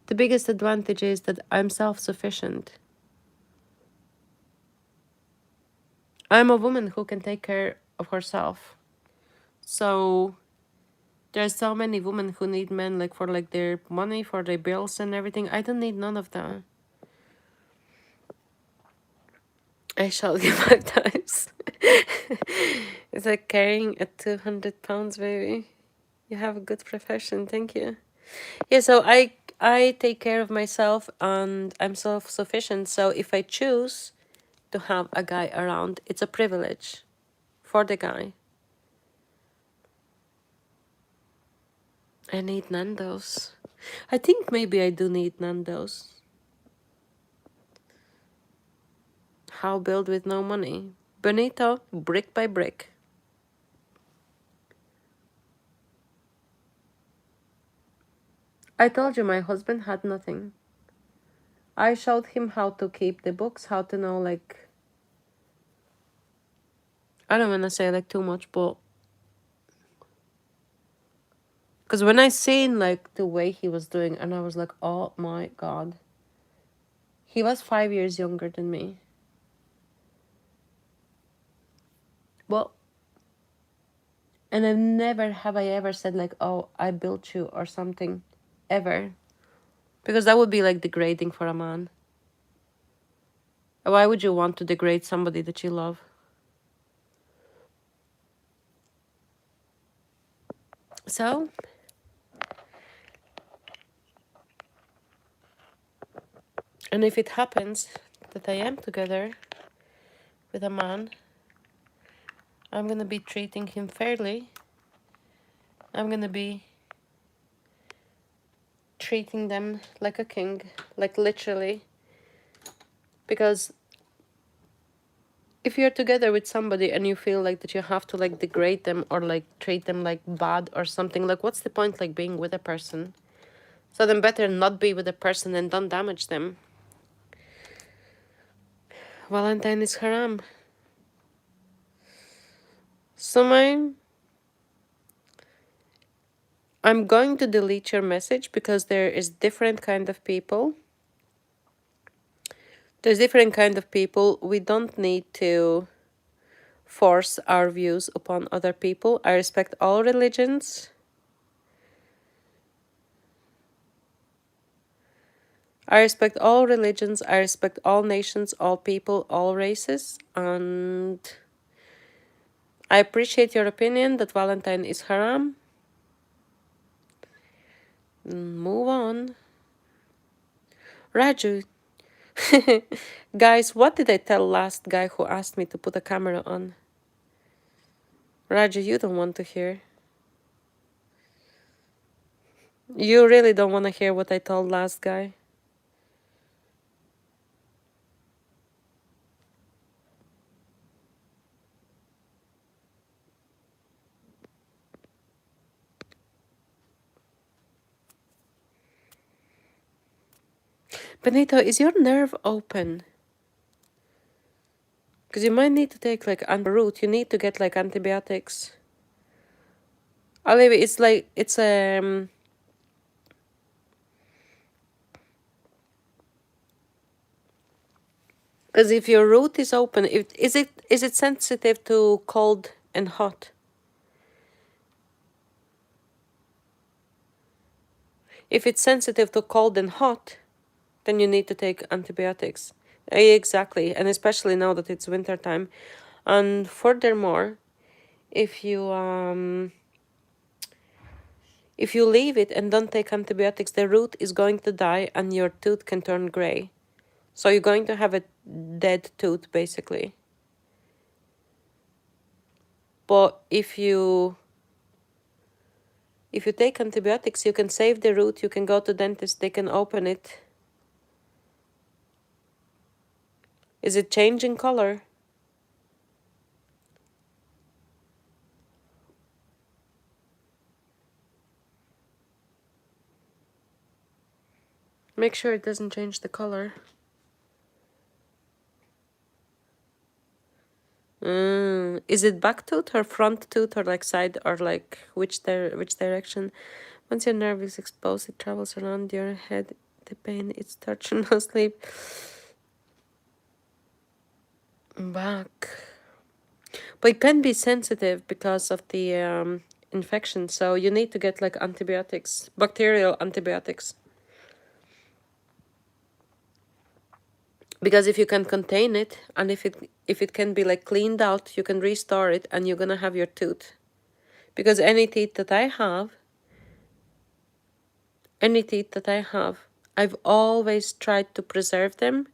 the biggest advantage is that I'm self-sufficient. I'm a woman who can take care of herself. So there's so many women who need men like for like their money, for their bills and everything. I don't need none of that. I shall give 5 times. It's like carrying a 200 pounds baby. You have a good profession, thank you. Yeah, so I take care of myself and I'm self-sufficient. So if I choose to have a guy around, it's a privilege for the guy. I need Nando's. I think maybe I do need Nando's. How build with no money? Benito, brick by brick. I told you my husband had nothing. I showed him how to keep the books, how to know like... I don't want to say like too much, but... Because when I seen like the way he was doing and I was like, oh my God. He was 5 years younger than me. Well, and I've never have I ever said like, oh, I built you or something. Ever. Because that would be like degrading for a man. Why would you want to degrade somebody that you love? So, and if it happens that I am together with a man, I'm gonna be treating him fairly. I'm gonna be treating them like a king, like literally. Because if you're together with somebody and you feel like that you have to like degrade them or like treat them like bad or something, like what's the point like being with a person? So then better not be with a person and don't damage them. Valentine is haram. So I'm going to delete your message because there is different kind of people. There's different kind of people. We don't need to force our views upon other people. I respect all religions. I respect all religions. I respect all nations, all people, all races. And I appreciate your opinion that Valentine is haram. Move on. Raju. Guys, what did I tell last guy who asked me to put a camera on? Raju, you don't want to hear. You really don't want to hear what I told last guy. Benito, is your nerve open? Because you might need to take like root. You need to get like antibiotics. Olivia, it's like, it's Because if your root is open, is it sensitive to cold and hot? If it's sensitive to cold and hot, then you need to take antibiotics. Exactly, and especially now that it's winter time. And furthermore, if you leave it and don't take antibiotics, the root is going to die and your tooth can turn gray. So you're going to have a dead tooth basically. But if you take antibiotics, you can save the root, you can go to dentist, they can open it. Is it changing color? Make sure it doesn't change the color. Is it back tooth or front tooth or like side or like which direction? Once your nerve is exposed, it travels around your head. The pain, it's torture, no sleep. Back. But it can be sensitive because of the infection, so you need to get like antibiotics, bacterial antibiotics. Because if you can contain it and if it can be like cleaned out, you can restore it and you're gonna have your tooth. Because any teeth that I have, I've always tried to preserve them.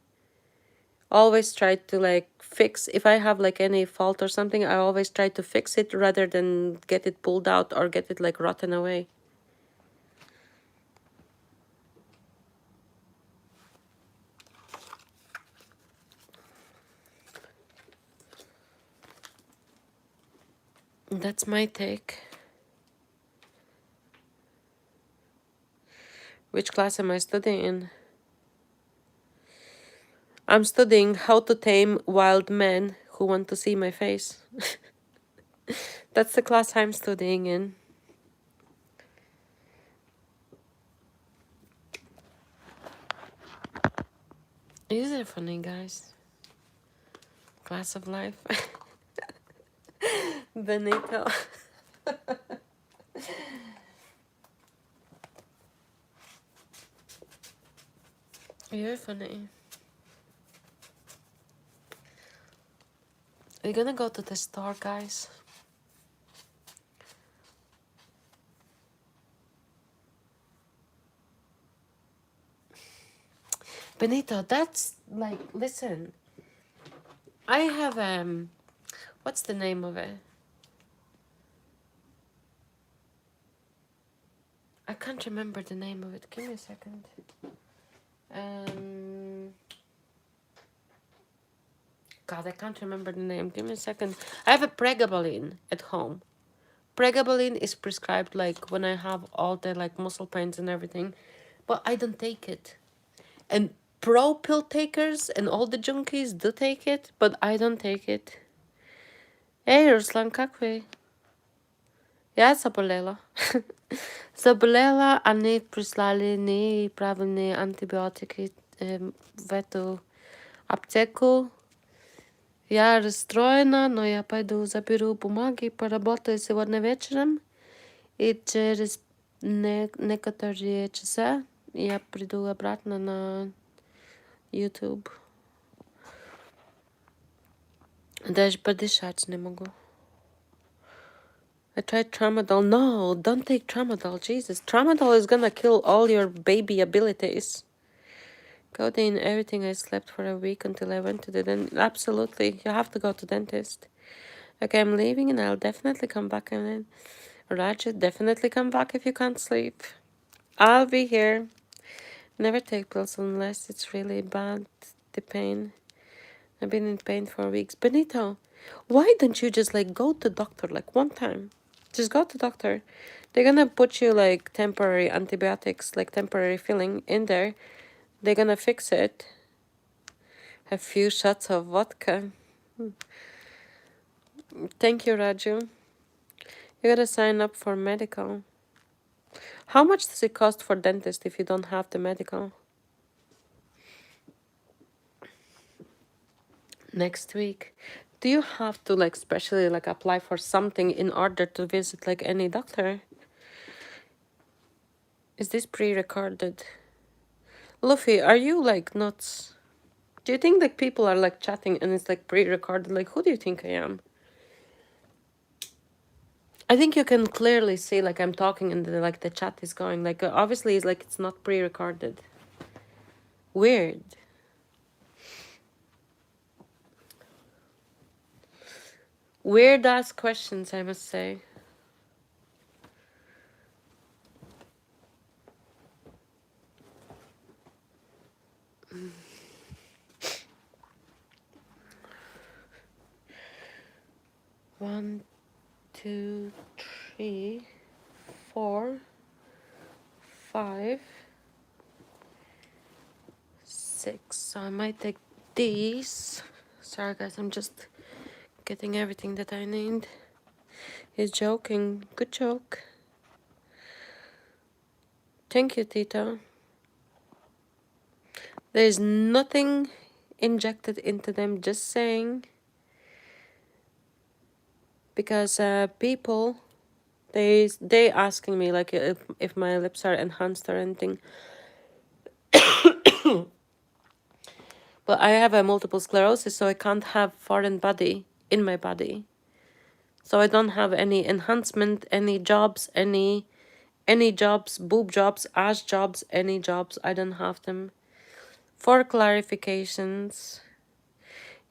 Always tried to like fix, if I have like any fault or something, I always try to fix it rather than get it pulled out or get it like rotten away. That's my take. Which class am I studying? I'm studying how to tame wild men who want to see my face. That's the class I'm studying in. Is it funny, guys? Class of life. Benito. You're funny. We're gonna go to the store, guys. Benito, that's like, listen. I have what's the name of it? I can't remember the name of it. Give me a second. God, I can't remember the name. Give me a second. I have a pregabalin at home. Pregabalin is prescribed like when I have all the like muscle pains and everything, but I don't take it. And pro pill takers and all the junkies do take it, but I don't take it. Ей, Руслан, как вы? Я заболела. Заболела, они прислали неправильные антибиотики в эту аптеку. Я расстроена, но я пойду заберу бумаги, поработаю сегодня вечером. И через некоторые часа я приду обратно на YouTube. Даже подышать не могу. I tried tramadol. No, don't take tramadol. Jesus, tramadol is gonna kill all your baby abilities. Codeine, everything. I slept for a week until I went to the dentist. Absolutely, you have to go to dentist. Okay, I'm leaving and I'll definitely come back. And then, Roger, definitely come back if you can't sleep. I'll be here. Never take pills unless it's really bad, the pain. I've been in pain for weeks. Benito, why don't you just like go to doctor like one time? Just go to doctor. They're gonna put you like temporary antibiotics, like temporary filling in there. They're gonna fix it. A few shots of vodka. Thank you, Raju. You gotta sign up for medical. How much does it cost for dentist if you don't have the medical? next week. Do you have to like specially like apply for something in order to visit like any doctor? Is this pre-recorded? Luffy, are you like nuts? Do you think like people are like chatting and it's like pre-recorded? Like who do you think I am? I think you can clearly see like I'm talking and like the chat is going. Like obviously it's like it's not pre-recorded. Weird. Weird ass questions, I must say. One, two, three, 4, 5, 6. So I might take these. Sorry guys, I'm just getting everything that I need. He's joking. Good joke. Thank you, Tito. There's nothing injected into them, just saying. Because people, they asking me like if my lips are enhanced or anything. But I have a multiple sclerosis, so I can't have foreign body in my body. So I don't have any enhancement, any jobs, any jobs, boob jobs, ass jobs, any jobs. I don't have them. For clarifications,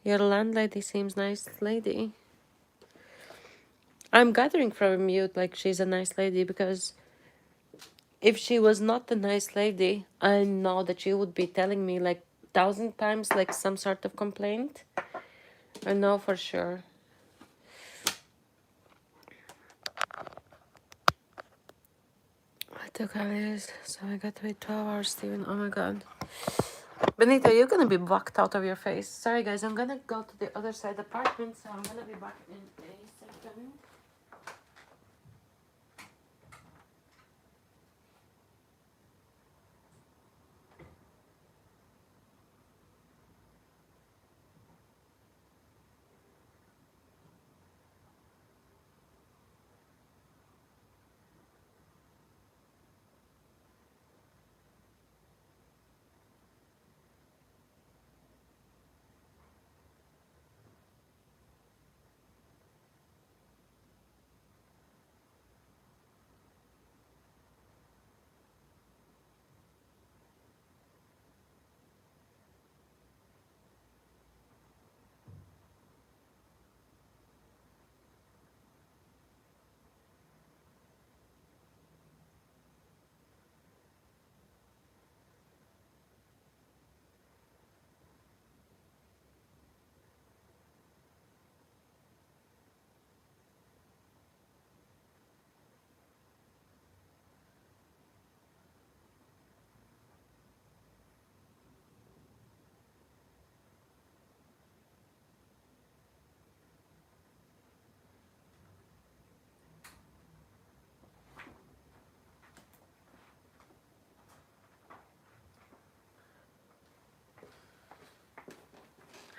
your landlady seems nice lady. I'm gathering from you like she's a nice lady because if she was not a nice lady, I know that she would be telling me like 1,000 times like some sort of complaint. I know for sure. I took Alice, so I got to wait 12 hours, Steven. Oh my god. Benito, you're gonna be bucked out of your face. Sorry guys, I'm gonna go to the other side apartment, so I'm gonna be back in a second.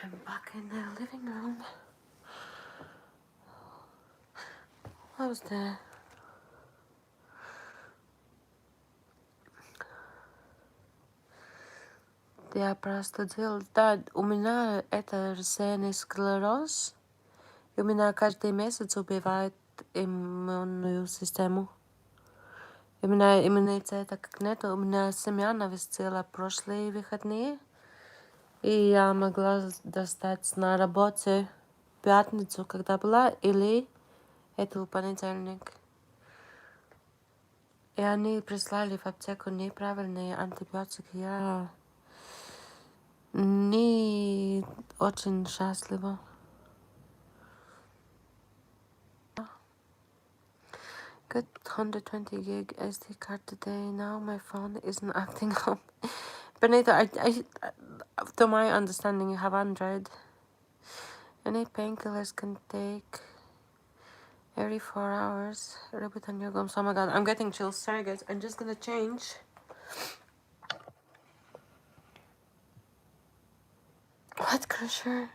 I'm back in the living room. What was the... Я просто делал... Да, у меня это рассеянный склероз. И у меня каждый месяц убивает иммунную систему. И у меня иммунитета как нет. У меня семья навестила прошлые выходные. И я могла достать на работе в пятницу, когда была, или это в понедельник. И они прислали в аптеку неправильные антибиотики. Я не очень счастлива. Got 120 gig SD card today. Now my phone isn't acting up. Benito, to my understanding, you have Android. Any painkillers can take every 4 hours. Rub it on your gums. Oh my god, I'm getting chills. Sorry guys, I'm just gonna change. Blood crusher.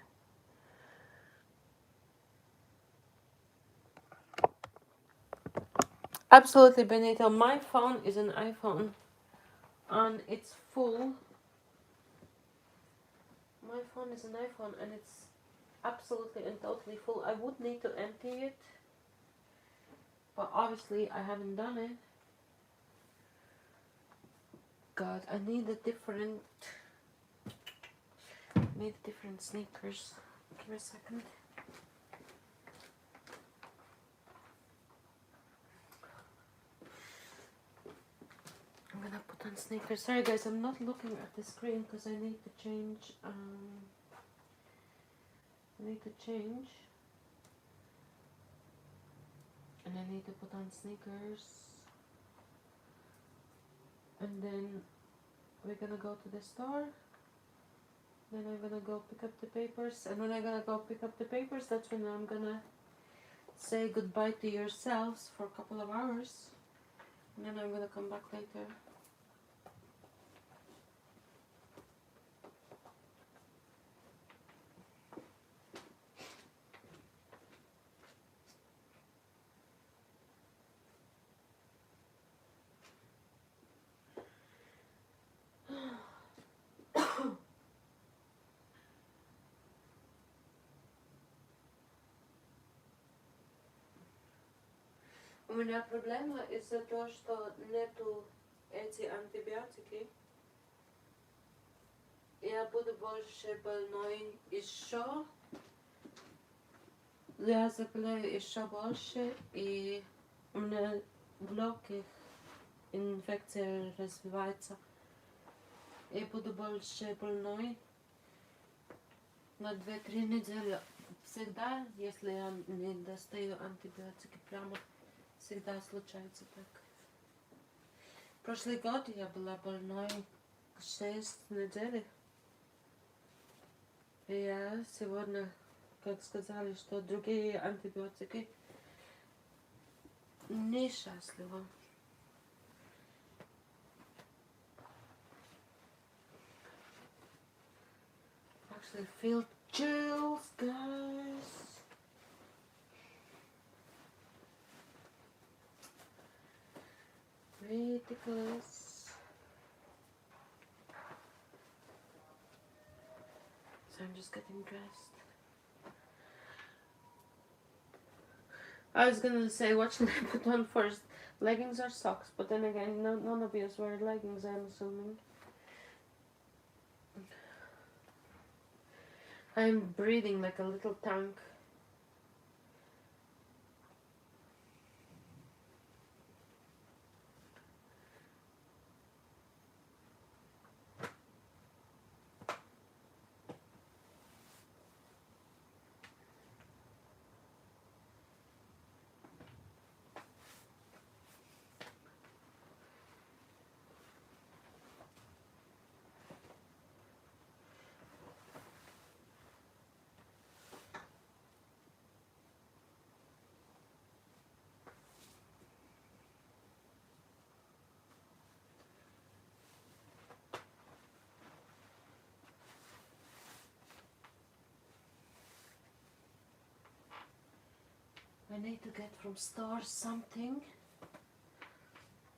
Absolutely, Benito. My phone is an iPhone, and it's full. My phone is an iPhone, and it's absolutely and totally full. I would need to empty it, but obviously I haven't done it. God, I need different sneakers. Give me a second. I'm gonna put on sneakers. Sorry guys, I'm not looking at the screen because I need to change. I need to change, and I need to put on sneakers, and then we're gonna go to the store. Then I'm gonna go pick up the papers, and when I'm gonna go pick up the papers, that's when I'm gonna say goodbye to yourselves for a couple of hours, and then I'm gonna come back later. У меня проблема из-за того, что нету эти антибиотики. Я буду больше больной еще. Я заболею еще больше, и у меня в легких инфекция развивается. Я буду больше больной на 2-3 недели. Всегда, если я не достаю антибиотики прямо, всегда случается так. Прошлый год я была больной 6 недель. И я сегодня, как сказали, что другие антибиотики несчастлива. Actually feel chills, guys. Ridiculous. So I'm just getting dressed. I was gonna say, what should I put on first? Leggings or socks? But then again, none of us wear leggings, I'm assuming. I'm breathing like a little tank. I need to get from store something,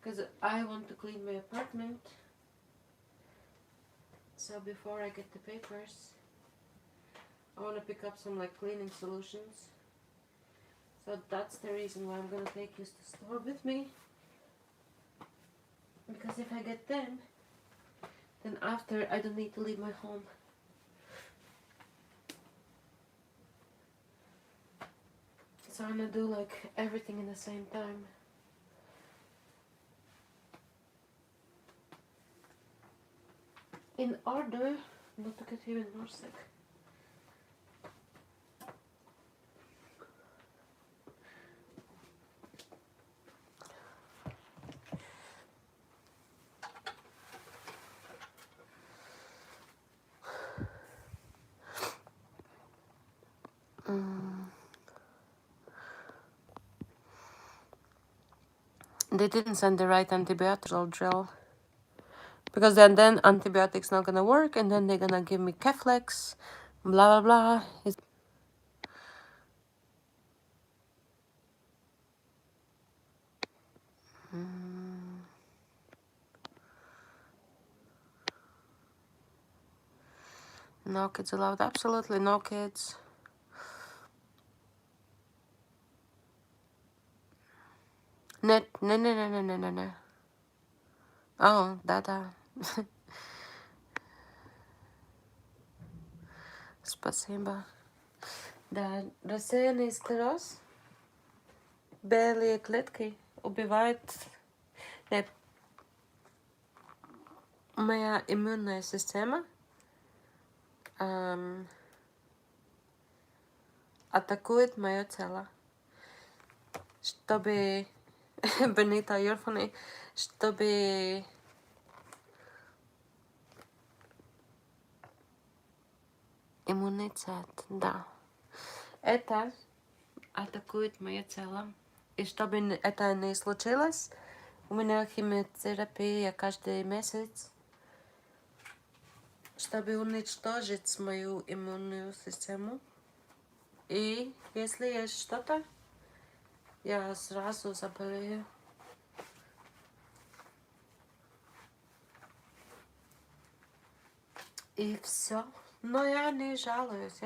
because I want to clean my apartment. So before I get the papers, I want to pick up some like cleaning solutions. So that's the reason why I'm gonna take you to the store with me. Because if I get them, then after I don't need to leave my home. So I'm gonna do like everything in the same time. In order not to get even more sick. They didn't send the right antibiotic drill. Because then antibiotics not gonna work, and then they're gonna give me Keflex, blah blah blah. No kids allowed. Absolutely no kids. Нет, не. Oh, да. Спасибо. Да, рассеянный склероз, белые клетки убивают. Нет, моя иммунная система атакует мое тело, чтобы Benita Yorfani, чтобы иммунитет, да. Это атакует мое тело. И чтобы это не случилось, у меня химиотерапия каждый месяц, чтобы уничтожить мою иммунную систему. И если есть что-то, я сразу заболею. И все. Но я не жалуюсь.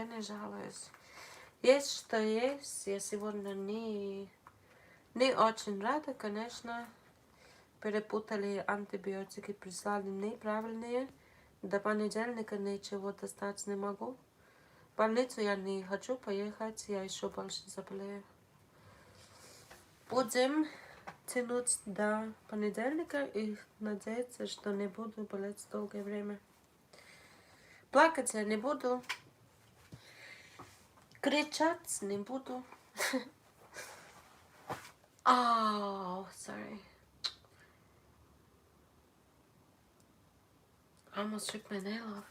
Есть что есть. Я сегодня не очень рада, конечно. Перепутали антибиотики, прислали неправильные. До понедельника ничего достать не могу. В больницу я не хочу поехать, я еще больше заболею. Будем тянуть до понедельника и надеяться, что не буду болеть долгое время. Плакать я не буду. Кричать не буду. Oh, sorry. I almost took my nail off.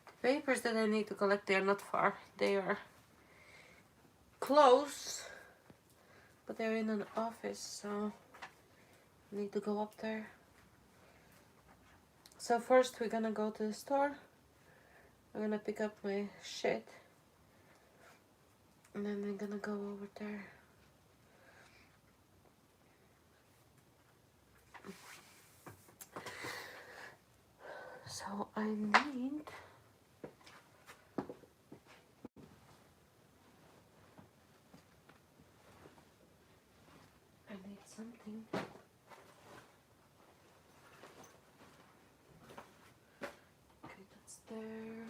The papers that I need to collect, they are not far. They are close, but they're in an office, so I need to go up there. So first we're gonna go to the store. I'm gonna pick up my shit, and then we're gonna go over there. So I need something. Okay, that's there.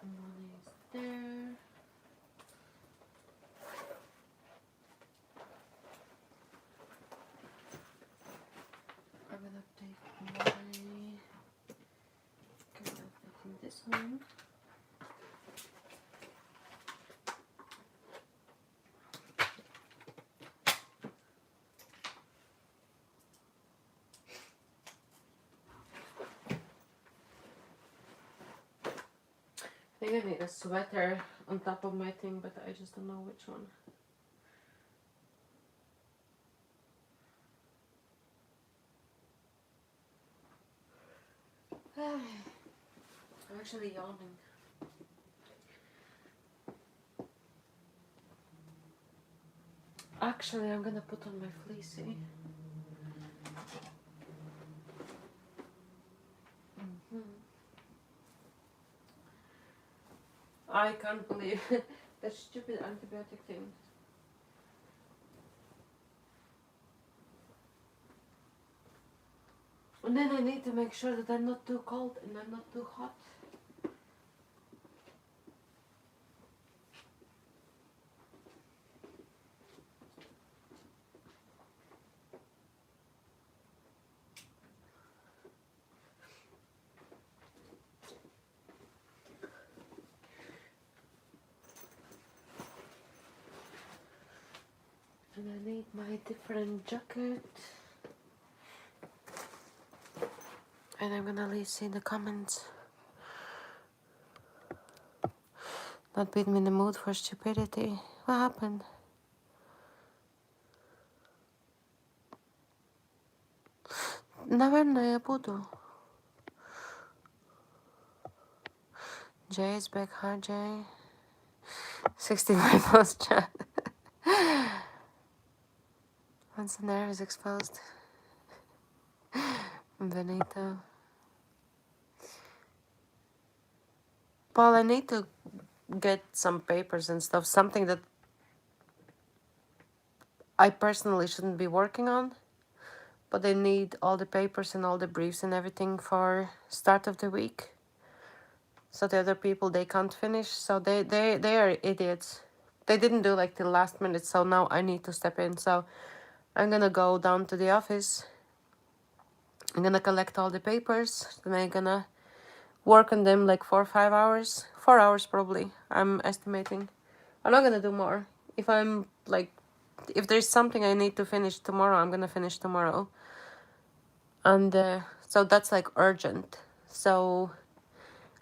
Money is there. I'm gonna take this one. I think I need a sweater on top of my thing, but I just don't know which one. I'm actually yawning. Actually, I'm gonna put on my fleecy. I can't believe that stupid antibiotic thing. And then I need to make sure that I'm not too cold and I'm not too hot. And I need my different jacket. And I'm gonna see in the comments. Not put me in the mood for stupidity. What happened? Наверное, я буду. Jay is back. Hi, Jay. 65 post chat. Once the nerve is exposed. Benito. Paul, I need to get some papers and stuff. Something that I personally shouldn't be working on. But they need all the papers and all the briefs and everything for start of the week. So the other people, they can't finish. So they are idiots. They didn't do like the last minute. So now I need to step in. So I'm gonna go down to the office. I'm gonna collect all the papers. Then I'm gonna work on them like 4 or 5 hours. 4 hours probably, I'm estimating. I'm not gonna do more. If I'm like, if there's something I need to finish tomorrow, I'm gonna finish tomorrow. And so that's like urgent. So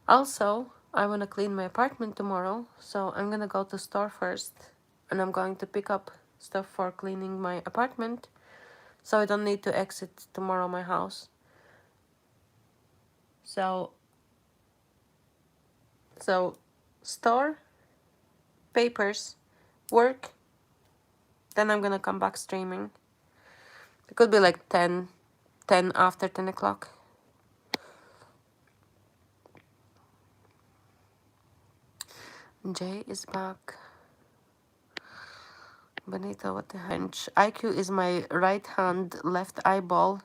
also, I want to clean my apartment tomorrow. So I'm gonna go to store first. And I'm going to pick up stuff for cleaning my apartment. So I don't need to exit tomorrow my house. So store, papers, work. Then I'm gonna come back streaming. It could be like 10 after 10 o'clock. Jay is back. Benito, what the hench. IQ is my right hand, left eyeball,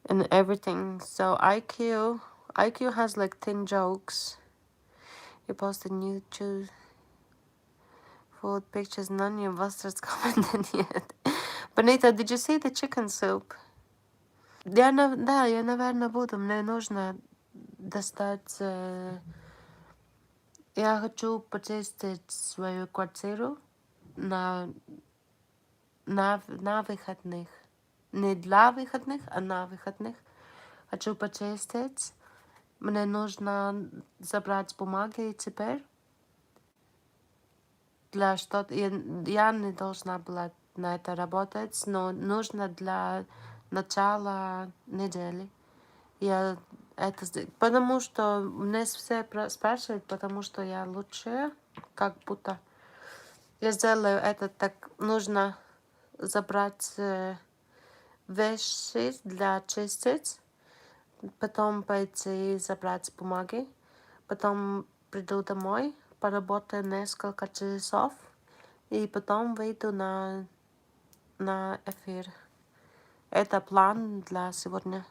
and everything. So IQ has like 10 jokes. He posted new food pictures. None of you bastards commented yet. Benito, did you see the chicken soup? Я, наверное, буду. Мне нужно достать... Я хочу почистить свою квартиру на выходных. Не для выходных, а на выходных. Хочу почистить. Мне нужно забрать бумаги теперь. Для что-то... Я не должна была на это работать, но нужно для начала недели. Я это сделаю. Потому что мне все спрашивают, потому что я лучшая, как будто. Я сделаю это, так нужно забрать вещи для чистить, потом пойти забрать бумаги, потом приду домой, поработаю несколько часов и потом выйду на эфир. Это план для сегодня.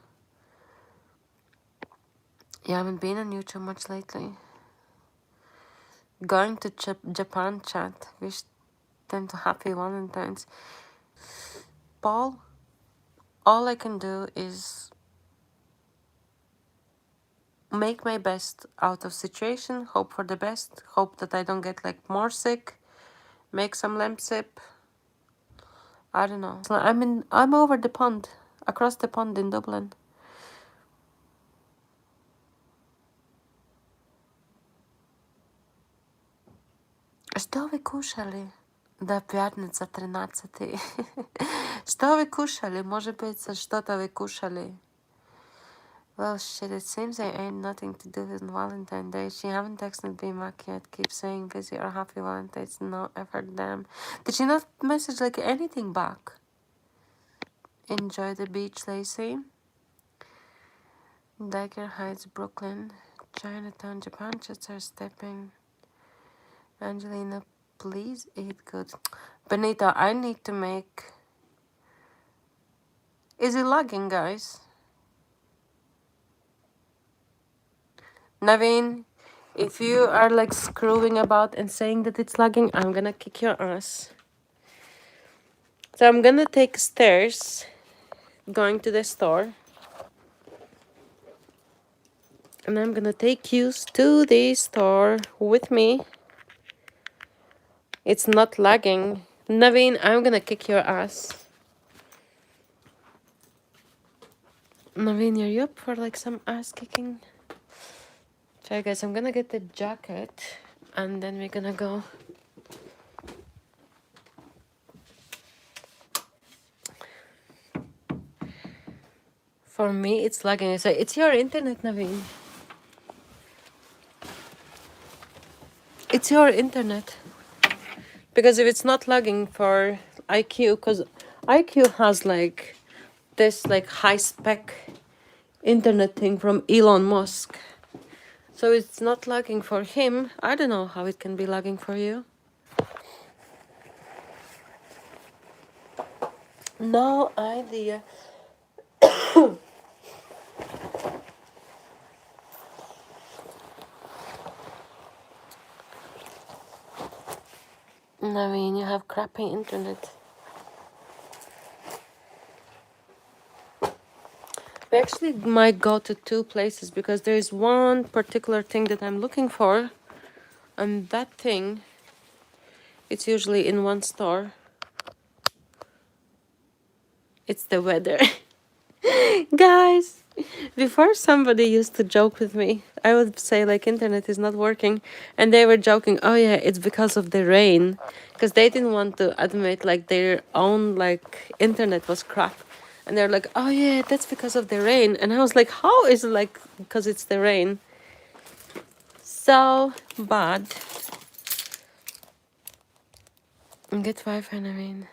I haven't been on YouTube much lately. Going to Japan chat. Wish them to happy Valentine's. Paul, all I can do is make my best out of situation, hope for the best, hope that I don't get like more sick, make some lamp sip. I don't know. I'm over the pond, across the pond in Dublin. Что вы кушали? Да, пятница 13. Что вы кушали? Может быть, что-то вы кушали? Well, shit, it seems I ain't nothing to do with Valentine's Day. She haven't texted me back yet. Keep saying busy or happy Valentine's. No, I've heard them. Did she not message like anything back? Enjoy the beach, Lacey. Dagger Heights, Brooklyn. Chinatown, Japan. Chats are stepping. Angelina, please eat good. Benita, I need to make... Is it lagging, guys? Naveen, if you are like screwing about and saying that it's lagging, I'm gonna kick your ass. So I'm gonna take stairs, going to the store. And I'm gonna take you to the store with me. It's not lagging. Naveen, I'm gonna kick your ass. Naveen, are you up for like some ass kicking? Okay, guys, I'm gonna get the jacket and then we're gonna go. For me, it's lagging. So it's your internet, Naveen. It's your internet. Because if it's not lagging for IQ, because IQ has like this like high spec internet thing from Elon Musk. So it's not lagging for him. I don't know how it can be lagging for you. No idea. I mean, you have crappy internet. We actually might go to two places because there is one particular thing that I'm looking for, and that thing, it's usually in one store. It's the weather. Guys, before somebody used to joke with me, I would say like internet is not working, and they were joking, oh yeah, it's because of the rain, because they didn't want to admit like their own like internet was crap. And they're like, oh yeah, that's because of the rain. And I was like, how is it like because it's the rain? So bad. Get Wi-Fi, Naveen.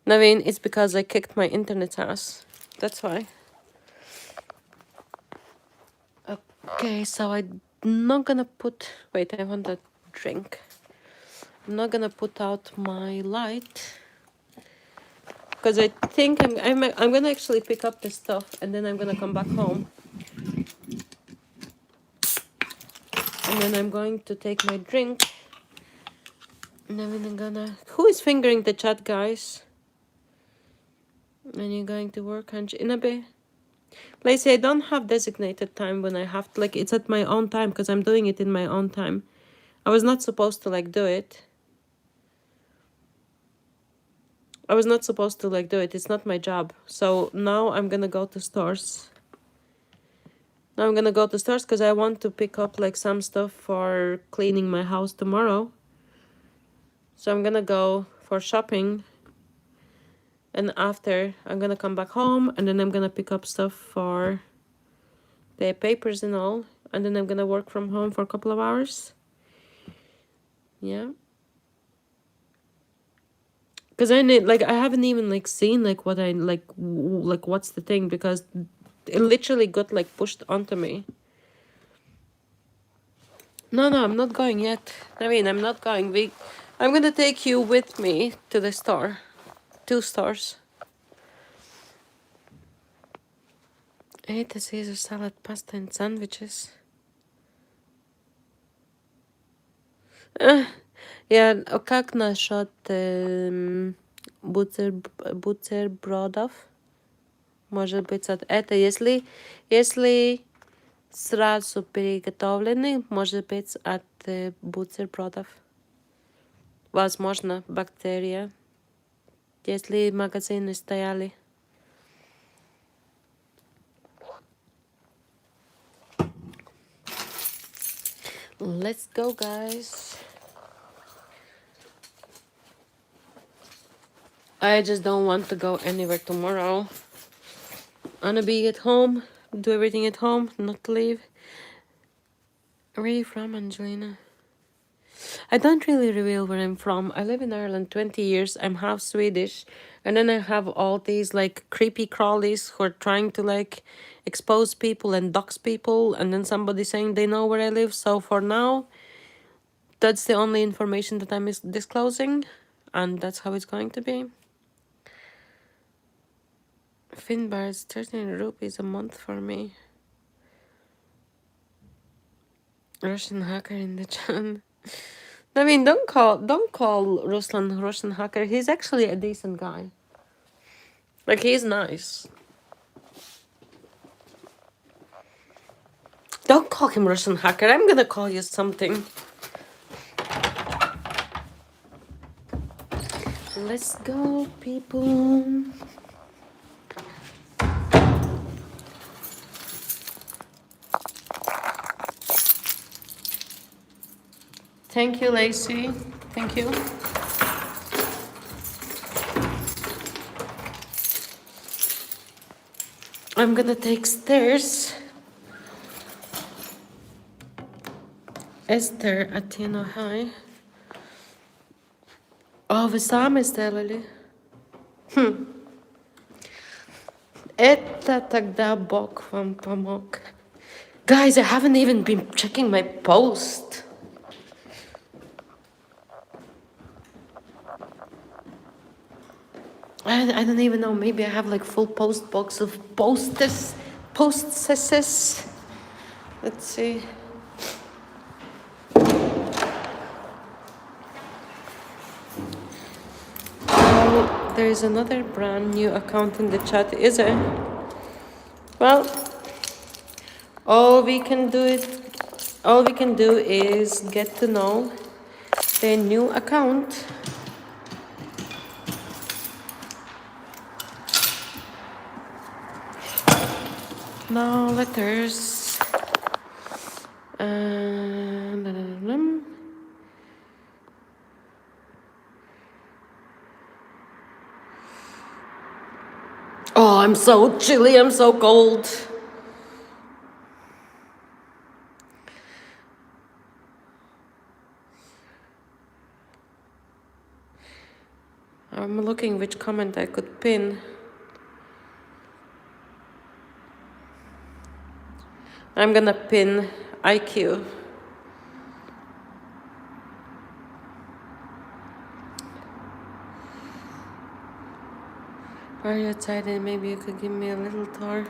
Naveen, it's because I kicked my internet ass. That's why. Okay, so I'm not gonna put... Wait, I want a drink. I'm not gonna put out my light. Because I think I'm gonna actually pick up the stuff and then I'm gonna come back home. And then I'm going to take my drink. And then I'm gonna... Who is fingering the chat, guys? And you're going to work, aren't you? Inabe? Lacey, I don't have designated time when I have to, like, it's at my own time because I'm doing it in my own time. I was not supposed to, like, do it. I was not supposed to, like, do it. It's not my job. So now I'm gonna go to stores. Now I'm gonna go to stores because I want to pick up, like, some stuff for cleaning my house tomorrow. So I'm gonna go for shopping. And after, I'm gonna come back home and then I'm gonna pick up stuff for the papers and all. And then I'm gonna work from home for a couple of hours. Yeah. Because I need, like, I haven't even, like, seen, like, what I, like, what's the thing. Because it literally got, like, pushed onto me. No, I'm not going yet. I mean, I'm not going. I'm gonna take you with me to the store. 2 stores. I ate the Caesar salad, pasta, and sandwiches. Yeah, как насчет бутербродов? Может быть, это если сразу приготовлены, может быть, от бутербродов. Возможно, бактерия. Если магазины стояли. Let's go, guys. I just don't want to go anywhere tomorrow. I wanna be at home, do everything at home, not leave. Where are you from, Angelina? I don't really reveal where I'm from. I live in Ireland 20 years. I'm half Swedish. And then I have all these like creepy crawlies who are trying to like expose people and dox people. And then somebody saying they know where I live. So for now, that's the only information that I'm disclosing. And that's how it's going to be. Finbar is 13 rupees a month for me. Russian hacker in the chat. I mean, don't call Ruslan Russian hacker. He's actually a decent guy. Like, he's nice. Don't call him Russian hacker. I'm gonna call you something. Let's go, people. Thank you, Lacey. Thank you. I'm gonna take stairs. Esther Athena High. О, вы сами сделали? Это тогда Бог вам помог. Guys, I haven't even been checking my post. I don't even know, maybe I have like full post box of posters. Let's see. Oh, there is another brand new account in the chat, is it? Well, all we can do is get to know their new account. Now letters. Oh, I'm so chilly, I'm so cold. I'm looking which comment I could pin. I'm gonna pin IQ. Are you excited? Maybe you could give me a little tour.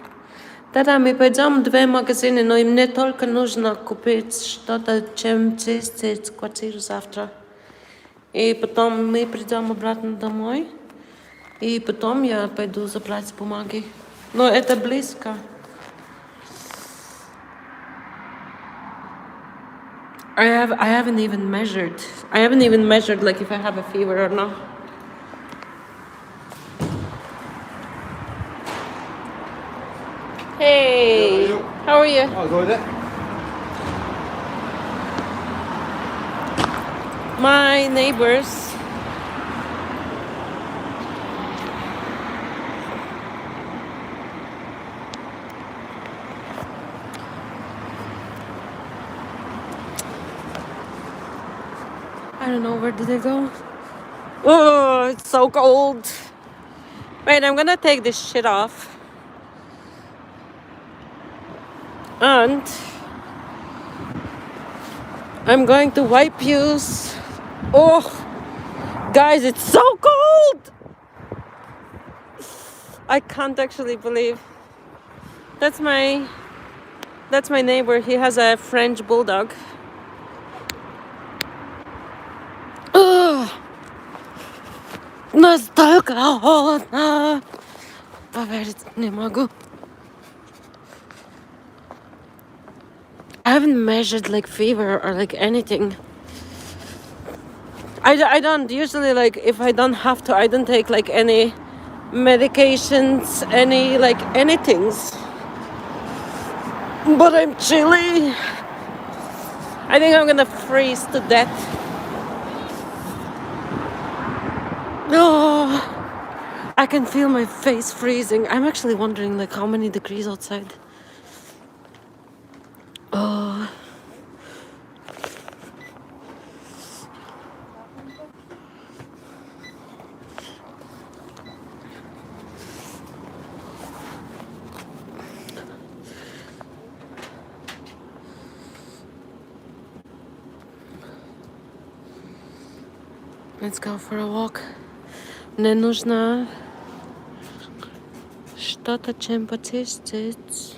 Да-да, мы пойдем в 2 магазины, но и мне только нужно купить что-то, чем чистить квартиру завтра. И потом мы придем обратно домой. И потом я пойду забрать бумаги. Но это близко. I haven't even measured. I haven't even measured like if I have a fever or not. Hey, how are you? Oh, go with it. My neighbors. I don't know, where did they go? Oh, it's so cold. Wait, I'm gonna take this shit off. And I'm going to wipe use. Oh, guys, it's so cold. I can't actually believe. That's my neighbor. He has a French bulldog. Ugh. Настолько холодно. Поверить не могу. I haven't measured like fever or like anything. I don't usually, like, if I don't have to, I don't take like any medications, any like anythings. But I'm chilly. I think I'm gonna freeze to death. Oh, I can feel my face freezing. I'm actually wondering like how many degrees outside. Oh. Let's go for a walk. Мне нужно что-то, чем почистить.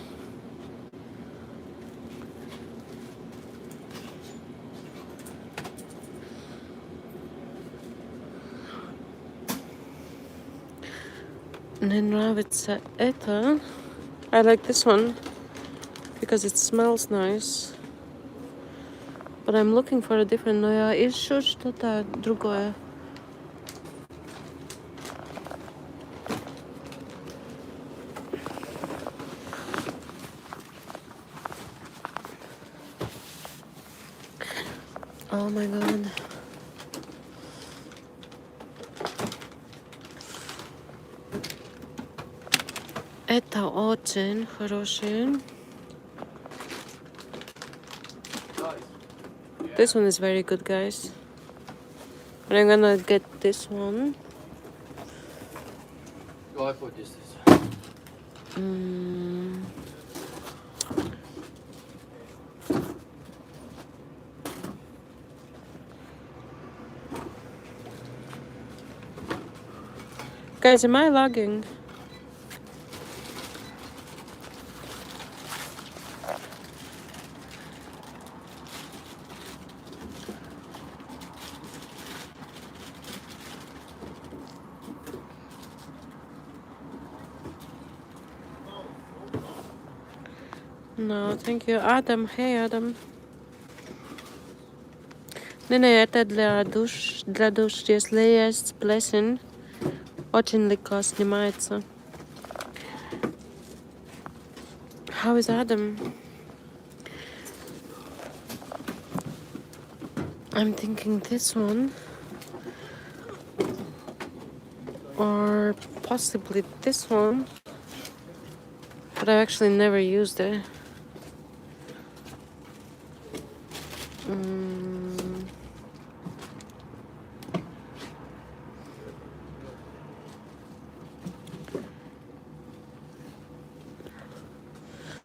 Мне нравится это. I like this one because it smells nice. But I'm looking for a different. Но я ищу что-то другое. Oh my god. Это очень хороший. This one is very good, guys. And I'm gonna get this one. Oh, I put this. Guys, am I lagging? No, thank you. Adam, hey Adam. Не, это для душ, если есть плесень, очень легко снимается. How is Adam? I'm thinking this one. Or possibly this one. But I've actually never used it.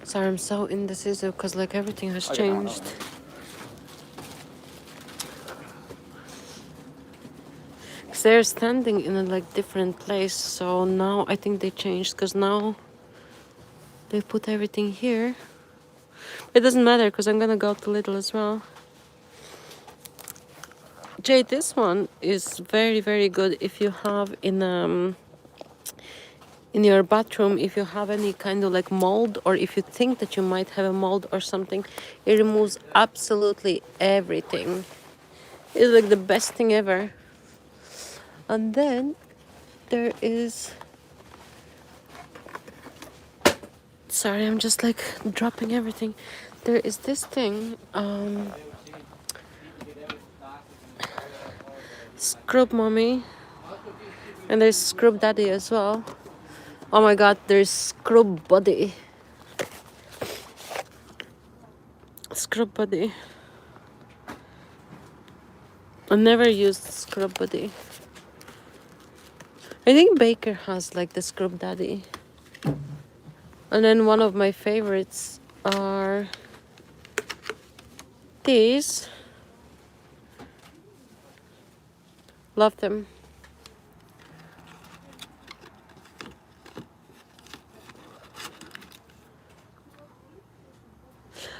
Sorry, I'm so indecisive because like everything has changed. Because they're standing in a like different place, so now I think they changed because now they put everything here. It doesn't matter because I'm gonna go to Lidl as well. Jay, this one is very, very good if you have in your bathroom, if you have any kind of like mold, or if you think that you might have a mold or something. It removes absolutely everything. It's like the best thing ever. And then there is, sorry, I'm just like dropping everything. There is this thing, Scrub Mommy, and there's Scrub Daddy as well. Oh my god, there's Scrub Buddy. Scrub Buddy. I never used Scrub Buddy. I think Baker has like the Scrub Daddy. And then one of my favorites are these. Love them.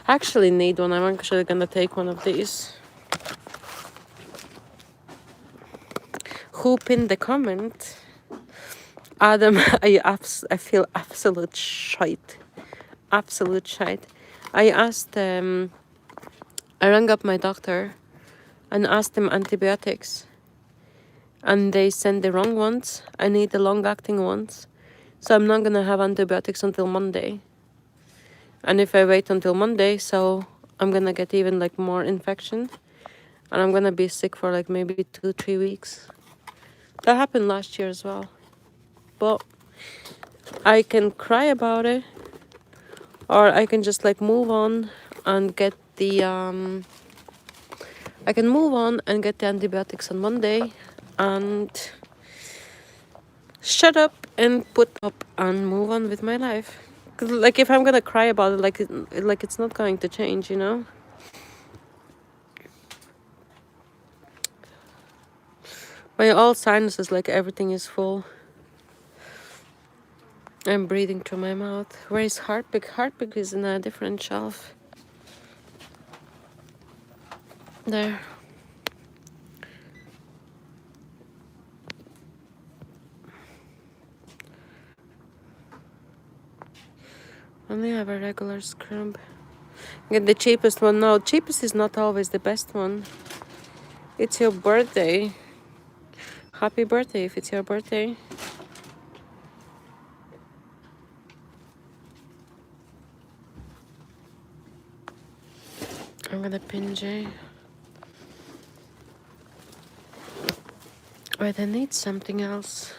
I actually need one. I'm actually gonna take one of these. Who pinned the comment? Adam, I feel absolute shite. Absolute shite. I asked, I rang up my doctor and asked them antibiotics. And they sent the wrong ones. I need the long-acting ones. So I'm not gonna have antibiotics until Monday. And if I wait until Monday, so I'm gonna get even like more infection. And I'm gonna be sick for like maybe 2-3 weeks. That happened last year as well. But I can cry about it, or I can just like move on and get the I can move on and get the antibiotics on Monday and shut up and put up and move on with my life. 'Cause like if I'm gonna cry about it, like it's not going to change, you know. My all sinuses, like everything is full. I'm breathing through my mouth. Where is Harpic? Harpic is in a different shelf. There. Only have a regular scrub. Get the cheapest one. No, cheapest is not always the best one. It's your birthday. Happy birthday if it's your birthday. I'm gonna pin Jay. Wait, I need something else.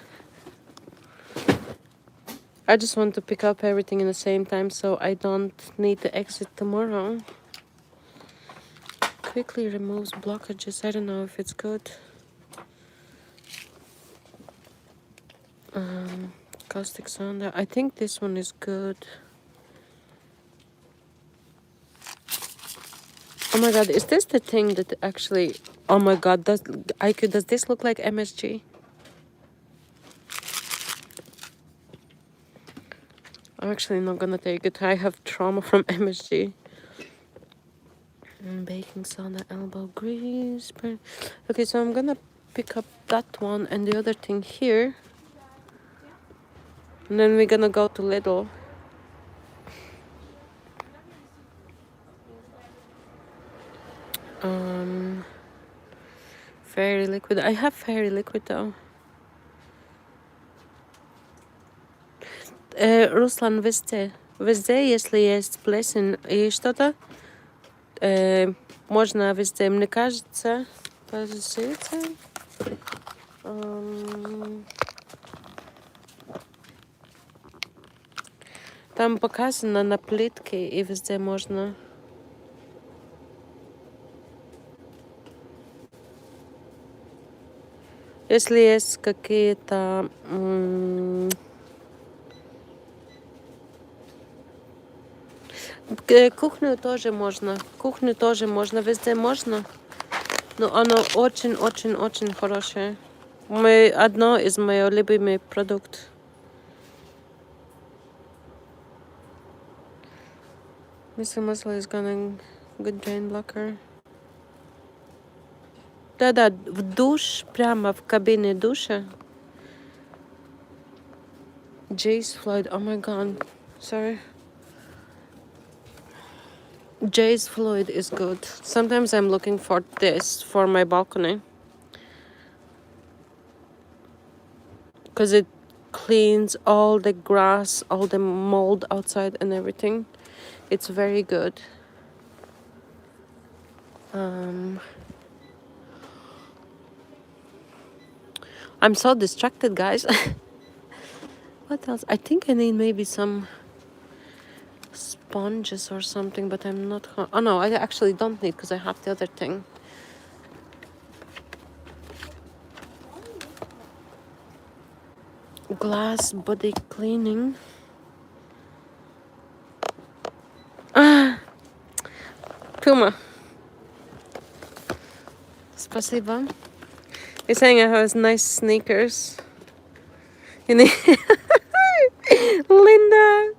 I just want to pick up everything in the same time so I don't need to exit tomorrow. Quickly removes blockages. I don't know if it's good. Caustic soda. I think this one is good. Oh my god, is this the thing that actually... Oh my god, does IQ, does this look like MSG? I'm actually not gonna take it. I have trauma from MSG. Baking soda, elbow grease. Okay, so I'm gonna pick up that one and the other thing here. And then we're gonna go to Lidl. Fairy liquid. I have fairy liquid though. Ruslan, везде, если есть плесень и что-то, можно везде, мне кажется, там показано на плитке и везде можно. Если есть какие-то... Кухню тоже можно. Кухню тоже можно. Везде можно. Но оно очень-очень-очень хорошее. Одно из моих любимых продуктов. Mr. Muscle is gonna good drain blocker. Да-да, в душ, прямо в кабине душа. Jay's Floyd, oh my god, sorry. Jay's Floyd is good. Sometimes I'm looking for this for my balcony. Because it cleans all the grass, all the mold outside and everything. It's very good. I'm so distracted, guys. What else? I think I need maybe some sponges or something, but I'm not... Oh no, I actually don't need because I have the other thing. Glass body cleaning. Puma. Спасибо. You're saying I have nice sneakers. You need... Linda!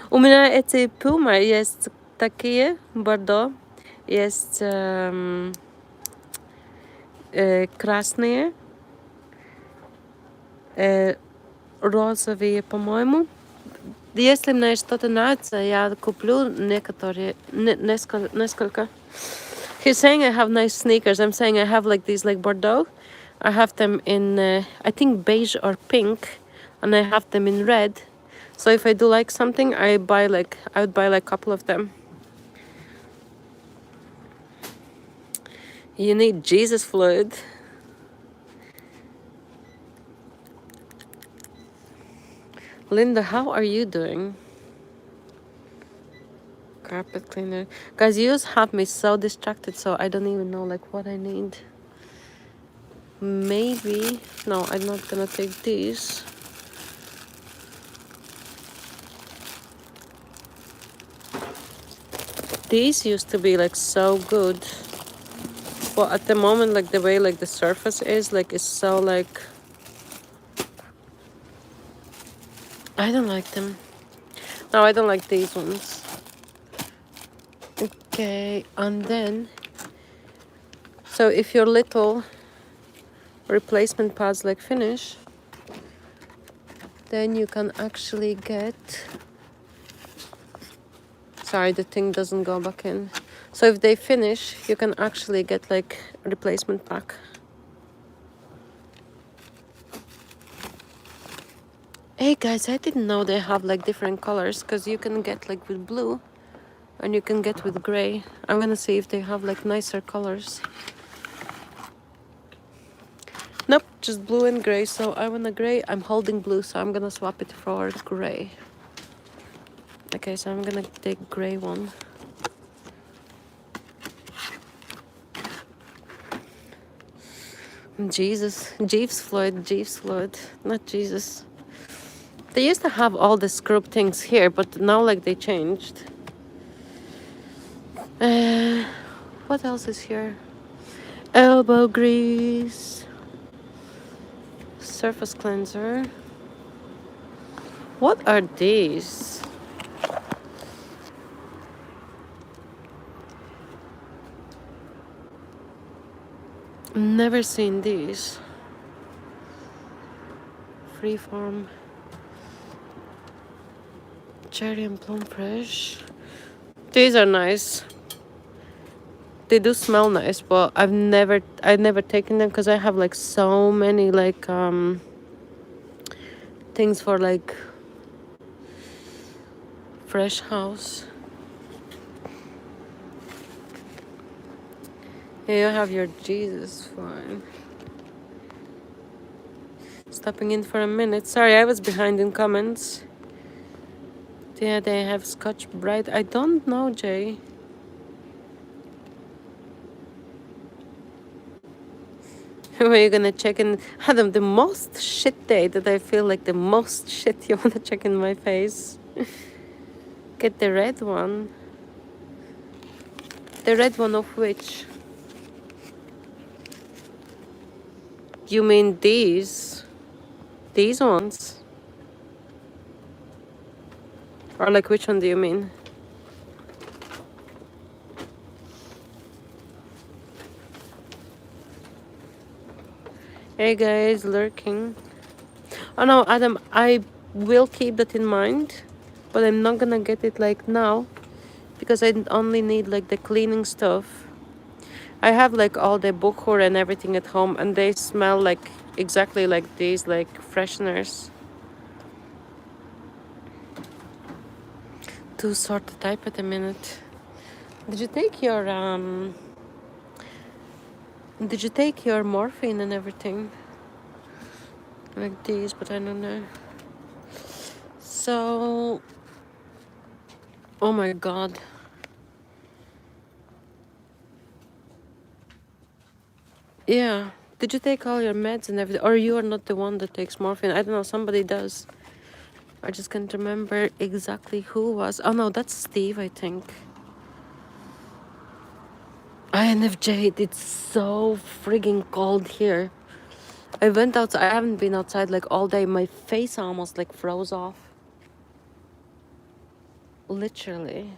У меня эти Puma есть такие, бордо. Есть красные, розовые, по-моему. Если мне что-то нравится, я куплю некоторые, несколько. He's saying I have nice sneakers. I'm saying I have like these like Bordeaux. I have them in, I think beige or pink. And I have them in red. So if I do like something, I would buy like a couple of them. You need Jesus fluid. Linda, how are you doing? Carpet cleaner. Guys, you have me so distracted, so I don't even know like what I need. Maybe... No, I'm not gonna take these. These used to be like so good. But at the moment, like the way like the surface is, like it's so like... I don't like them. No, I don't like these ones. Okay, and then... So if your little replacement pads like finish, then you can actually get... Sorry, the thing doesn't go back in. So if they finish, you can actually get like a replacement pack. Hey guys, I didn't know they have like different colors, because you can get like with blue and you can get with gray. I'm gonna see if they have like nicer colors. Nope, just blue and gray. So I want a gray. I'm holding blue, so I'm gonna swap it for gray. Okay, so I'm gonna take gray one. Jesus, Jeeves Floyd, not Jesus. They used to have all the scrub things here, but now like they changed. What else is here? Elbow grease, surface cleanser. What are these? Never seen these. Freeform, cherry and plum fresh. These are nice. They do smell nice, but I've never taken them because I have like so many like things for like fresh house. Yeah, you have your Jesus fine. Stopping in for a minute. Sorry, I was behind in comments. Yeah, they have Scotch Brite. I don't know, Jay. Were you gonna check in? Adam, the most shit day that I feel like the most shit you wanna check in my face. Get the red one. The red one of which? You mean these? These ones? Or like which one do you mean? Hey guys, lurking. Oh no, Adam, I will keep that in mind, but I'm not gonna get it like now because I only need like the cleaning stuff. I have like all the bukhor and everything at home, and they smell like exactly like these, like fresheners. To sort the type at a minute. Did you take your morphine and everything? Like these, but I don't know. So, oh my god. Yeah. Did you take all your meds and everything? Or you are not the one that takes morphine? I don't know, somebody does. I just can't remember exactly who was. Oh no, that's Steve, I think. INFJ, it's so frigging cold here. I went outside, I haven't been outside like all day. My face almost like froze off. Literally.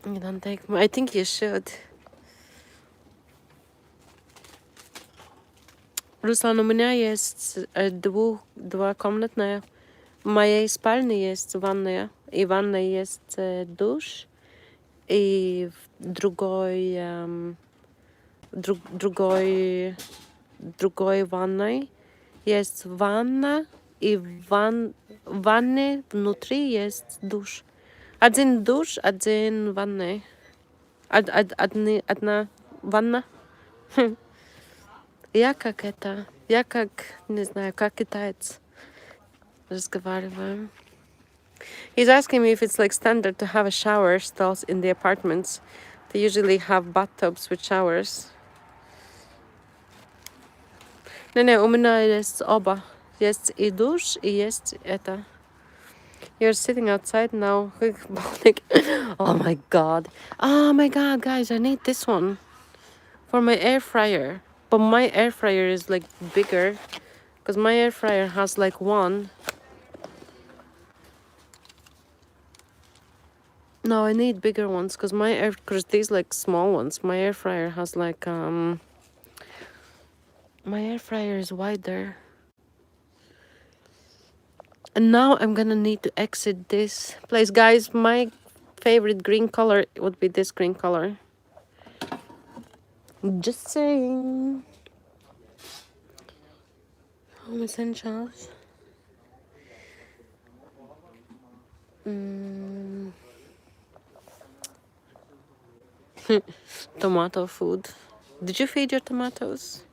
You don't take I think you should. Ruslan, у меня есть двухкомнатная. В моей спальне есть ванная. И в ванной есть душ. И в другой ванной есть ванна. И в ванне внутри есть душ. Один душ, один ванной. Одна ванна. Я как это, я как, не знаю, как китаец разговариваю. He's asking me if it's like standard to have a shower stalls in the apartments. They usually have bathtubs with showers. Не, у меня есть оба. Есть и душ, и есть это. You're sitting outside now. Oh my god. Oh my god, guys, I need this one for my air fryer. But my air fryer is like bigger because my air fryer has like one. No, I need bigger ones because because these like small ones. My air fryer has like my air fryer is wider. And now I'm gonna need to exit this place, guys. My favorite green color would be this green color. Just saying. Home essentials. Tomato food. Did you feed your tomatoes?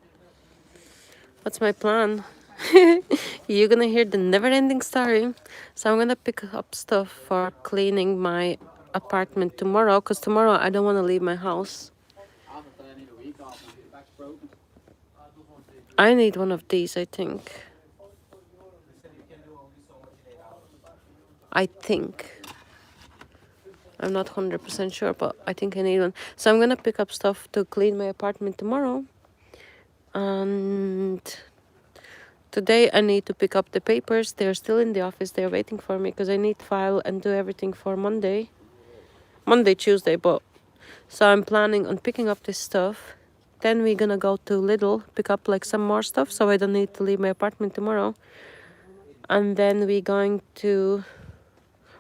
What's my plan? You're gonna hear the never-ending story. So I'm gonna pick up stuff for cleaning my apartment tomorrow, because tomorrow I don't want to leave my house. I need one of these, I think. I'm not 100% sure, but I think I need one. So I'm gonna pick up stuff to clean my apartment tomorrow. And today I need to pick up the papers. They're still in the office. They're waiting for me because I need to file and do everything for Monday, Tuesday. But so I'm planning on picking up this stuff. Then we're gonna go to Lidl, pick up like some more stuff so I don't need to leave my apartment tomorrow. And then we're going to,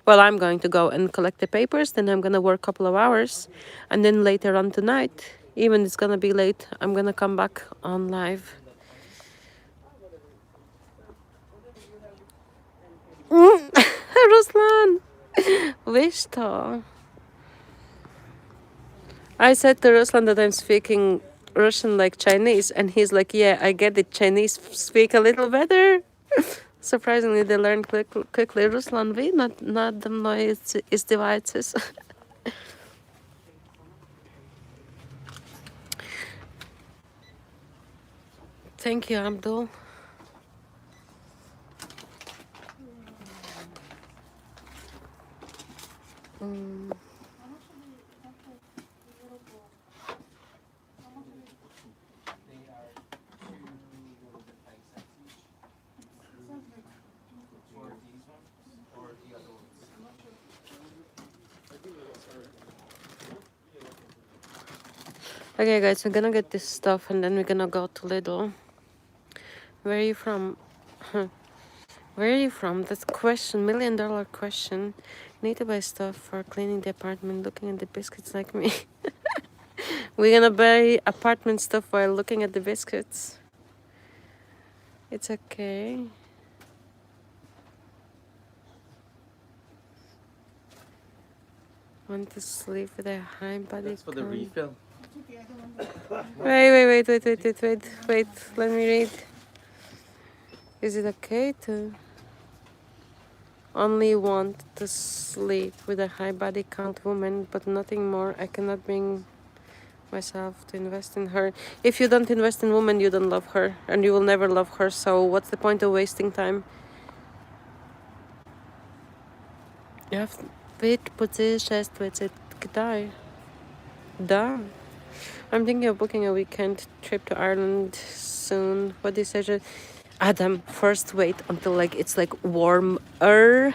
well, I'm going to go and collect the papers. Then I'm gonna work a couple of hours. And then later on tonight, even it's gonna be late, I'm gonna come back on live. Ruslan! Wish to. I said to Ruslan that I'm speaking Russian like Chinese, and he's like, yeah, I get it. Chinese speak a little better. Surprisingly, they learned quickly. Ruslan, we not the noise is devices. Thank you, Abdul. Okay, guys, I'm gonna get this stuff and then we're gonna go to Lidl. Where are you from? Where are you from? That's a question, $1 million question. Need to buy stuff for cleaning the apartment, looking at the biscuits like me. We're gonna buy apartment stuff while looking at the biscuits. It's okay. Want to sleep with a high body That's for the count. refill. Wait. Let me read. Is it okay to only want to sleep with a high body count woman, but nothing more? I cannot bring myself to invest in her. If you don't invest in women, you don't love her, and you will never love her. So what's the point of wasting time? You have wait, Да. I'm thinking of booking a weekend trip to Ireland soon. What decision? Adam, first wait until like it's like warmer.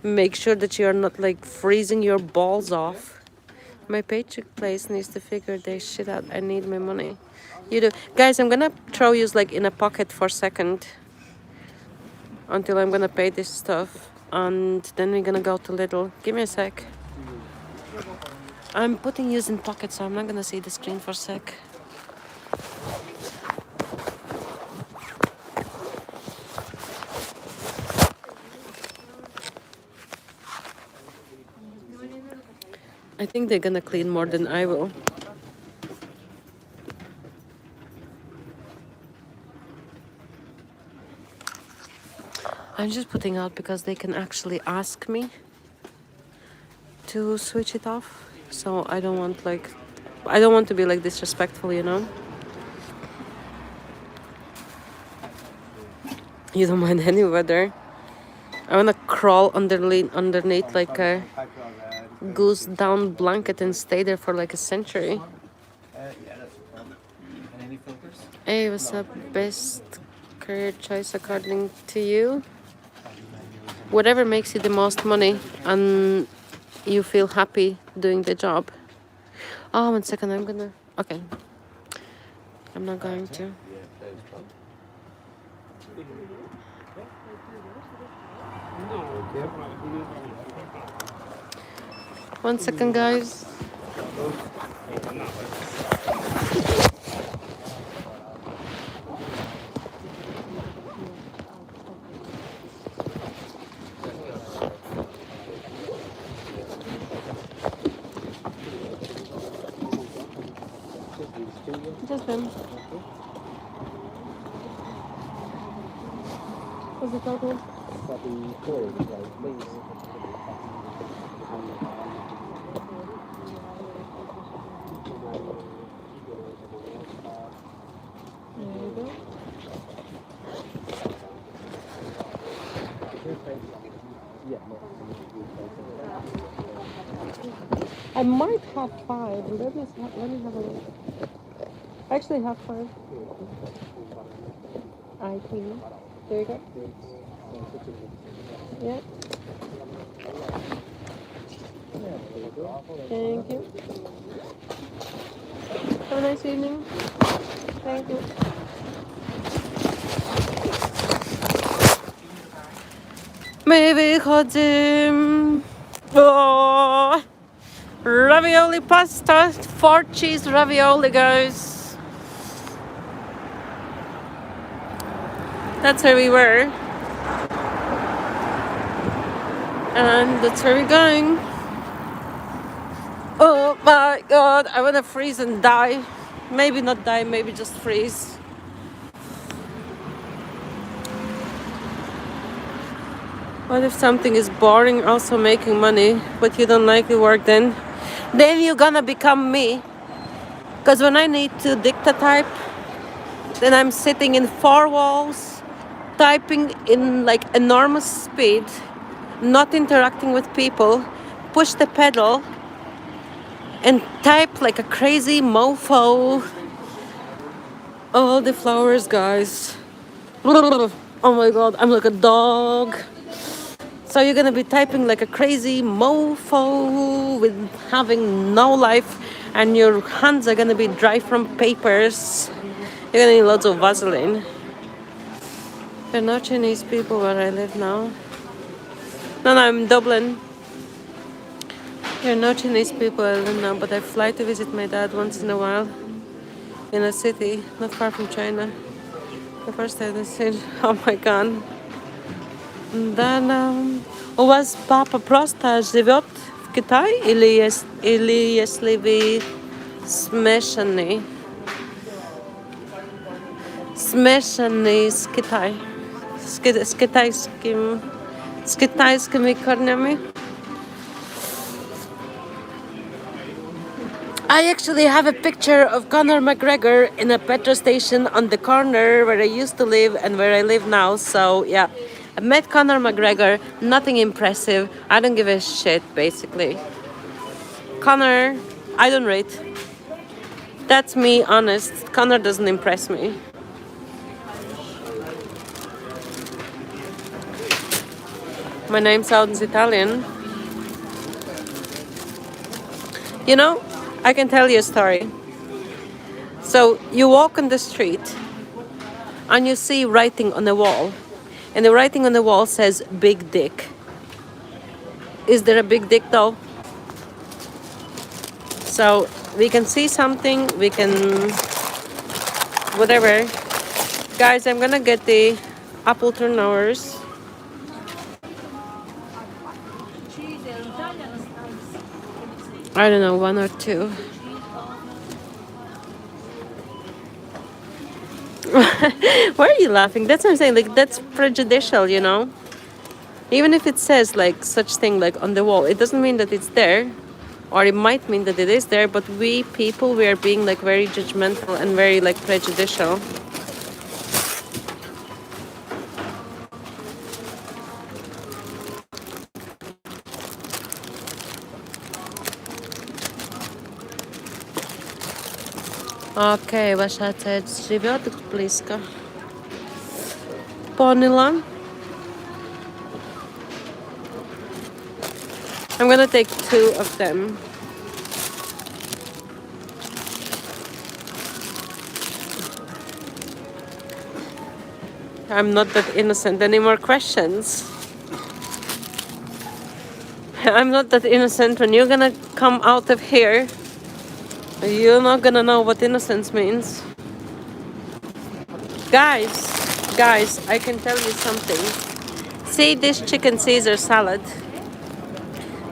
Make sure that you are not like freezing your balls off. My paycheck place needs to figure their shit out. I need my money. You do. Guys, I'm gonna throw you like in a pocket for a second until I'm gonna pay this stuff. And then we're gonna go to Lidl. Give me a sec. I'm putting you in pocket, so I'm not gonna see the screen for a sec. I think they're gonna clean more than I will. I'm just putting out because they can actually ask me to switch it off. So I don't want to be like disrespectful, you know? You don't mind any weather. I wanna crawl underneath like a goose down blanket and stay there for like a century. Any filters? Hey, what's up? Best career choice according to you? Whatever makes you the most money and you feel happy doing the job. Oh, 1 second, okay. I'm not going to. 1 second, guys. Just one. What's the total? There you go. I might have 5. Let me have a look. I actually have 5. I think. There you go. Yeah. Thank you. Have a nice evening. Thank you. My wychodzimy. Oh, ravioli pasta, 4 cheese ravioli, guys. That's where we were. And that's where we're going. Oh my god, I wanna freeze and die. Maybe not die, maybe just freeze. What if something is boring, also making money, but you don't like the work then? Then you're gonna become me. Because when I need to dictatype, then I'm sitting in 4 walls, typing in like enormous speed, not interacting with people, push the pedal, and type like a crazy mofo. All the flowers, guys. Oh my god, I'm like a dog. So you're gonna be typing like a crazy mofo with having no life, and your hands are gonna be dry from papers. You're gonna need lots of Vaseline. There are no Chinese people where I live now. No, I'm in Dublin. There are no Chinese people where I live now, but I fly to visit my dad once in a while in a city not far from China. The first time I said, oh my god. Да, у вас папа просто живет в Китае или если вы смешанный с Китаем, с китайскими корнями? I actually have a picture of Conor McGregor in a petrol station on the corner where I used to live and where I live now. So yeah, I met Conor McGregor. Nothing impressive. I don't give a shit, basically. Conor, I don't rate. That's me, honest. Conor doesn't impress me. My name sounds Italian. You know, I can tell you a story. So you walk on the street and you see writing on the wall. And the writing on the wall says big dick. Is there a big dick though? So we can see something, we can whatever. Guys, I'm gonna get the apple turnovers. I don't know, 1 or 2. Why are you laughing? That's what I'm saying, like that's prejudicial, you know? Even if it says like such thing like on the wall, it doesn't mean that it's there. Or it might mean that it is there, but we people, we are being like very judgmental and very like prejudicial. Окей, ваша отец живет близко. Поняла. I'm gonna take 2 of them. I'm not that innocent. Any more questions? I'm not that innocent. When you're gonna come out of here, you're not gonna know what innocence means. Guys, I can tell you something. See this chicken Caesar salad.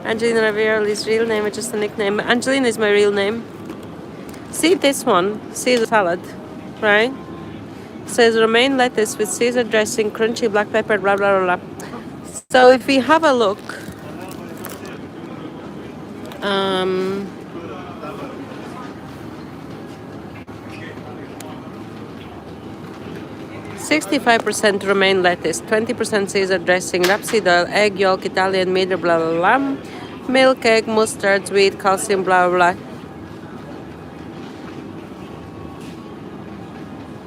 Angelina Ravioli's real name is just a nickname. Angelina is my real name. See this one, Caesar salad, right? Says romaine lettuce with Caesar dressing, crunchy black pepper, blah blah blah blah. So if we have a look, um, 65% romaine lettuce, 20% Caesar dressing, rapeseed oil, egg yolk, Italian meat, blah blah blah, milk, egg, mustard, wheat, calcium, blah blah blah.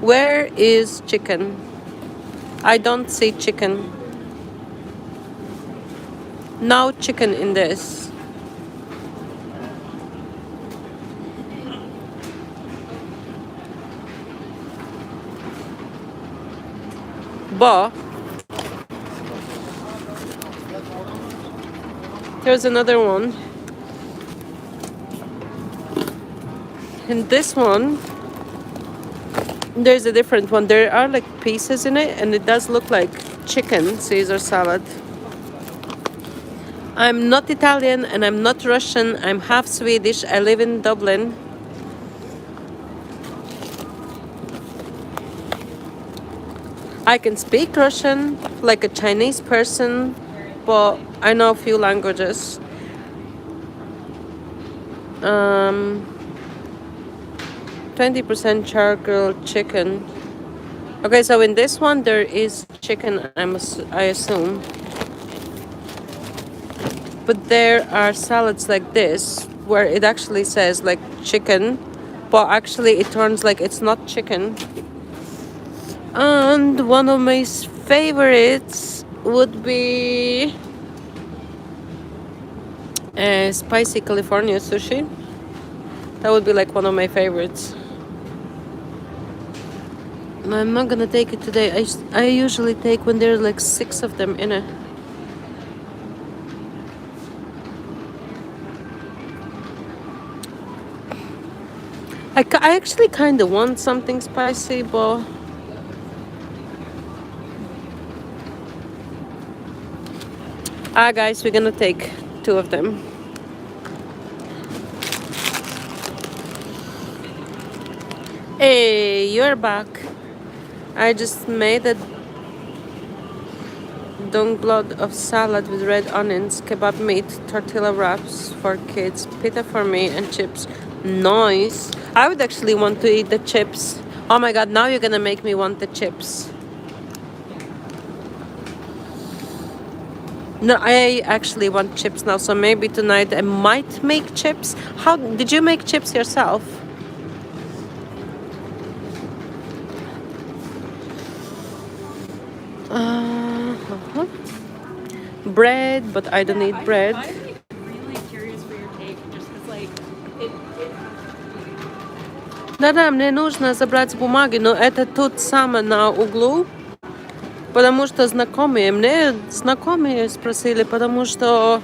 Where is chicken? I don't see chicken. No chicken in this. But here's another one. In this one, there's a different one. There are like pieces in it, and it does look like chicken Caesar salad. I'm not Italian and I'm not Russian. I'm half Swedish. I live in Dublin. I can speak Russian like a Chinese person, but I know a few languages. 20% charcoal chicken. Okay, so in this one there is chicken, I assume. But there are salads like this where it actually says like chicken, but actually it turns like it's not chicken. And one of my favorites would be spicy California sushi. That would be like one of my favorites. I'm not gonna take it today. I usually take when there's like 6 of them in it. I actually kind of want something spicy, but guys, we're gonna take 2 of them. Hey, you're back. I just made a blood of salad with red onions, kebab meat, tortilla wraps for kids, pita for me, and chips. Nice. I would actually want to eat the chips. Oh my god, now you're gonna make me want the chips. No, I actually want chips now, so maybe tonight I might make chips. How did you make chips yourself? Bread, but I don't need bread. I'm like really curious for your take, just because like it. Да, мне нужно забрать бумаги, но это тут само на углу, потому что мне знакомые спросили, потому что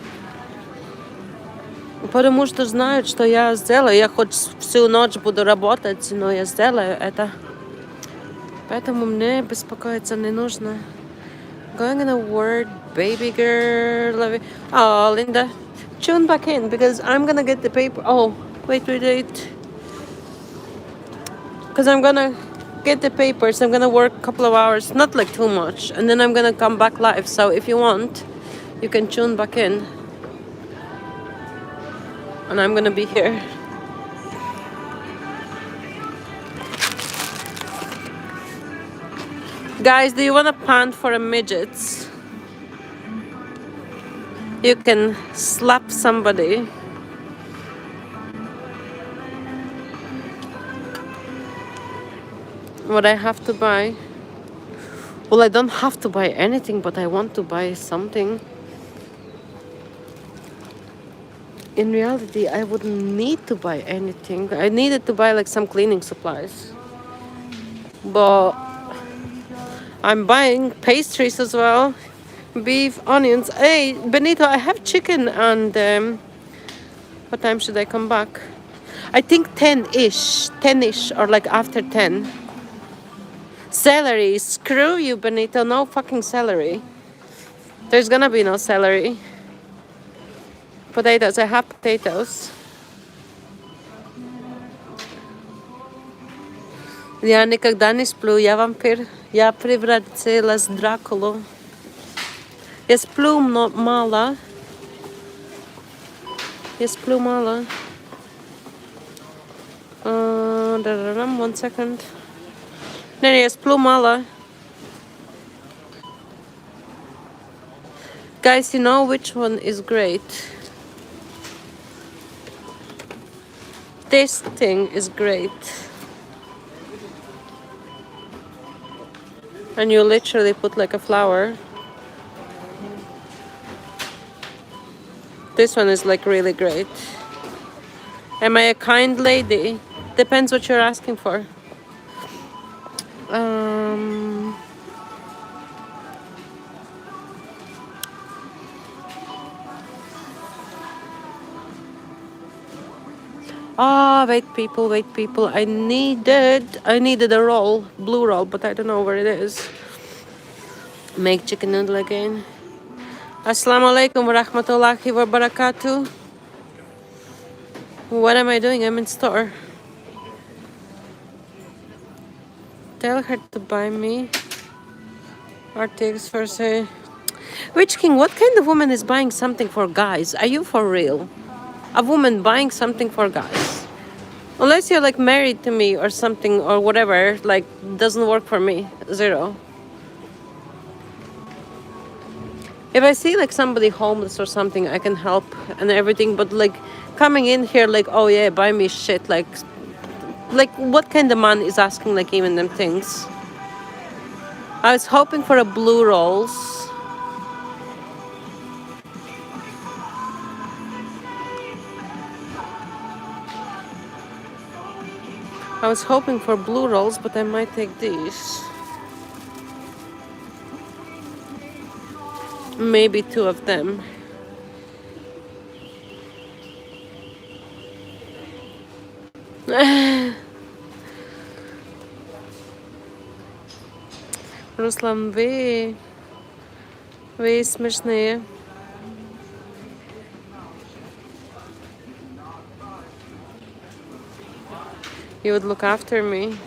знают, что я сделаю. Я хоть всю ночь буду работать, но я сделаю это. Поэтому мне беспокоиться не нужно. Going in a word, baby girl. Oh, Linda, tune back in because I'm gonna get the paper. Oh, wait. Because I'm gonna get the papers. I'm gonna work a couple of hours, not like too much, and then I'm gonna come back live. So if you want, you can tune back in, and I'm gonna be here. Guys, do you want to pant for a midgets? You can slap somebody. What I have to buy? Well, I don't have to buy anything, but I want to buy something. In reality, I wouldn't need to buy anything. I needed to buy like some cleaning supplies. But I'm buying pastries as well. Beef, onions. Hey, Benito, I have chicken and what time should I come back? I think 10-ish or like after 10. Celery, screw you, Benito, no fucking celery. There's gonna be no celery. Potatoes, I have potatoes. Я никогда не сплю, я вампир. Я превратилась в Дракулу. Я сплю мало. Я сплю мало. One second. Не, я сплю мало. Guys, you know which one is great? This thing is great. And you literally put like a flower. This one is like really great. Am I a kind lady? Depends what you're asking for. Wait people. I needed a roll, blue roll, but I don't know where it is. Make chicken noodle again. Assalamu alaikum wa rahmatullahi wa barakatuh. What am I doing? I'm in store. Tell her to buy me RTX for say. Witch King, what kind of woman is buying something for guys? Are you for real? A woman buying something for guys? Unless you're like married to me or something or whatever, like doesn't work for me. Zero. If I see like somebody homeless or something, I can help and everything, but like coming in here like, oh yeah, buy me shit, like what kind of man is asking like even them things? I was hoping for a blue rolls. I was hoping for blue rolls, but I might take these. Maybe two of them. Ruslan, вы смешные. You would look after me.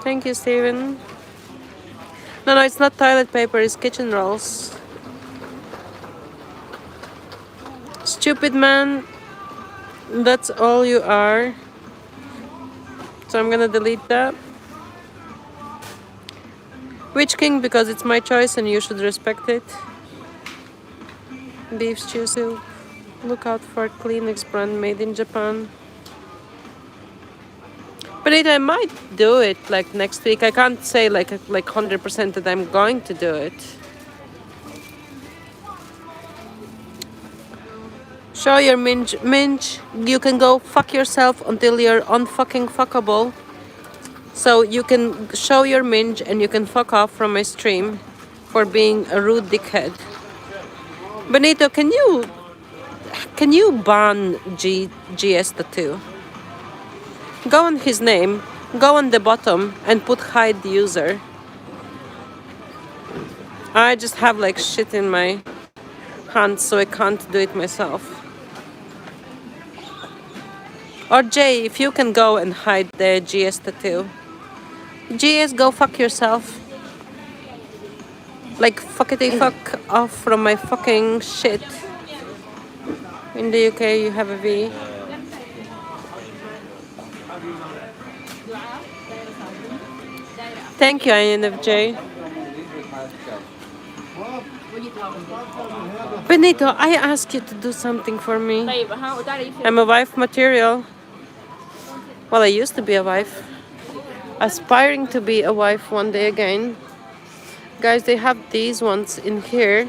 Thank you, Steven. No, it's not toilet paper, it's kitchen rolls. Stupid man, that's all you are. So I'm gonna delete that. Witch King, because it's my choice and you should respect it. Beef stew soup. Look out for Kleenex brand made in Japan. But I might do it like next week. I can't say like 100% that I'm going to do it. Show your minge. You can go fuck yourself until you're unfucking fuckable. So you can show your minge and you can fuck off from my stream for being a rude dickhead. Benito, can you ban GS Tattoo? Go on his name, go on the bottom and put hide user. I just have like shit in my hands, so I can't do it myself. Or Jay, if you can go and hide the GS Tattoo. GS, go fuck yourself. Like fuckity fuck off from my fucking shit. In the UK you have a V. Thank you, INFJ. Benito, I asked you to do something for me. I'm a wife material. Well, I used to be a wife. Aspiring to be a wife one day again. Guys, they have these ones in here.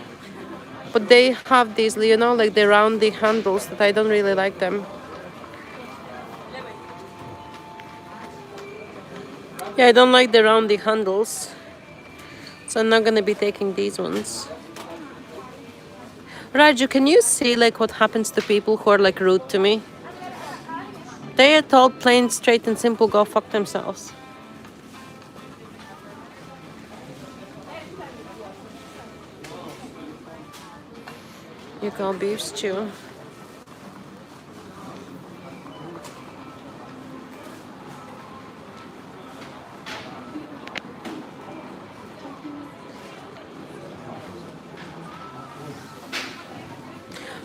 But they have these, you know, like the roundy handles that I don't really like them. Yeah, I don't like the roundy handles. So I'm not gonna be taking these ones. Raju, can you see like what happens to people who are like rude to me? They are told plain, straight and simple, go fuck themselves. You call beef stew.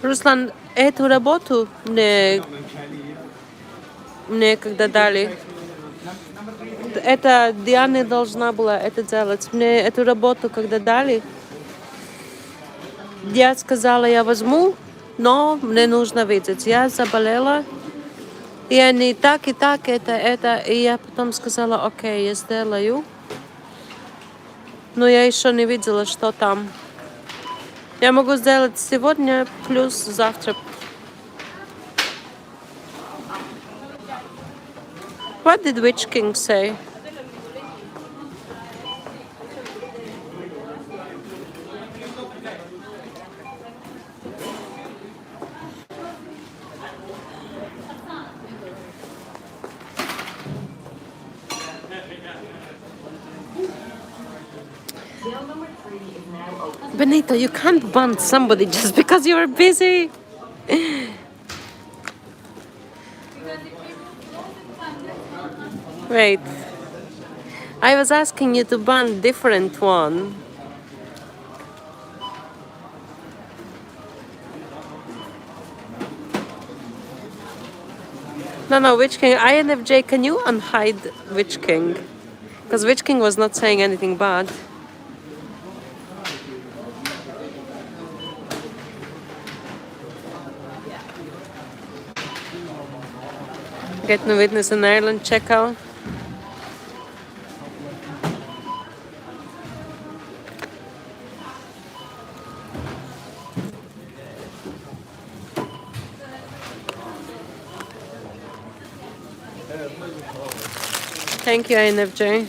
Руслан, эту работу мне когда дали, это Диана должна была это делать. Мне эту работу когда дали, я сказала, я возьму, но мне нужно видеть. Я заболела, и они так, это. И я потом сказала, окей, я сделаю. Но я еще не видела, что там. Я могу сделать сегодня плюс завтра. What did Witch King say? Benito, you can't ban somebody just because you're busy. Wait. I was asking you to ban different one. No, Witch King. INFJ, can you unhide Witch King? Because Witch King was not saying anything bad. Get no witness in Ireland, check out. Thank you, INFJ.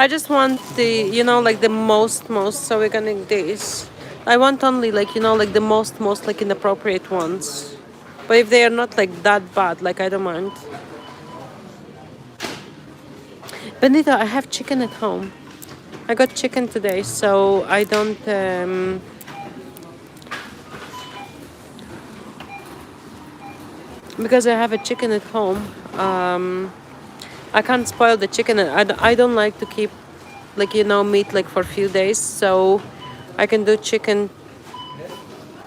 I just want the, like the most, so we're gonna this. I want only like, like the most, like inappropriate ones. But if they are not like that bad, like I don't mind. Benito, I have chicken at home. I got chicken today, so I don't, because I have a chicken at home, I can't spoil the chicken. I don't like to keep, like, meat like for a few days, so I can do chicken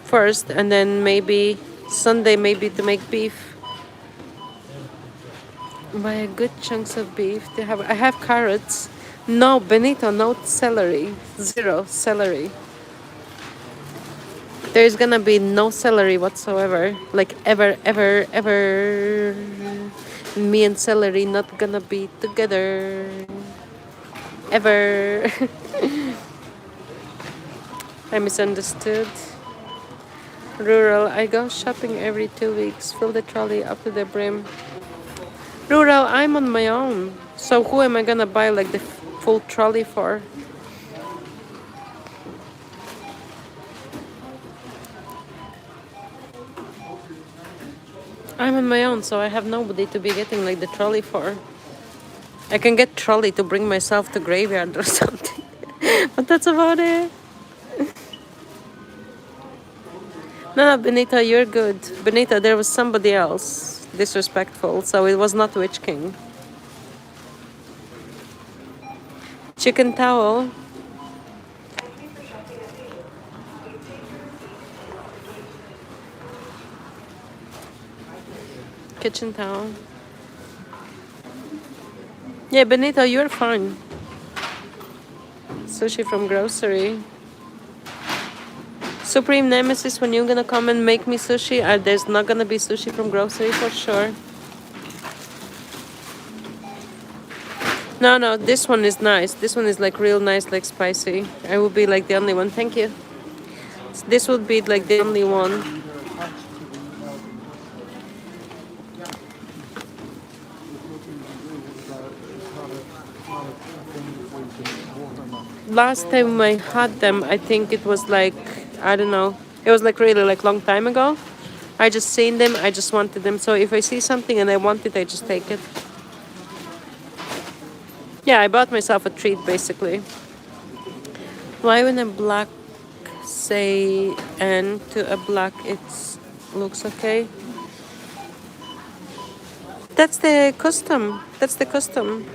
first and then maybe Sunday maybe to make beef. Buy a good chunks of beef. I have carrots. No, Benito, no celery. Zero celery. There's gonna be no celery whatsoever. Like ever. Me and celery not gonna be together. Ever. I misunderstood. Rural, I go shopping every 2 weeks. Fill the trolley up to the brim. Rural, I'm on my own. So who am I gonna buy like the full trolley for? I'm on my own, so I have nobody to be getting like the trolley for. I can get trolley to bring myself to graveyard or something. But that's about it. No, Benita, you're good. Benita, there was somebody else disrespectful, so it was not Witch King. Chicken towel. Kitchen towel. Yeah, Benita, you're fine. Sushi from grocery. Supreme Nemesis, when you're gonna come and make me sushi, there's not gonna be sushi from grocery for sure. No, this one is nice. This one is like real nice, like spicy. I will be like the only one. Thank you. This would be like the only one. Last time I had them, I think it was like, I don't know. It was like really like long time ago. I just seen them. I just wanted them. So if I see something and I want it, I just take it. Yeah, I bought myself a treat basically. Why when a black say N to a black it looks okay? That's the custom. That's the custom.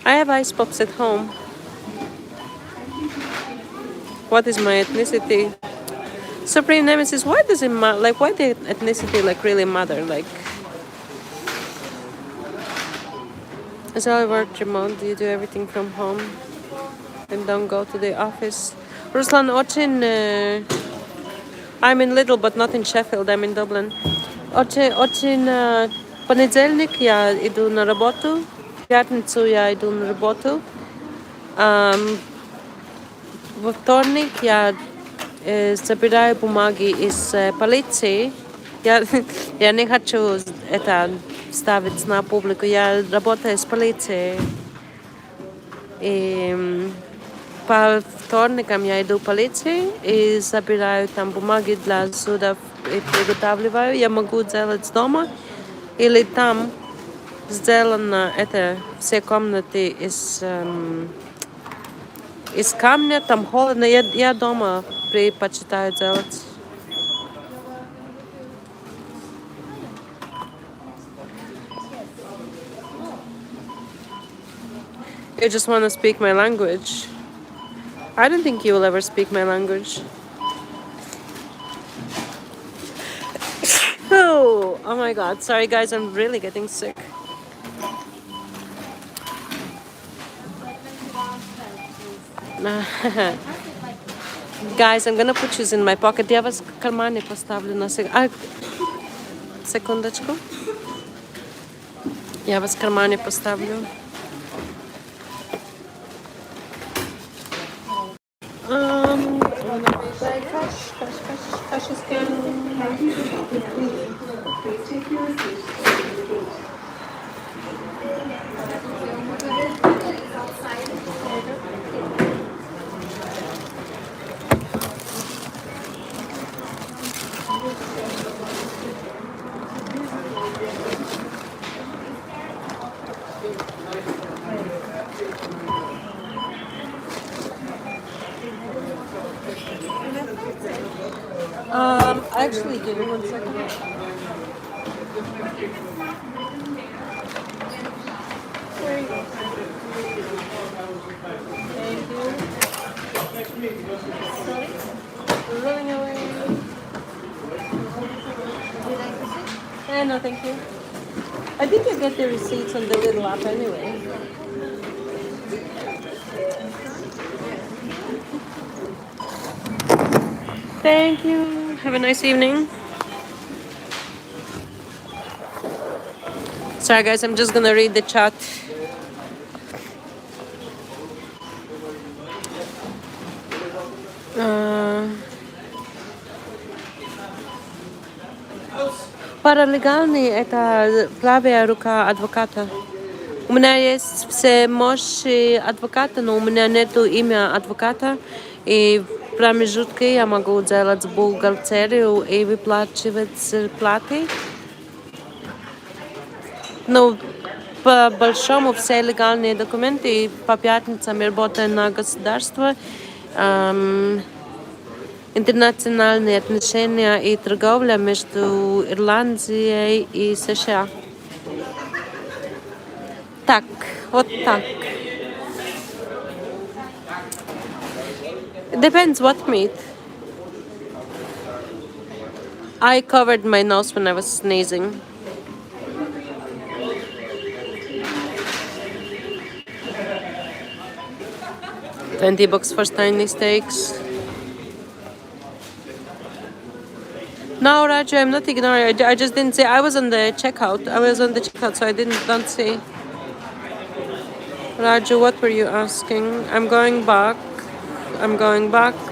I have ice pops at home. What is my ethnicity? Supreme Nemesis, why does it matter? Like, why the ethnicity, like, really matter? Like, so I work remote, you do everything from home and don't go to the office. Ruslan, I'm in Lidl, but not in Sheffield, I'm in Dublin. Очень понедельник я иду на работу, в пятницу я иду на работу, во вторник я забираю бумаги из полиции. Я не хочу это ставить на публику. Я работаю с полицией. И по вторникам я иду в полицию и забираю там бумаги для судов и приготавливаю. Я могу делать дома или там сделано это все комнаты из камня, там холодно. Я дома предпочитаю делать. You just want to speak my language. I don't think you will ever speak my language. Oh my god. Sorry guys, I'm really getting sick. Guys, I'm gonna put you in my pocket. Я вас в кармане поставлю на секундочку. Я вас в кармане поставлю. Cash is actually give me 1 second. There you go. Thank you. Sorry? We're running away. No, thank you. I think you get the receipts on the little app anyway. Thank you. Have a nice evening. Sorry guys, I'm just gonna read the chat. Паралегальный — это правая рука адвоката. У меня есть все мощи адвоката, но у меня нету имя адвоката. И в промежутке я могу делать бухгалтерию и выплачивать зарплаты. Но по большому все легальные документы. По пятницам я работаю на государство. Интернациональные отношения и торговля между Ирландией и США. Так, вот так. It depends what meat. I covered my nose when I was sneezing. $20 for tiny steaks. No, Raju, I'm not ignoring. I just didn't see. I was on the checkout. So I don't see. Raju, what were you asking? I'm going back.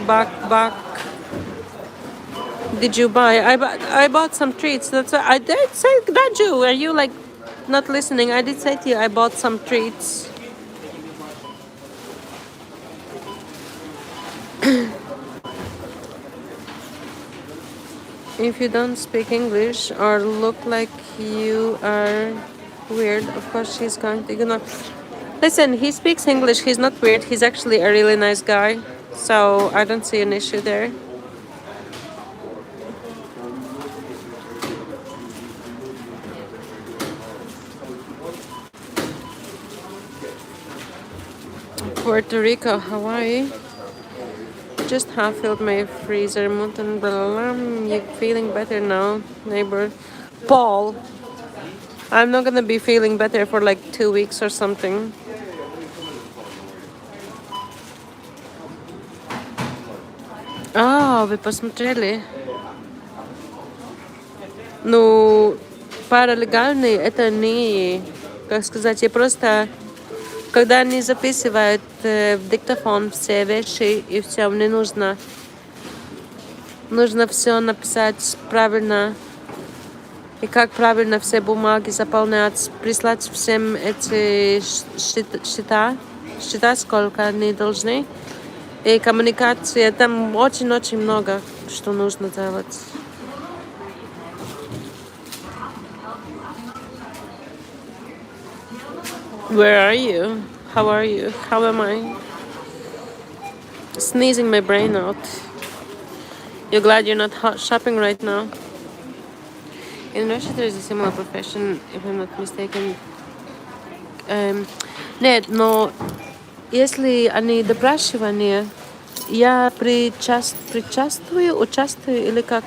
Back. Did you buy? I bought some treats. That's what I did say. Raju, are you like not listening? I did say to you I bought some treats. If you don't speak English or look like you are weird, of course she's going to ignore. Listen, he speaks English. He's not weird. He's actually a really nice guy. So I don't see an issue there. Puerto Rico, Hawaii. just half filled my freezer. Mutton, blah, blah, blah. You feeling better now, neighbor? Paul, I'm not gonna be feeling better for like 2 weeks or something. А, вы посмотрели? Ну, паралегальный это не, как сказать, я просто, когда они записывают в диктофон все вещи и все, мне нужно все написать правильно и как правильно все бумаги заполнять, прислать всем эти счета, сколько они должны. И коммуникация, там очень-очень много, что нужно делать. Where are you? How are you? How am I? Sneezing my brain out. You're glad you're not shopping right now? In Russia there is a similar profession, if I'm not mistaken. Нет, но если они допрашивания, я участвую или как?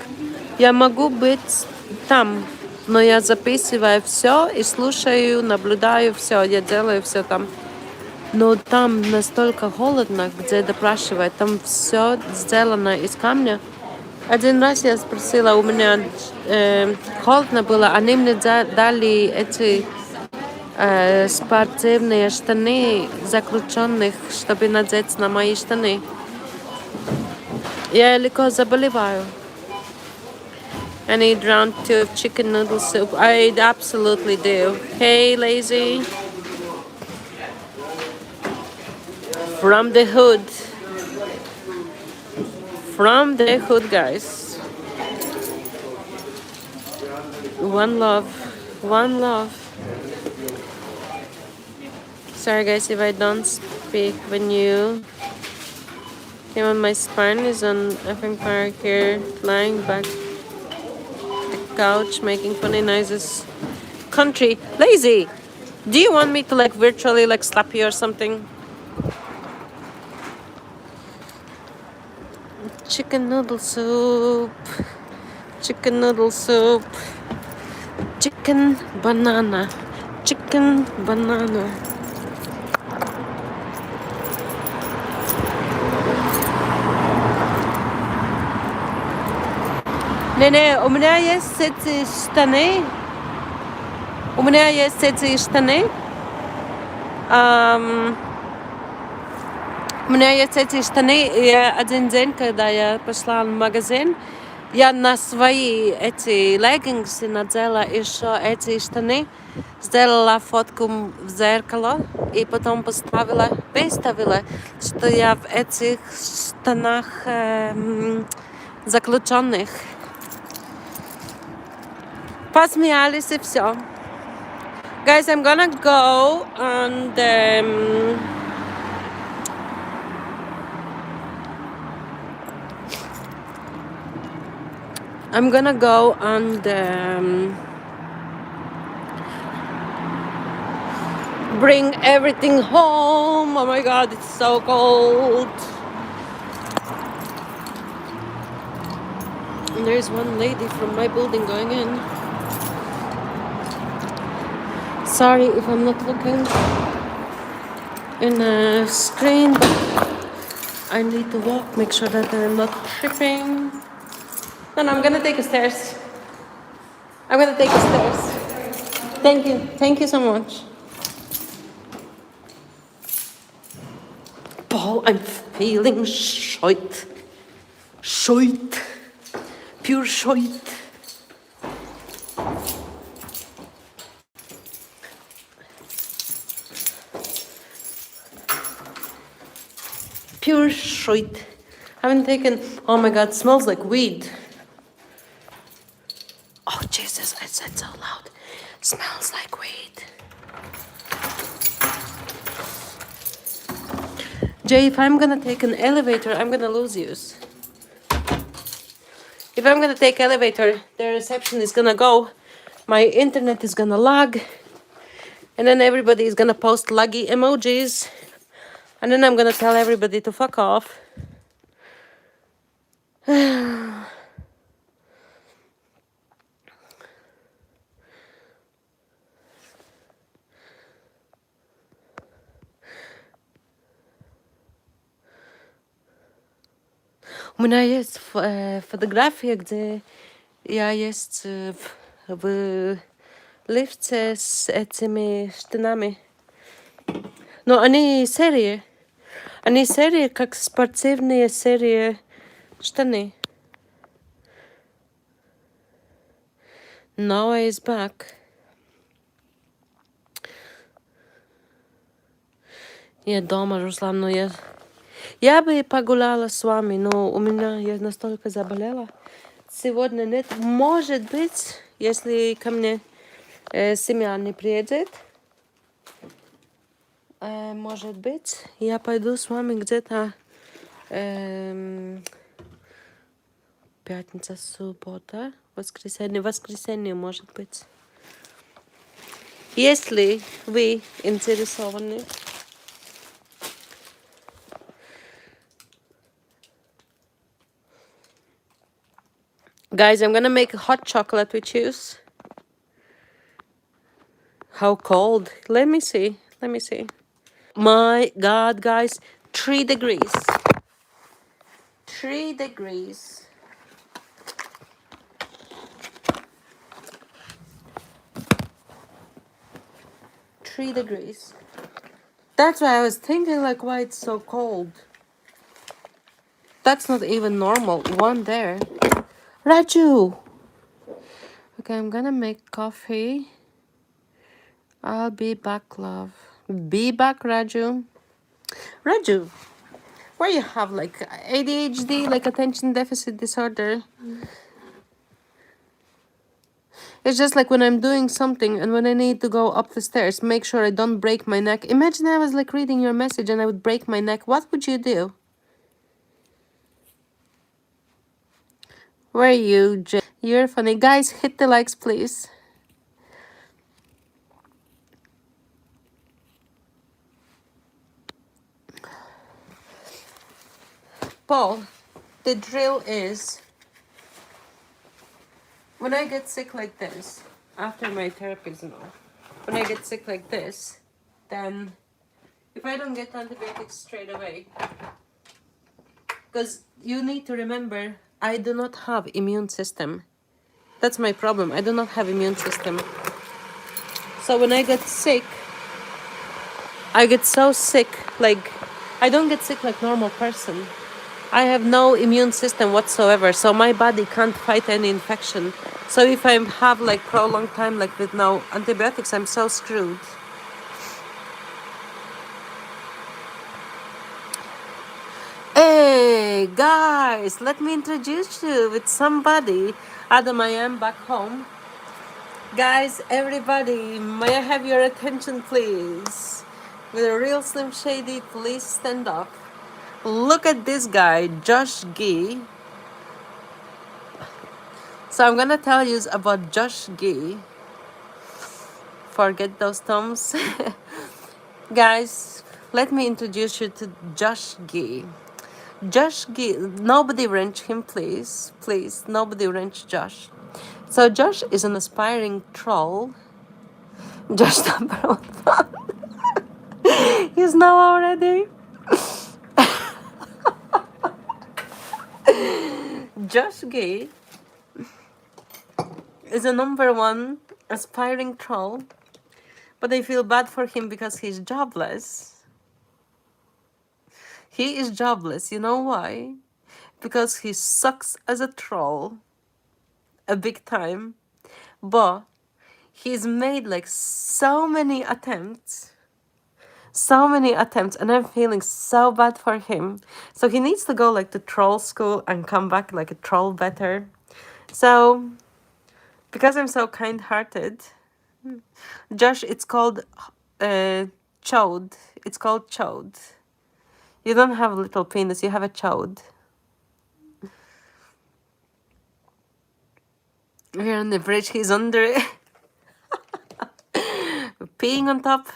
Я могу быть там, но я записываю все и слушаю, наблюдаю все, я делаю все там. Но там настолько холодно, где допрашивают, там все сделано из камня. Один раз я спросила, у меня холодно было, они мне дали эти спортивные штаны заключенных, чтобы надеть на мои штаны. Я легко заболеваю. I need round 2 of chicken noodle soup. I absolutely do. Hey, lazy. From the hood. From the hood, guys. One love. One love. Sorry, guys, if I don't speak when you came on. My spine is on effing fire here, lying back the couch, making funny noises. Country, lazy. Do you want me to like virtually like slap you or something? Chicken noodle soup. Chicken noodle soup. Chicken banana. Chicken banana. Не, у меня есть эти штаны. У меня есть эти штаны. У меня есть эти штаны. И один день, когда я пошла в магазин, я на свои эти леггинсы надела еще эти штаны, сделала фотку в зеркало и потом выставила, что я в этих штанах заключенных. Посмеялись и все. Guys, I'm gonna go and bring everything home. Oh my god, it's so cold. And there's one lady from my building going in. Sorry if I'm not looking in a screen, but I need to walk, make sure that I'm not tripping. No, I'm gonna take the stairs. I'm gonna take the stairs. Thank you so much. Paul, I'm feeling shite. Pure shite. Pure shit. Haven't taken. Oh my god, smells like weed. Oh Jesus, I said so loud. Smells like weed. Jay, if I'm gonna take an elevator, I'm gonna lose you. If I'm gonna take elevator, the reception is gonna go. My internet is gonna lag. And then everybody is gonna post laggy emojis. And then I'm gonna tell everybody to fuck off. У меня есть фотография, где я есть в лифте с этими штанами. Но они серии. Они серии, как спортивные серии штаны. Noah is back. Я дома, Руслан, но я бы погуляла с вами, но у меня я настолько заболела. Сегодня нет. Может быть, если ко мне семья не приедет, может быть, я пойду с вами где-то пятница, суббота, воскресенье, может быть. Если вы интересованы. Guys, I'm gonna make hot chocolate with juice. How cold? Let me see. My God, guys, 3 degrees. 3 degrees. That's why I was thinking, like, why it's so cold. That's not even normal. One there. Raju! Okay, I'm gonna make coffee. I'll be back, love. Be back, Raju. Raju, where you have like ADHD, like attention deficit disorder. It's just like when I'm doing something and when I need to go up the stairs, make sure I don't break my neck. Imagine I was like reading your message and I would break my neck. What would you do? Where are you, You're funny. Guys, hit the likes, please. Paul, the drill is when I get sick like this, after my therapies and all, when I get sick like this, then if I don't get antibiotics straight away, because you need to remember, I do not have immune system. That's my problem. I do not have immune system. So when I get sick, I get so sick, like I don't get sick like normal person. I have no immune system whatsoever, so my body can't fight any infection. So if I have like prolonged time like with no antibiotics, I'm so screwed. Hey guys, let me introduce you with somebody. Adam, I am back home. Guys, everybody, may I have your attention please? With a real Slim Shady, please stand up. Look at this guy, Josh Gee. So I'm gonna tell you about Josh Gee. Forget those thumbs. Guys, let me introduce you to Josh Gee. Josh Gee, nobody wrench him, please. Please, nobody wrench Josh. So Josh is an aspiring troll. Josh number 1. He's now already. Josh Gee is a number 1 aspiring troll, but I feel bad for him because he's jobless. He is jobless. You know why? Because he sucks as a troll. A big time. But he's made like so many attempts. And I'm feeling so bad for him. So he needs to go like to troll school and come back like a troll better. So because I'm so kind-hearted, Josh, it's called chode. It's called chode. You don't have a little penis, you have a chode. We're on the bridge, he's under it. Peeing on top.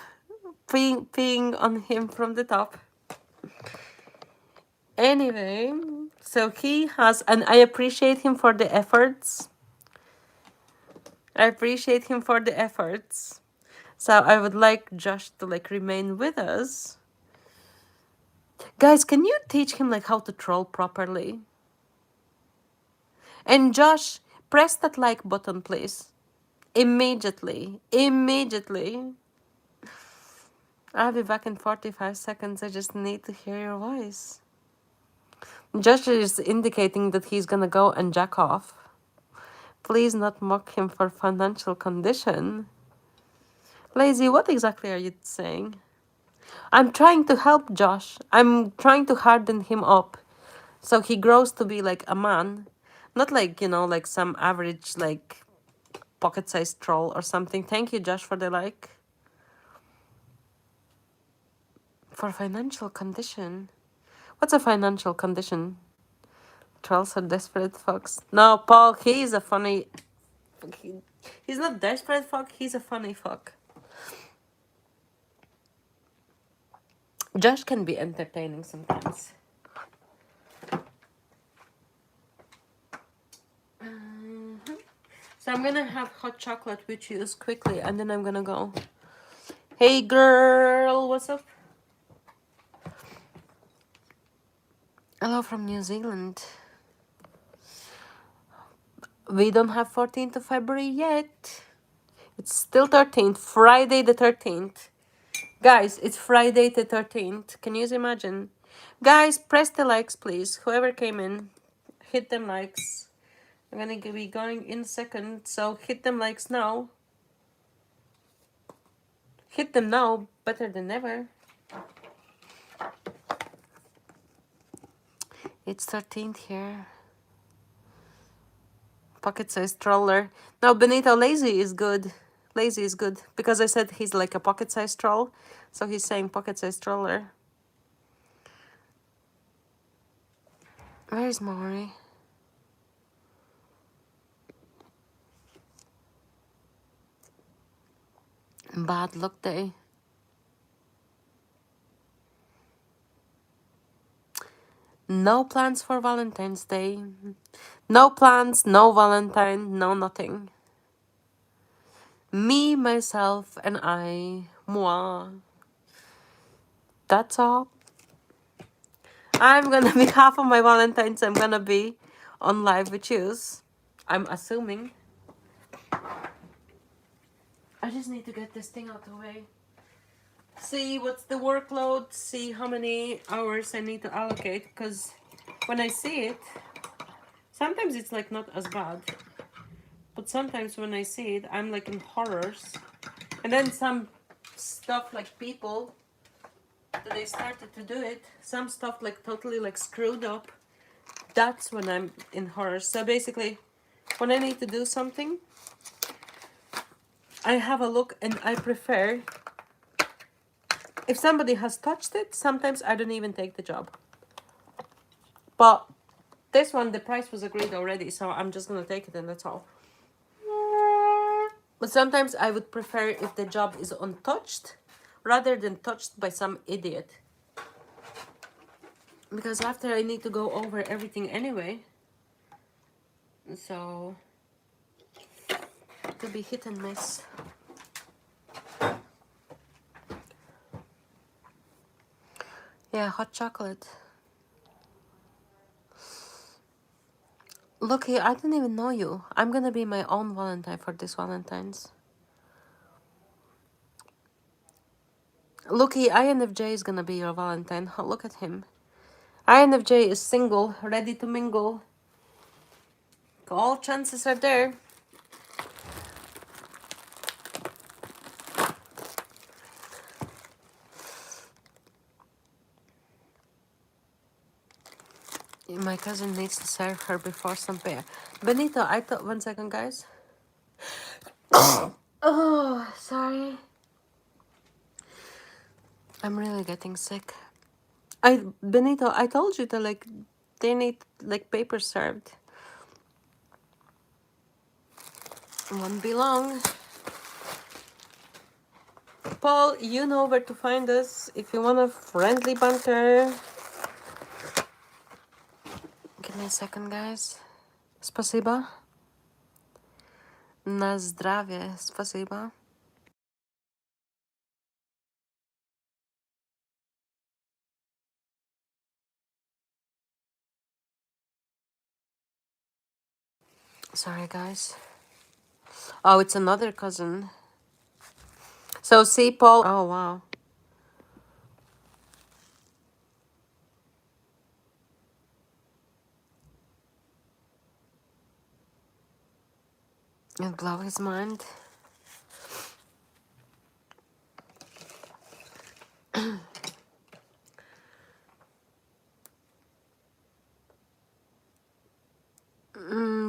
Peeing on him from the top. Anyway, So he has, and I appreciate him for the efforts. I appreciate him for the efforts. So I would like Josh to like remain with us. Guys, can you teach him like how to troll properly? And Josh, press that like button, please. Immediately. Immediately. I'll be back in 45 seconds. I just need to hear your voice. Josh is indicating that he's gonna go and jack off. Please not mock him for financial condition. Lazy, what exactly are you saying? I'm trying to help Josh. I'm trying to harden him up so he grows to be like a man. Not like, you know, like some average, like, pocket-sized troll or something. Thank you, Josh, for the like. For financial condition. What's a financial condition? Trolls are desperate fucks. No, Paul, he's a funny... He's not desperate fuck, he's a funny fuck. Josh can be entertaining sometimes. So I'm gonna have hot chocolate with you quickly and then I'm gonna go. Hey girl, what's up? Hello from New Zealand. We don't have 14th of February yet. It's still 13th, Friday the 13th. Guys, it's Friday the 13th. Can you imagine? Guys, press the likes, please. Whoever came in, hit them likes. I'm gonna be going in a second, so hit them likes now. Hit them now, better than ever. It's 13th here. Pocket-sized troller. No, Benito, lazy is good. Lazy is good. Because I said he's like a pocket-sized troll. So he's saying pocket-sized troller. Where is Maury? Bad luck day. No plans for Valentine's Day. No plans, no Valentine, no nothing. Me, myself, and I. Moi. That's all. I'm gonna be half of my Valentine's. I'm gonna be on live with yous. I'm assuming. I just need to get this thing out of the way. See what's the workload, see how many hours I need to allocate, because when I see it, sometimes it's like not as bad. But sometimes when I see it, I'm like in horrors. And then some stuff like people, that they started to do it, some stuff like totally like screwed up. That's when I'm in horrors. So basically, when I need to do something, I have a look and I prefer, if somebody has touched it, sometimes I don't even take the job. But this one, the price was agreed already, so I'm just gonna take it and that's all. But sometimes I would prefer if the job is untouched, rather than touched by some idiot. Because after I need to go over everything anyway. So, it could be hit and miss. Yeah, hot chocolate. Look, I don't even know you. I'm gonna be my own Valentine for this Valentine's. Looky, INFJ is gonna be your Valentine. Look at him. INFJ is single, ready to mingle. All chances are there. My cousin needs to serve her before some beer. Benito, I thought, 1 second, guys. Oh, sorry. I'm really getting sick. Benito, I told you that like they need like paper served. Won't be long. Paul, you know where to find us if you want a friendly banter. me a second, guys. Спасибо. На здравие. Спасибо. Sorry, guys. Oh, it's another cousin. So see, Paul. Oh, wow. It blow his mind.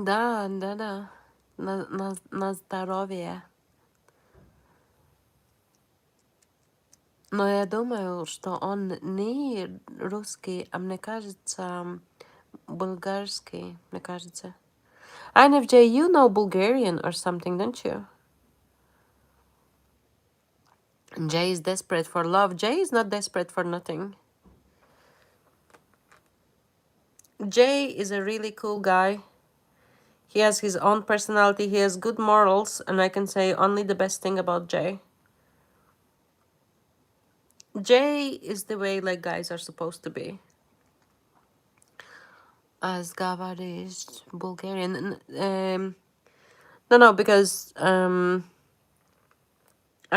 Да, да. На здоровье. Но я думаю, что он не русский, а мне кажется, bulgarский, мне кажется. And if Jay, you know Bulgarian or something, don't you? Jay is desperate for love. Jay is not desperate for nothing. Jay is a really cool guy. He has his own personality. He has good morals, and I can say only the best thing about Jay. Jay is the way like guys are supposed to be. As говоришь Bulgarian. No, because I'm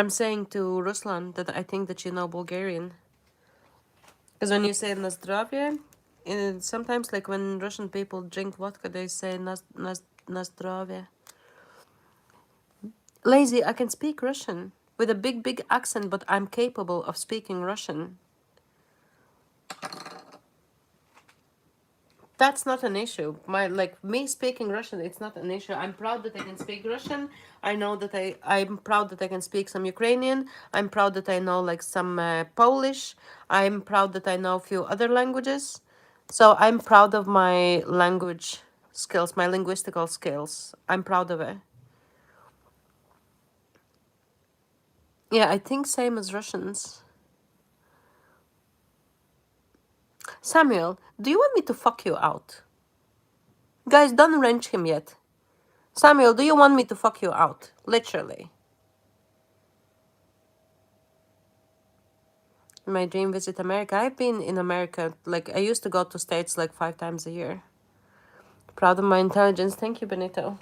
saying to Ruslan that I think that you know Bulgarian. Because when you say nazdravie, sometimes like when Russian people drink vodka, they say nazdravie. Lazy, I can speak Russian with a big accent, but I'm capable of speaking Russian. That's not an issue. Me speaking Russian, it's not an issue. I'm proud that I can speak Russian. I know that I'm proud that I can speak some Ukrainian. I'm proud that I know like some Polish. I'm proud that I know a few other languages. So I'm proud of my language skills, my linguistical skills. I'm proud of it. Yeah, I think same as Russians. Samuel, do you want me to fuck you out? Guys, don't wrench him yet. Samuel, do you want me to fuck you out? Literally. My dream visit America. I've been in America. Like, I used to go to States like 5 times a year. Proud of my intelligence. Thank you, Benito.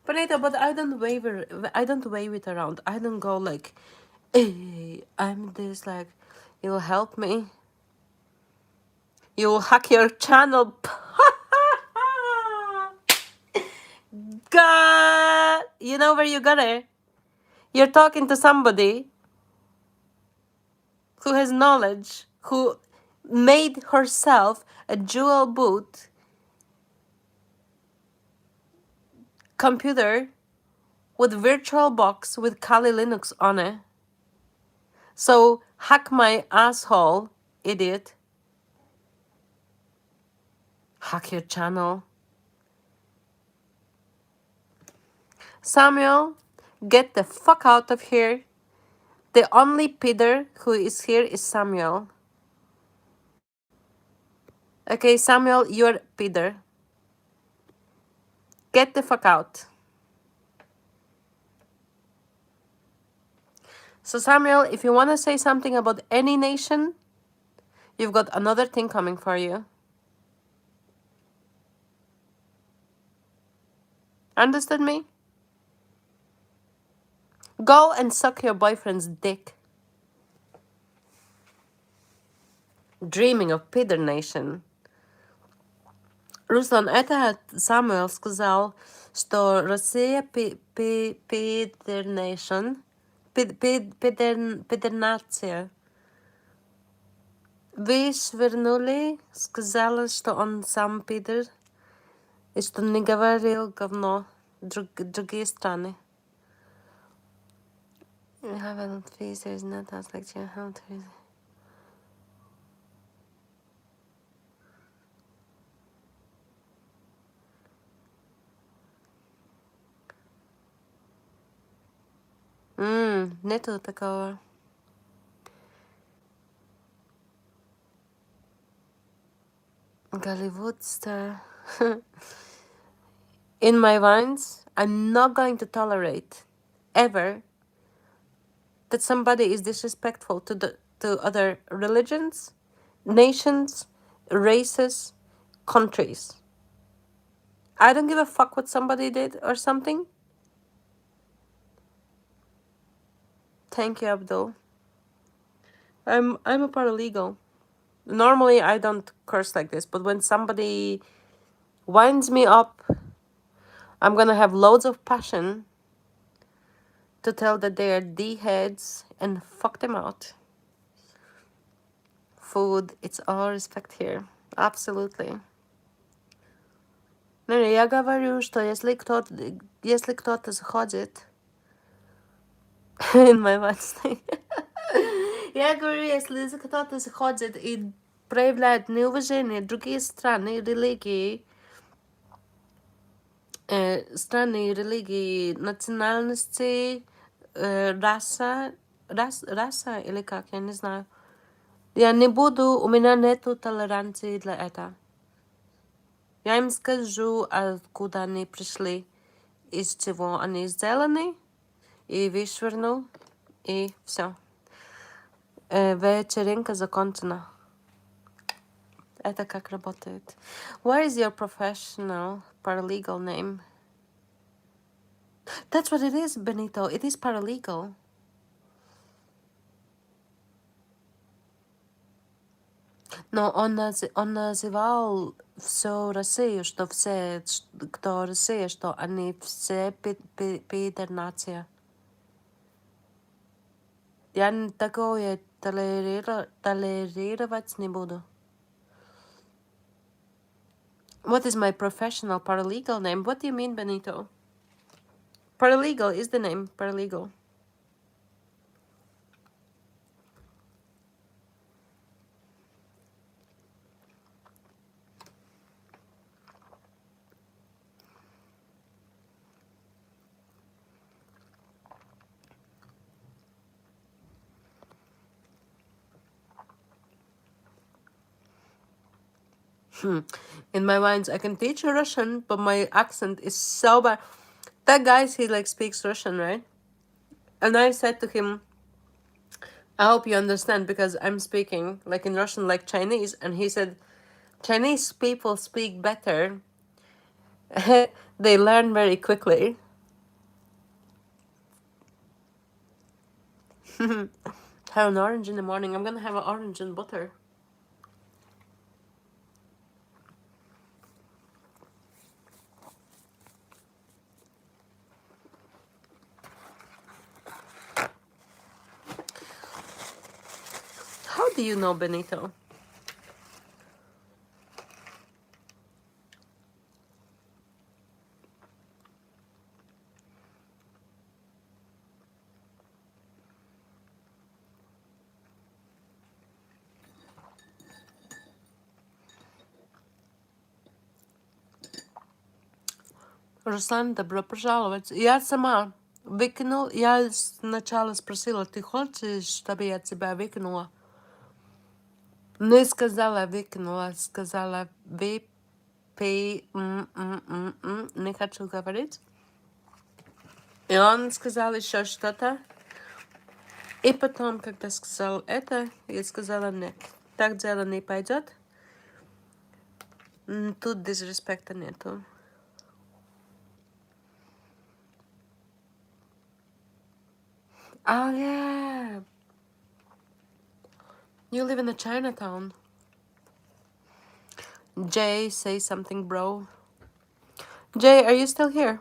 Benito, but I don't wave it around. I don't go like, hey, I'm this, like, you'll help me. You'll hack your channel. God, you know where you got it? You're talking to somebody who has knowledge, who made herself a dual boot computer with VirtualBox with Kali Linux on it. So hack my asshole, idiot. Hack your channel. Samuel, get the fuck out of here. The only Peter who is here is Samuel. Okay, Samuel, you're Peter. Get the fuck out. So Samuel, if you want to say something about any nation, you've got another thing coming for you. Understood me? Go and suck your boyfriend's dick. Dreaming of Peter Nation. Руслан, это Самуэл сказал, что Россия Peter Nation, Peter нация. Вы свернули, сказали, что он сам Питер, и что не говорил говно другие страны. You haven't faced, there's not as like you have to. Нету такого. Gollywood star. In my vines, I'm not going to tolerate ever that somebody is disrespectful to other religions, nations, races, countries. I don't give a fuck what somebody did or something. Thank you, Abdul. I'm a paralegal. Normally I don't curse like this, but when somebody winds me up, I'm gonna have loads of passion to tell that they are D-heads and fuck them out. Food, it's all respect here. Absolutely. Не, я говорю, что если кто-то заходит in my mind, я говорю, если кто-то заходит и проявляет неуважение другие страны, религии, страны, религии, национальности, раса или как, я не знаю. Я не буду, у меня нету толеранции для этого. Я им скажу, откуда они пришли, из чего они сделаны, и вышвырну, и все. Вечеринка закончена. Это как работает. What is your professional paralegal name? That's what it is, Benito. It is paralegal. Но он называл всю Россию, что все, кто Россия, что они все пидор нация. Я такое толерировать не буду. What is my professional paralegal name? What do you mean, Benito? Paralegal is the name, paralegal. In my mind, I can teach Russian, but my accent is so bad. That guy, he like speaks Russian, right? And I said to him, I hope you understand because I'm speaking like in Russian, like Chinese. And he said, Chinese people speak better. They learn very quickly. Have an orange in the morning. I'm gonna have an orange and butter. How do you know Benito? Руслан, добро пожаловать. Я сама выкинул. Я сначала спросила, ты хочешь, чтобы я тебя выкинула? Не сказала выкинула, сказала не хочу говорить. И он сказал еще что-то. И потом, когда сказал это, я сказала нет. Так дело не пойдет. Тут дисреспекта нету. Oh yeah. You live in a Chinatown. Jay, say something, bro. Jay, are you still here?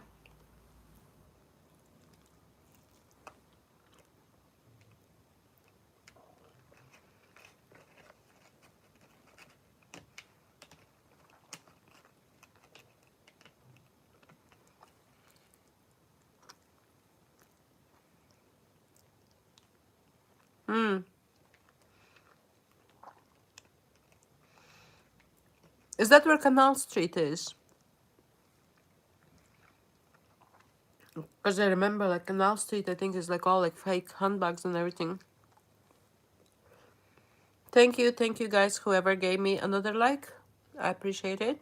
Is that where Canal Street is? Because I remember like Canal Street, I think is like all like fake handbags and everything. Thank you guys, whoever gave me another like. I appreciate it.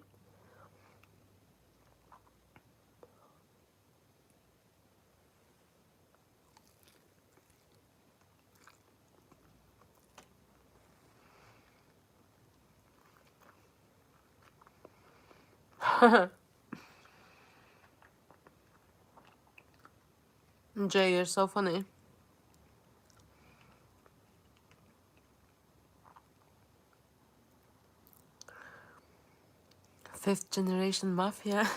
Jay, you're so funny. Fifth generation mafia.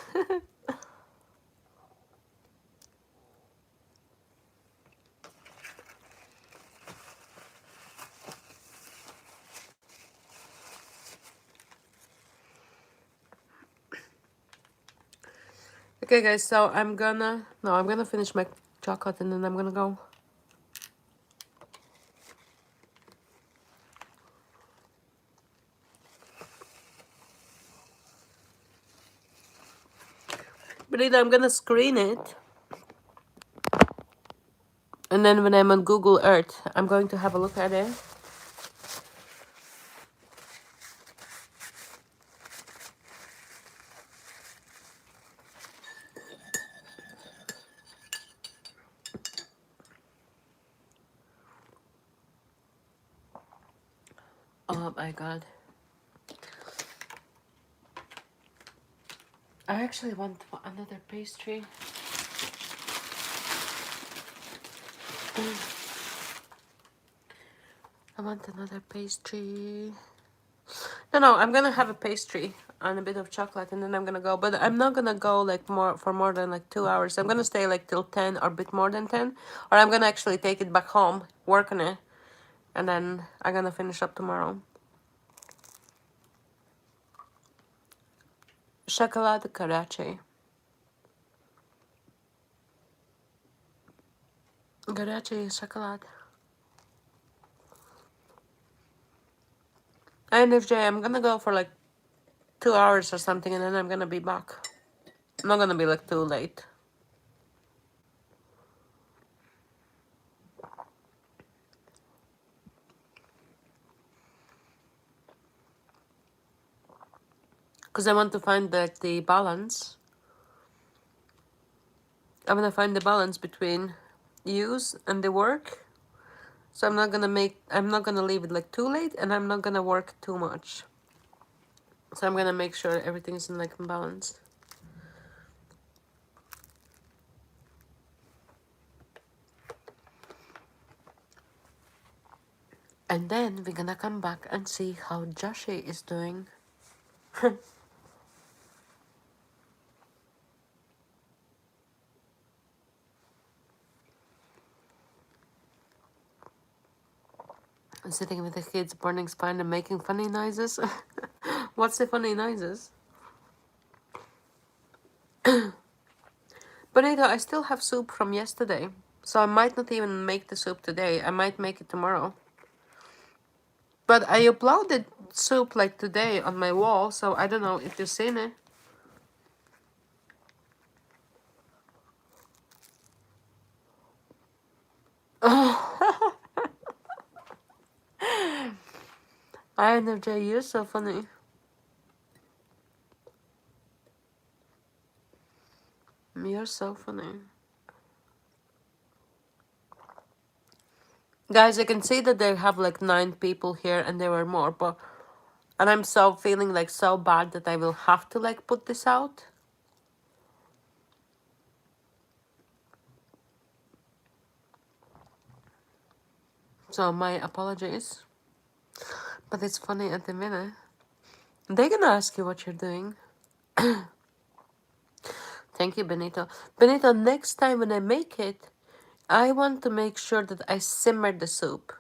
Okay, guys, so I'm gonna finish my chocolate and then I'm gonna go. But either I'm gonna screen it, and then when I'm on Google Earth, I'm going to have a look at it. Oh my god. I actually want another pastry. I want another pastry. No, I'm gonna have a pastry and a bit of chocolate and then I'm gonna go. But I'm not gonna go like more than like 2 hours. I'm gonna stay like till 10 or a bit more than 10. Or I'm gonna actually take it back home, work on it, and then I'm gonna finish up tomorrow. Chocolate Karachi. Karachi chocolate. And if Jay, I'm gonna go for like 2 hours or something and then I'm gonna be back. I'm not gonna be like too late. Because I want to find the balance. I want to find the balance between use and the work. So I'm not gonna leave it like too late and I'm not gonna work too much. So I'm gonna make sure everything's in like balance. And then we're gonna come back and see how Joshi is doing. Sitting with the kids, burning spine and making funny noises. What's the funny noises? Bonito, I still have soup from yesterday. So I might not even make the soup today. I might make it tomorrow. But I uploaded soup like today on my wall, so I don't know if you've seen it. I know, Jay, you're so funny. You're so funny. Guys, I can see that they have like 9 people here and there were more, but and I'm so feeling like so bad that I will have to like put this out. So my apologies. But it's funny at the minute. They're gonna ask you what you're doing. Thank you, Benito. Benito, next time when I make it, I want to make sure that I simmer the soup.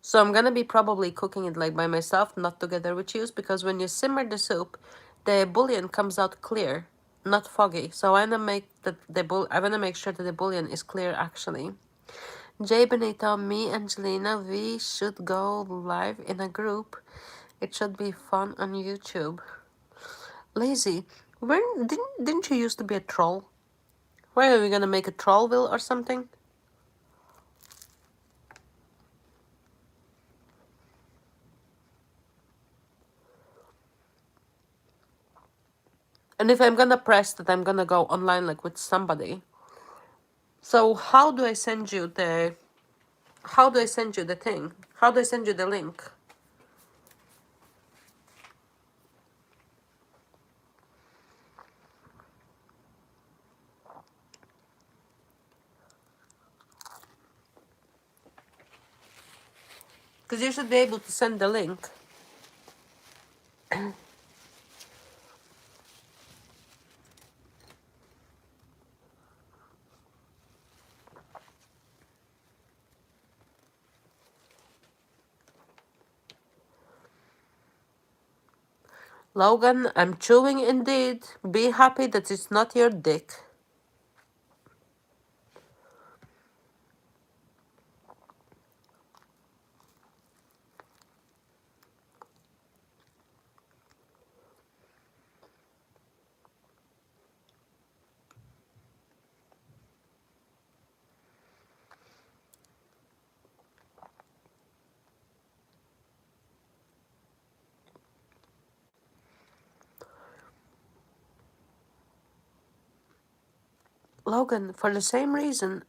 So I'm gonna be probably cooking it like by myself, not together with you, because when you simmer the soup, the bouillon comes out clear, not foggy. So I wanna make I wanna make sure that the bouillon is clear actually. Jay, Benito, me, Angelina, we should go live in a group. It should be fun on YouTube. Lazy, when didn't you used to be a troll? Why are we gonna make a trollville or something? And if I'm gonna press that I'm gonna go online like with somebody, so how do I send you the thing? How do I send you the link? Because you should be able to send the link. Logan, I'm chewing indeed. Be happy that it's not your dick. Logan, for the same reason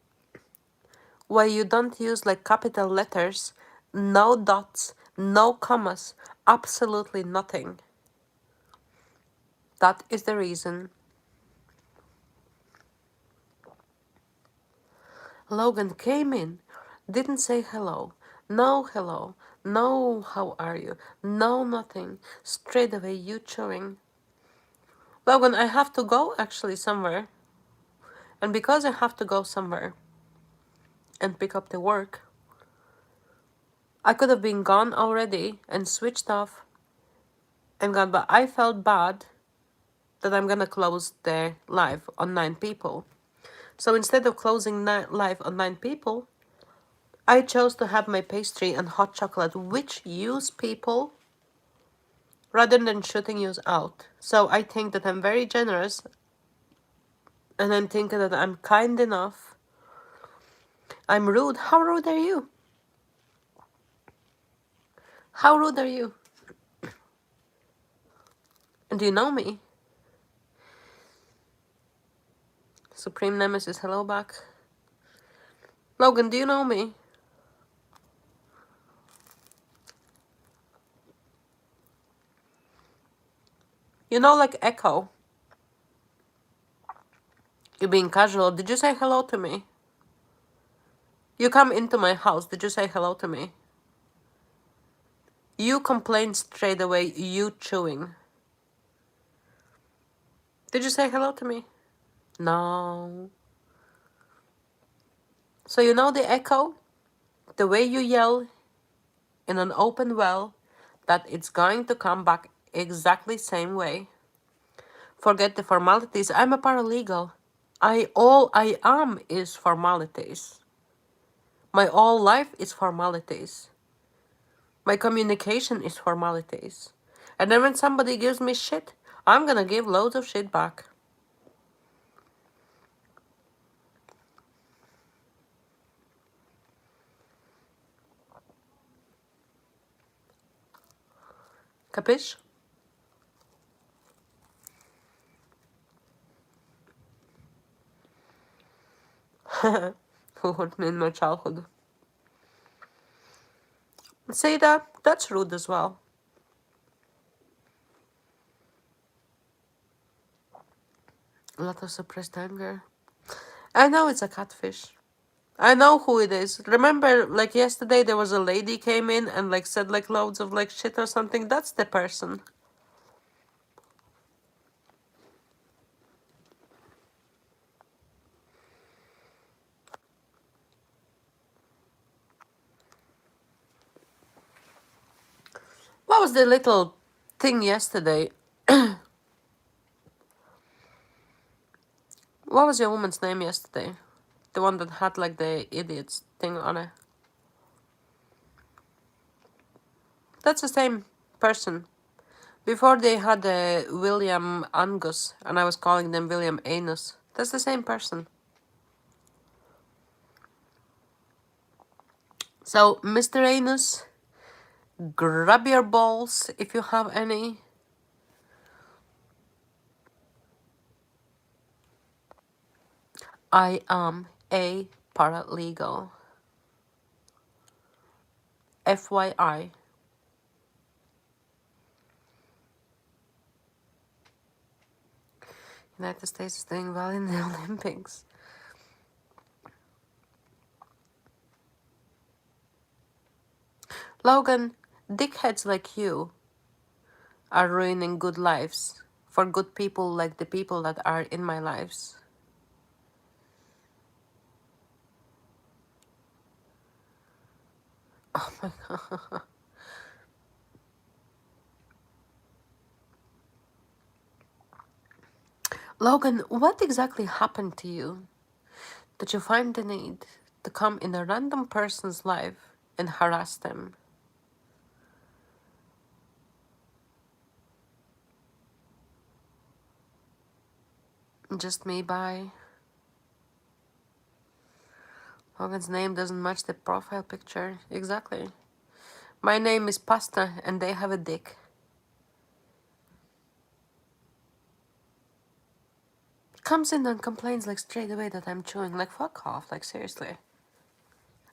why you don't use like capital letters, no dots, no commas, absolutely nothing. That is the reason. Logan came in, didn't say hello, no how are you, no nothing, straight away you chewing. Logan, I have to go actually somewhere, and because I have to go somewhere and pick up the work, I could have been gone already and switched off and gone, but I felt bad that I'm gonna close the live on 9 people. So instead of closing live on 9 people, I chose to have my pastry and hot chocolate, which use people rather than shooting you out. So I think that I'm very generous, and I'm thinking that I'm kind enough. I'm rude. How rude are you? How rude are you? And do you know me? Supreme Nemesis, hello back. Logan, do you know me? You know, like Echo. You being casual. Did you say hello to me? You come into my house. Did you say hello to me? You complained straight away, you chewing. Did you say hello to me? No. So you know the echo? The way you yell in an open well, that it's going to come back exactly same way. Forget the formalities. I'm a paralegal. All I am is formalities. My whole life is formalities. My communication is formalities. And then when somebody gives me shit, I'm gonna give loads of shit back. Capish? Who hurt me in my childhood? Say that? That's rude as well. A lot of suppressed anger. I know it's a catfish. I know who it is. Remember, like yesterday, there was a lady came in and like said like loads of like shit or something. That's the person. What was the little thing yesterday? What was your woman's name yesterday? The one that had like the idiots thing on it. That's the same person. Before they had William Angus, and I was calling them William Anus. That's the same person. So, Mr. Anus, grab your balls if you have any. I am a paralegal. FYI. United States is doing well in the Olympics. Logan, dickheads like you are ruining good lives for good people like the people that are in my lives. Oh my god. Logan, what exactly happened to you that you find the need to come in a random person's life and harass them? Just me by. Logan's name doesn't match the profile picture. Exactly. My name is Pasta and they have a dick. Comes in and complains like straight away that I'm chewing. Like, fuck off. Like, seriously.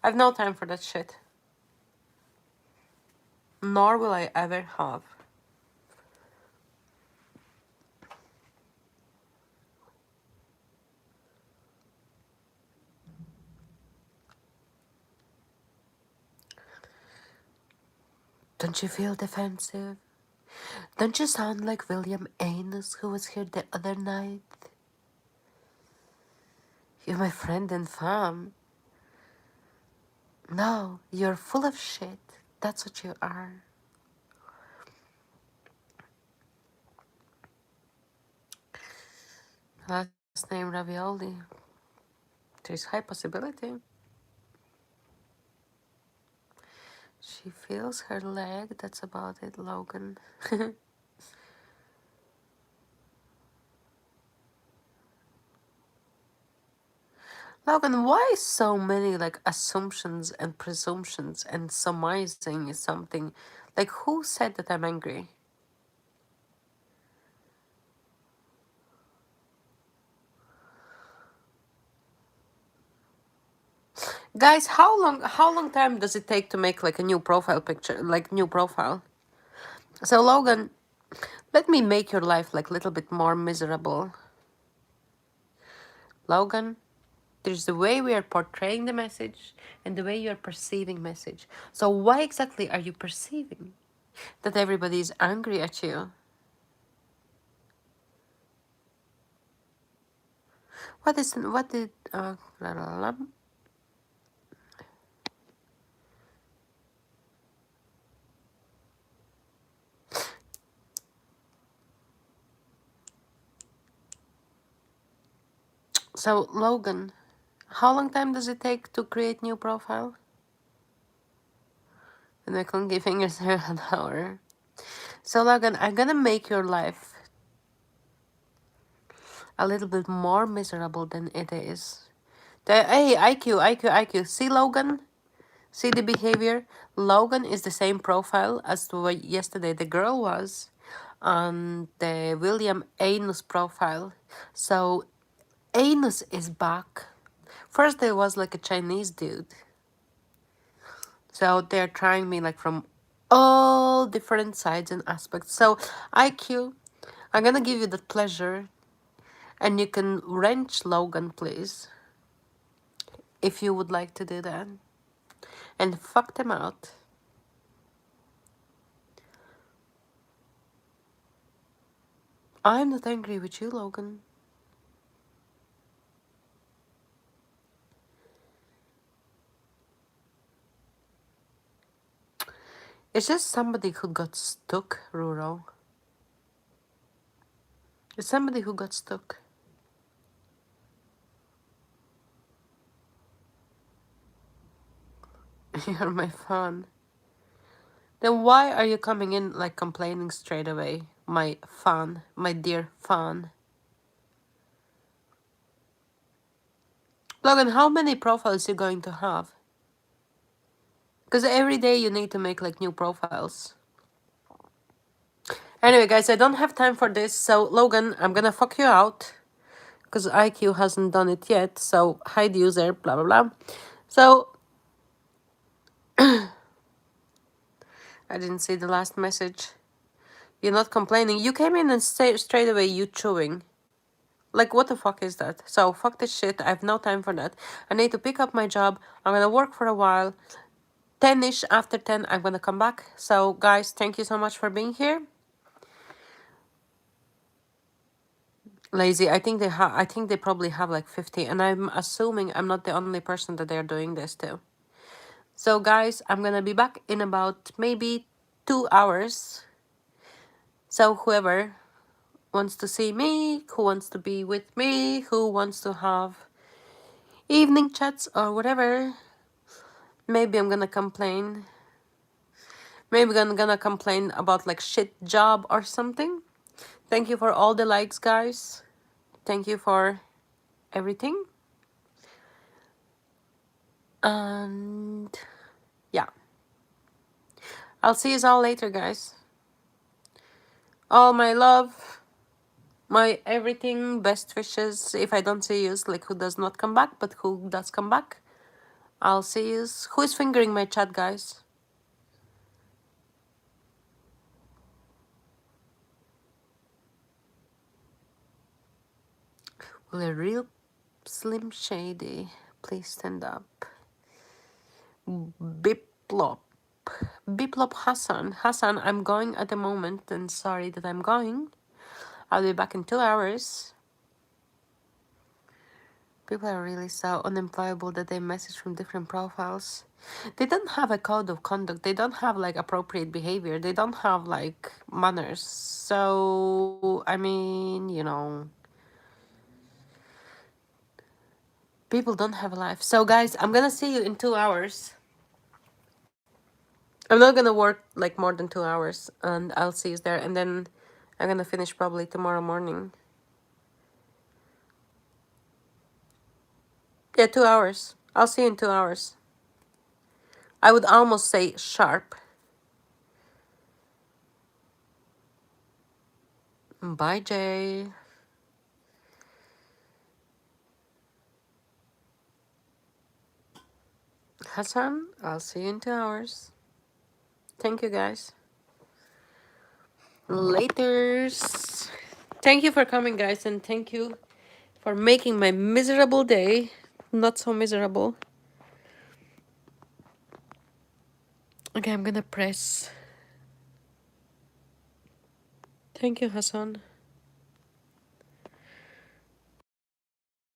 I've no time for that shit. Nor will I ever have. Don't you feel defensive? Don't you sound like William Anus who was here the other night? You're my friend and fam. No, you're full of shit. That's what you are. Last name Ravioli. There's high possibility. She feels her leg. That's about it, Logan. Logan, why so many like assumptions and presumptions and surmising something? Like, who said that I'm angry? Guys, how long time does it take to make like a new profile picture, like new profile? So Logan, let me make your life like a little bit more miserable. Logan, there's the way we are portraying the message and the way you are perceiving message. So why exactly are you perceiving that everybody is angry at you? What did la, la, la. So Logan, how long time does it take to create new profile? And I can't give fingers here an hour. So Logan, I'm gonna make your life a little bit more miserable than it is. Hey, IQ. See Logan? See the behavior? Logan is the same profile as to what yesterday the girl was on the William Anus profile. So Anus is back. First there was like a Chinese dude. So they're trying me like from all different sides and aspects. So IQ, I'm gonna give you the pleasure and you can wrench Logan, please, if you would like to do that. And fuck them out. I'm not angry with you, Logan. It's just somebody who got stuck, Ruro. It's somebody who got stuck. You're my fan. Then why are you coming in like complaining straight away? My fan, my dear fan. Logan, how many profiles you going to have? Because every day you need to make like new profiles. Anyway, guys, I don't have time for this. So, Logan, I'm gonna fuck you out. because IQ hasn't done it yet. So hide user, blah blah blah. So I didn't see the last message. You're not complaining. You came in and straight away you chewing. Like, what the fuck is that? So fuck this shit. I have no time for that. I need to pick up my job. I'm gonna work for a while. 10ish, after 10 I'm gonna come back. So guys, thank you so much for being here. Lazy, I think they probably have like 50, and I'm assuming I'm not the only person that they're doing this to. So guys, I'm gonna be back in about maybe 2 hours. So whoever wants to see me, who wants to be with me, who wants to have evening chats or whatever, maybe I'm gonna complain. Maybe I'm gonna complain about like shit job or something. Thank you for all the likes, guys. Thank you for everything. And yeah, I'll see you all later, guys. All my love, my everything, best wishes. If I don't see you, like who does not come back, but who does come back, I'll see you. Who is fingering my chat, guys? Will a real Slim Shady please stand up? Biplop. Biplop Hassan. Hassan, I'm going at the moment, and sorry that I'm going. I'll be back in 2 hours. People are really so unemployable that they message from different profiles. They don't have a code of conduct. They don't have like appropriate behavior. They don't have like manners. So, I mean, you know, people don't have a life. So, guys, I'm gonna see you in 2 hours. I'm not gonna work like more than 2 hours, and I'll see you there. And then I'm gonna finish probably tomorrow morning. Yeah, 2 hours. I'll see you in 2 hours. I would almost say sharp. Bye, Jay. Hassan, I'll see you in 2 hours. Thank you, guys. Laters. Thank you for coming, guys, and thank you for making my miserable day not so miserable. Okay, I'm gonna press. Thank you, Hassan.